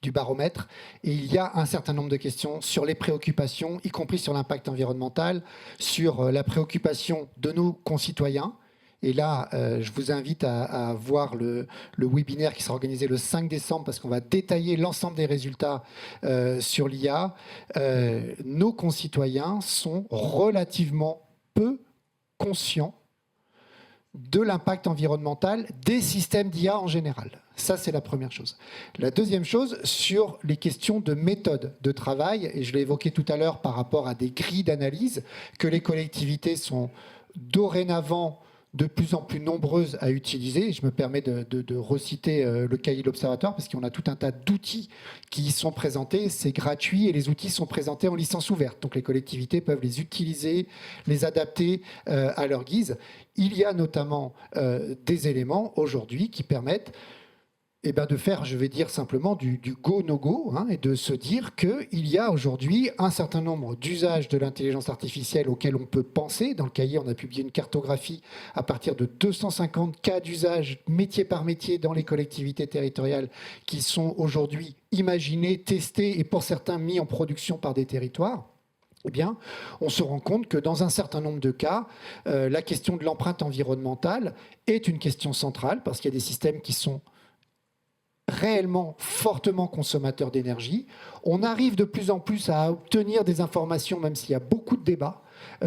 du baromètre et il y a un certain nombre de questions sur les préoccupations, y compris sur l'impact environnemental, sur la préoccupation de nos concitoyens. Et là, je vous invite à voir le webinaire qui sera organisé le 5 décembre parce qu'on va détailler l'ensemble des résultats sur l'IA. Nos concitoyens sont relativement peu conscients de l'impact environnemental des systèmes d'IA en général. Ça, c'est la première chose. La deuxième chose, sur les questions de méthode de travail, et je l'ai évoqué tout à l'heure par rapport à des grilles d'analyse que les collectivités sont dorénavant de plus en plus nombreuses à utiliser. Je me permets de reciter le cahier de l'Observatoire parce qu'on a tout un tas d'outils qui y sont présentés. C'est gratuit et les outils sont présentés en licence ouverte. Donc les collectivités peuvent les utiliser, les adapter à leur guise. Il y a notamment des éléments aujourd'hui qui permettent de faire, je vais dire simplement, du go-no-go, et de se dire qu'il y a aujourd'hui un certain nombre d'usages de l'intelligence artificielle auxquels on peut penser. Dans le cahier, on a publié une cartographie à partir de 250 cas d'usage métier par métier dans les collectivités territoriales qui sont aujourd'hui imaginés, testés et pour certains mis en production par des territoires. Eh bien, on se rend compte que dans un certain nombre de cas, la question de l'empreinte environnementale est une question centrale parce qu'il y a des systèmes qui sont réellement fortement consommateurs d'énergie. On arrive de plus en plus à obtenir des informations, même s'il y a beaucoup de débats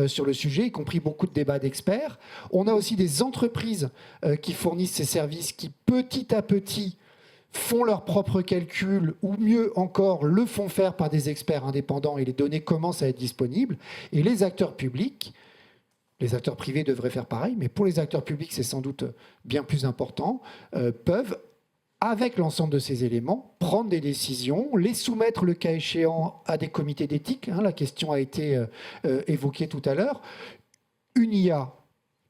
sur le sujet, y compris beaucoup de débats d'experts. On a aussi des entreprises qui fournissent ces services qui, petit à petit, font leurs propres calculs, ou mieux encore, le font faire par des experts indépendants et les données commencent à être disponibles. Et les acteurs publics, les acteurs privés devraient faire pareil, mais pour les acteurs publics, c'est sans doute bien plus important, peuvent, avec l'ensemble de ces éléments, prendre des décisions, les soumettre le cas échéant à des comités d'éthique. La question a été évoquée tout à l'heure. Une IA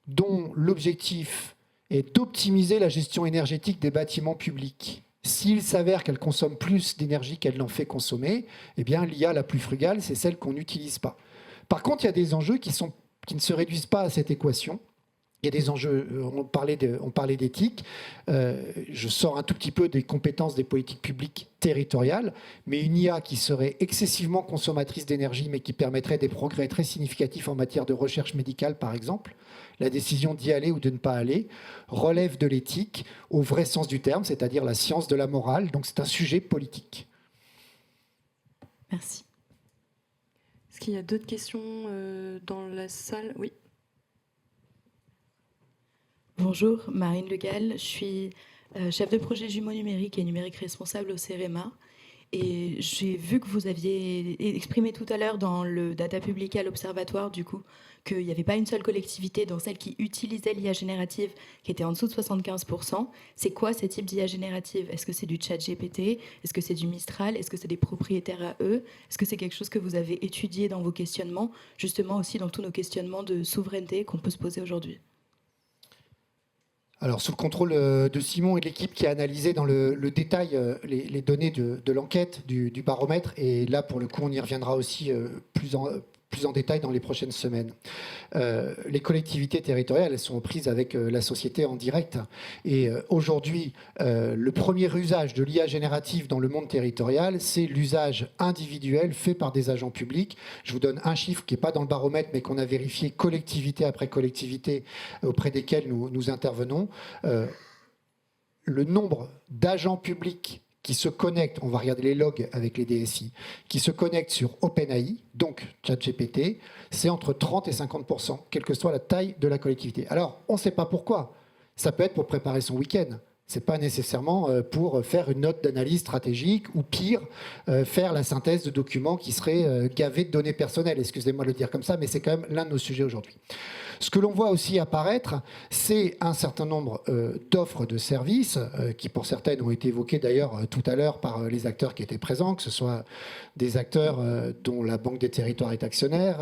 dont l'objectif est d'optimiser la gestion énergétique des bâtiments publics. S'il s'avère qu'elle consomme plus d'énergie qu'elle n'en fait consommer, eh bien l'IA la plus frugale, c'est celle qu'on n'utilise pas. Par contre, il y a des enjeux qui ne se réduisent pas à cette équation. Il y a des enjeux, on parlait d'éthique, je sors un tout petit peu des compétences des politiques publiques territoriales, mais une IA qui serait excessivement consommatrice d'énergie, mais qui permettrait des progrès très significatifs en matière de recherche médicale, par exemple, la décision d'y aller ou de ne pas aller relève de l'éthique au vrai sens du terme, c'est-à-dire la science de la morale, donc c'est un sujet politique. Merci. Est-ce qu'il y a d'autres questions dans la salle ? Oui. Bonjour, Marine Legal, je suis chef de projet jumeaux numériques et numérique responsable au CEREMA. Et j'ai vu que vous aviez exprimé tout à l'heure dans le Data Publica à l'Observatoire, du coup, qu'il n'y avait pas une seule collectivité dans celle qui utilisait l'IA générative qui était en dessous de 75%. C'est quoi ces types d'IA générative ? Est-ce que c'est du ChatGPT ? Est-ce que c'est du Mistral ? Est-ce que c'est des propriétaires à eux ? Est-ce que c'est quelque chose que vous avez étudié dans vos questionnements, justement aussi dans tous nos questionnements de souveraineté qu'on peut se poser aujourd'hui ? Alors, sous le contrôle de Simon et de l'équipe qui a analysé dans le détail les données de l'enquête du baromètre, et là, pour le coup, on y reviendra aussi plus en détail dans les prochaines semaines. Les collectivités territoriales, elles sont prises avec la société en direct. Et aujourd'hui, le premier usage de l'IA générative dans le monde territorial, c'est l'usage individuel fait par des agents publics. Je vous donne un chiffre qui n'est pas dans le baromètre, mais qu'on a vérifié collectivité après collectivité auprès desquelles nous intervenons. Le nombre d'agents publics qui se connectent, on va regarder les logs avec les DSI, qui se connectent sur OpenAI, donc ChatGPT, c'est entre 30 et 50%, quelle que soit la taille de la collectivité. Alors, on ne sait pas pourquoi. Ça peut être pour préparer son week-end, Ce n'est pas nécessairement pour faire une note d'analyse stratégique ou pire, faire la synthèse de documents qui seraient gavés de données personnelles. Excusez-moi de le dire comme ça, mais c'est quand même l'un de nos sujets aujourd'hui. Ce que l'on voit aussi apparaître, c'est un certain nombre d'offres de services, qui pour certaines ont été évoquées d'ailleurs tout à l'heure par les acteurs qui étaient présents, que ce soit des acteurs dont la Banque des Territoires est actionnaire,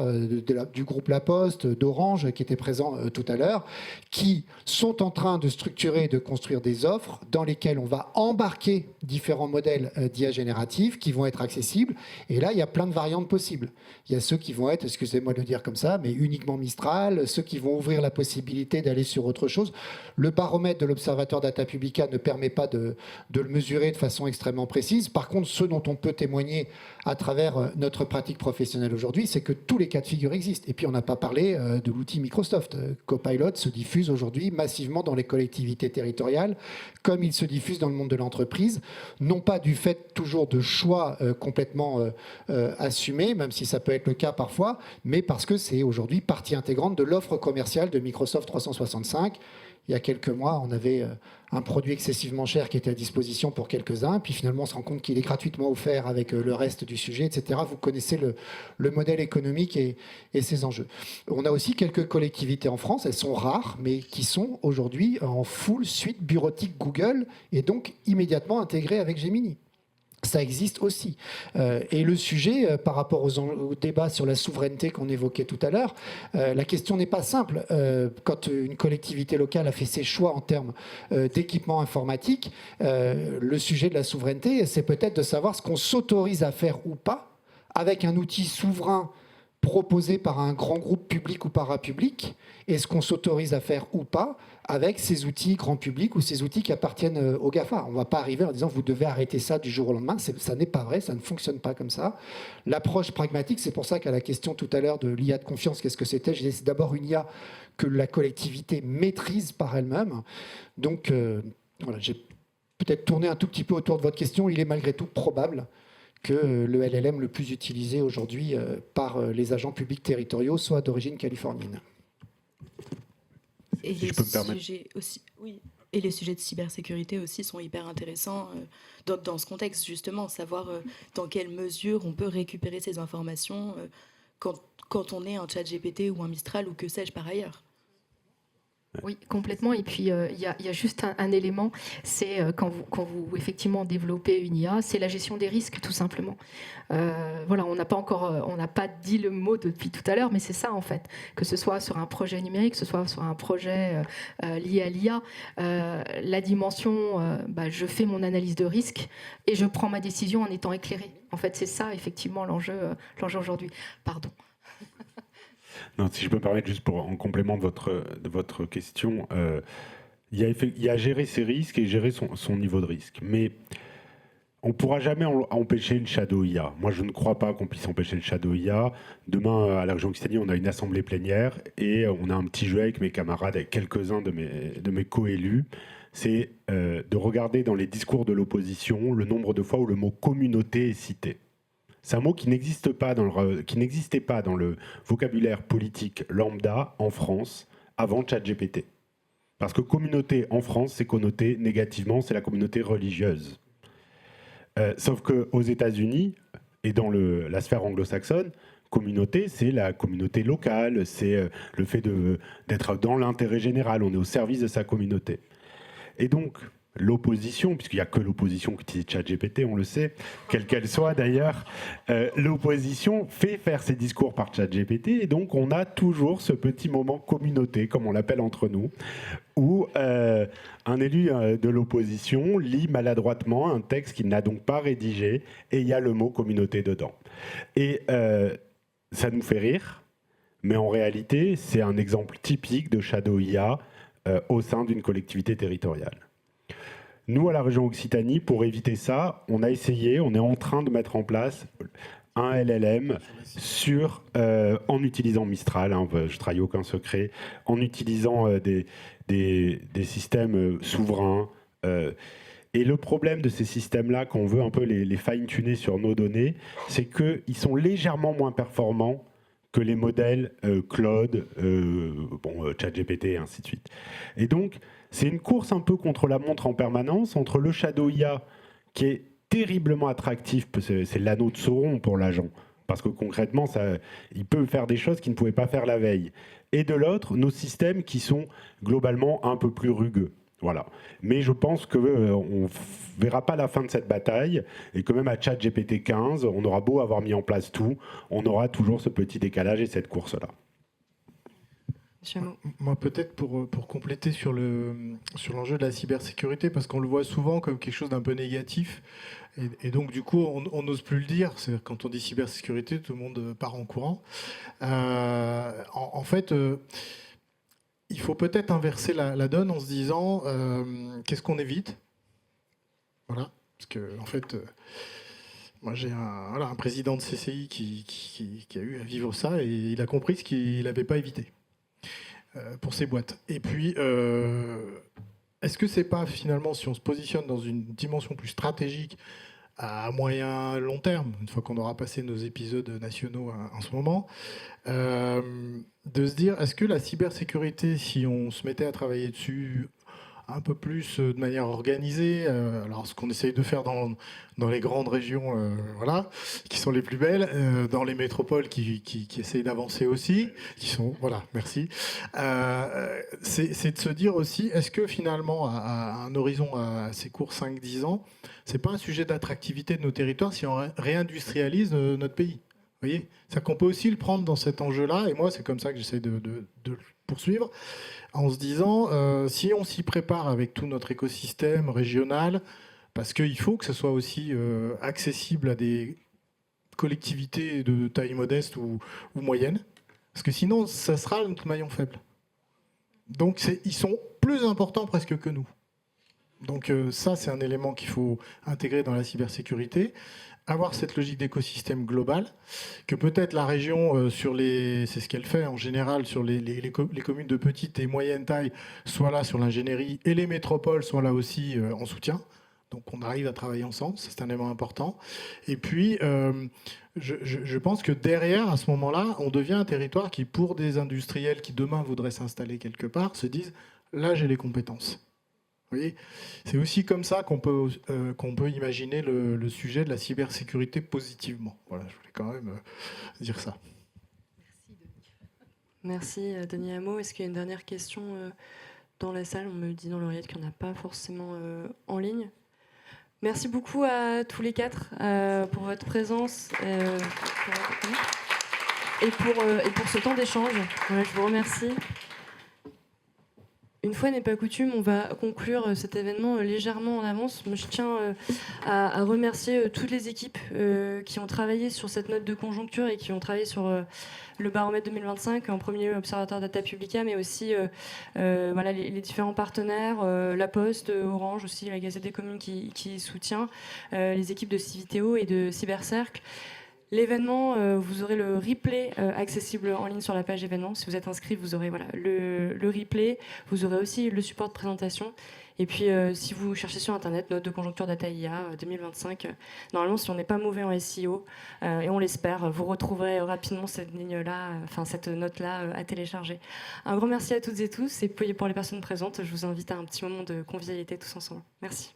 du groupe La Poste, d'Orange qui étaient présents tout à l'heure, qui sont en train de structurer et de construire des offres dans lesquelles on va embarquer différents modèles d'IA génératifs qui vont être accessibles. Et là, il y a plein de variantes possibles. Il y a ceux qui vont être, excusez-moi de le dire comme ça, mais uniquement Mistral, ceux qui vont ouvrir la possibilité d'aller sur autre chose. Le baromètre de l'Observatoire Data Publica ne permet pas de le mesurer de façon extrêmement précise. Par contre, ce dont on peut témoigner à travers notre pratique professionnelle aujourd'hui, c'est que tous les cas de figure existent. Et puis, on n'a pas parlé de l'outil Microsoft. Copilot se diffuse aujourd'hui massivement dans les collectivités territoriales, comme il se diffuse dans le monde de l'entreprise, non pas du fait toujours de choix complètement assumés, même si ça peut être le cas parfois, mais parce que c'est aujourd'hui partie intégrante de l'offre commerciale de Microsoft 365. Il y a quelques mois, on avait un produit excessivement cher qui était à disposition pour quelques-uns, puis finalement on se rend compte qu'il est gratuitement offert avec le reste du sujet, etc. Vous connaissez le modèle économique et ses enjeux. On a aussi quelques collectivités en France, elles sont rares, mais qui sont aujourd'hui en full suite bureautique Google et donc immédiatement intégrées avec Gemini. Ça existe aussi. Et le sujet, par rapport au débat sur la souveraineté qu'on évoquait tout à l'heure, la question n'est pas simple. Quand une collectivité locale a fait ses choix en termes d'équipement informatique, le sujet de la souveraineté, c'est peut-être de savoir ce qu'on s'autorise à faire ou pas avec un outil souverain proposé par un grand groupe public ou parapublic, et ce qu'on s'autorise à faire ou pas avec ces outils grand public ou ces outils qui appartiennent aux GAFA. On ne va pas arriver en disant vous devez arrêter ça du jour au lendemain. Ça n'est pas vrai, ça ne fonctionne pas comme ça. L'approche pragmatique, c'est pour ça qu'à la question tout à l'heure de l'IA de confiance, qu'est-ce que c'était? Je disais c'est d'abord une IA que la collectivité maîtrise par elle-même. Donc voilà, j'ai peut-être tourné un tout petit peu autour de votre question. Il est malgré tout probable que le LLM le plus utilisé aujourd'hui par les agents publics territoriaux soit d'origine californienne. Et Si je peux me permettre. Et les sujets de cybersécurité aussi sont hyper intéressants dans ce contexte, justement, savoir dans quelle mesure on peut récupérer ces informations quand on est un ChatGPT ou un Mistral ou que sais-je par ailleurs. Oui, complètement. Et puis, il y a juste un élément, c'est quand vous effectivement développez une IA, c'est la gestion des risques, tout simplement. Voilà, on n'a pas dit le mot depuis tout à l'heure, mais c'est ça, en fait. Que ce soit sur un projet numérique, que ce soit sur un projet lié à l'IA, la dimension, je fais mon analyse de risque et je prends ma décision en étant éclairé. En fait, c'est ça, effectivement, l'enjeu aujourd'hui. Pardon. Non, si je peux me permettre, juste en complément de votre question, il y a gérer ses risques et gérer son niveau de risque. Mais on ne pourra jamais empêcher une shadow IA. Moi, je ne crois pas qu'on puisse empêcher le shadow IA. Demain, à la région Occitanie, on a une assemblée plénière et on a un petit jeu avec mes camarades, avec quelques-uns de mes co-élus. C'est de regarder dans les discours de l'opposition le nombre de fois où le mot communauté est cité. C'est un mot qui n'existait pas dans le vocabulaire politique lambda en France avant ChatGPT. Parce que communauté en France, c'est connoté négativement, c'est la communauté religieuse. Sauf qu'aux États-Unis et dans la sphère anglo-saxonne, communauté, c'est la communauté locale, c'est le fait d'être dans l'intérêt général, on est au service de sa communauté. Et donc, l'opposition, puisqu'il n'y a que l'opposition qui utilise ChatGPT, on le sait, quelle qu'elle soit d'ailleurs, l'opposition fait faire ses discours par ChatGPT, et donc on a toujours ce petit moment communauté, comme on l'appelle entre nous, où un élu de l'opposition lit maladroitement un texte qu'il n'a donc pas rédigé, et il y a le mot communauté dedans. Et ça nous fait rire, mais en réalité, c'est un exemple typique de Shadow IA au sein d'une collectivité territoriale. Nous, à la région Occitanie, pour éviter ça, on a essayé, on est en train de mettre en place un LLM en utilisant Mistral, je trahis aucun secret, en utilisant des systèmes souverains. Et le problème de ces systèmes-là, quand on veut un peu les fine-tuner sur nos données, c'est qu'ils sont légèrement moins performants que les modèles Claude, ChatGPT et ainsi de suite. Et donc, c'est une course un peu contre la montre en permanence entre le Shadow IA, qui est terriblement attractif, c'est l'anneau de Sauron pour l'agent, parce que concrètement, il peut faire des choses qu'il ne pouvait pas faire la veille. Et de l'autre, nos systèmes qui sont globalement un peu plus rugueux. Voilà. Mais je pense qu'on ne verra pas la fin de cette bataille et que même à ChatGPT 15, on aura beau avoir mis en place tout, on aura toujours ce petit décalage et cette course-là. Moi, peut-être pour compléter sur l'enjeu de la cybersécurité, parce qu'on le voit souvent comme quelque chose d'un peu négatif, et donc du coup, on n'ose plus le dire. C'est quand on dit cybersécurité, tout le monde part en courant. En fait, il faut peut-être inverser la donne en se disant qu'est-ce qu'on évite. Voilà, parce que en fait. Moi, j'ai un président de CCI qui a eu à vivre ça, et il a compris ce qu'il n'avait pas évité pour ses boîtes. Et puis, est-ce que c'est pas finalement, si on se positionne dans une dimension plus stratégique à moyen long terme, une fois qu'on aura passé nos épisodes nationaux en ce moment, de se dire, est-ce que la cybersécurité, si on se mettait à travailler dessus un peu plus de manière organisée, alors ce qu'on essaye de faire dans les grandes régions, voilà, qui sont les plus belles, dans les métropoles qui essayent d'avancer aussi, qui sont, voilà, merci, c'est de se dire aussi, est-ce que finalement, à un horizon assez court, 5-10 ans, c'est pas un sujet d'attractivité de nos territoires si on réindustrialise notre pays? Vous voyez, c'est qu'on peut aussi le prendre dans cet enjeu-là, et moi, c'est comme ça que j'essaie de le poursuivre, en se disant, si on s'y prépare avec tout notre écosystème régional, parce qu'il faut que ce soit aussi accessible à des collectivités de taille modeste ou moyenne, parce que sinon, ça sera notre maillon faible. Donc, ils sont plus importants presque que nous. Donc ça, c'est un élément qu'il faut intégrer dans la cybersécurité. Avoir cette logique d'écosystème global, que peut-être la région, c'est ce qu'elle fait en général sur les communes de petite et moyenne taille, soit là sur l'ingénierie, et les métropoles sont là aussi en soutien. Donc on arrive à travailler ensemble, c'est un élément important. Et puis, je pense que derrière, à ce moment-là, on devient un territoire qui, pour des industriels qui demain voudraient s'installer quelque part, se disent, là j'ai les compétences. Vous voyez, c'est aussi comme ça qu'on peut imaginer le sujet de la cybersécurité positivement. Voilà, je voulais quand même dire ça. Merci Denis Hameau. Est-ce qu'il y a une dernière question dans la salle? On me dit dans l'oreillette qu'il n'y en a pas forcément en ligne. Merci beaucoup à tous les quatre pour votre présence et pour ce temps d'échange. Voilà, je vous remercie. Une fois n'est pas coutume, on va conclure cet événement légèrement en avance. Je tiens à remercier toutes les équipes qui ont travaillé sur cette note de conjoncture et qui ont travaillé sur le baromètre 2025, en premier lieu l'Observatoire Data Publica, mais aussi voilà, les différents partenaires, La Poste, Orange aussi, la Gazette des Communes qui soutient, les équipes de Civiteo et de Cybercercle. L'événement, vous aurez le replay accessible en ligne sur la page événement. Si vous êtes inscrit, vous aurez voilà, le replay. Vous aurez aussi le support de présentation. Et puis, si vous cherchez sur Internet, note de conjoncture Data IA 2025, normalement, si on n'est pas mauvais en SEO, et on l'espère, vous retrouverez rapidement cette ligne-là, enfin cette note-là à télécharger. Un grand merci à toutes et tous. Et puis, pour les personnes présentes, je vous invite à un petit moment de convivialité tous ensemble. Merci.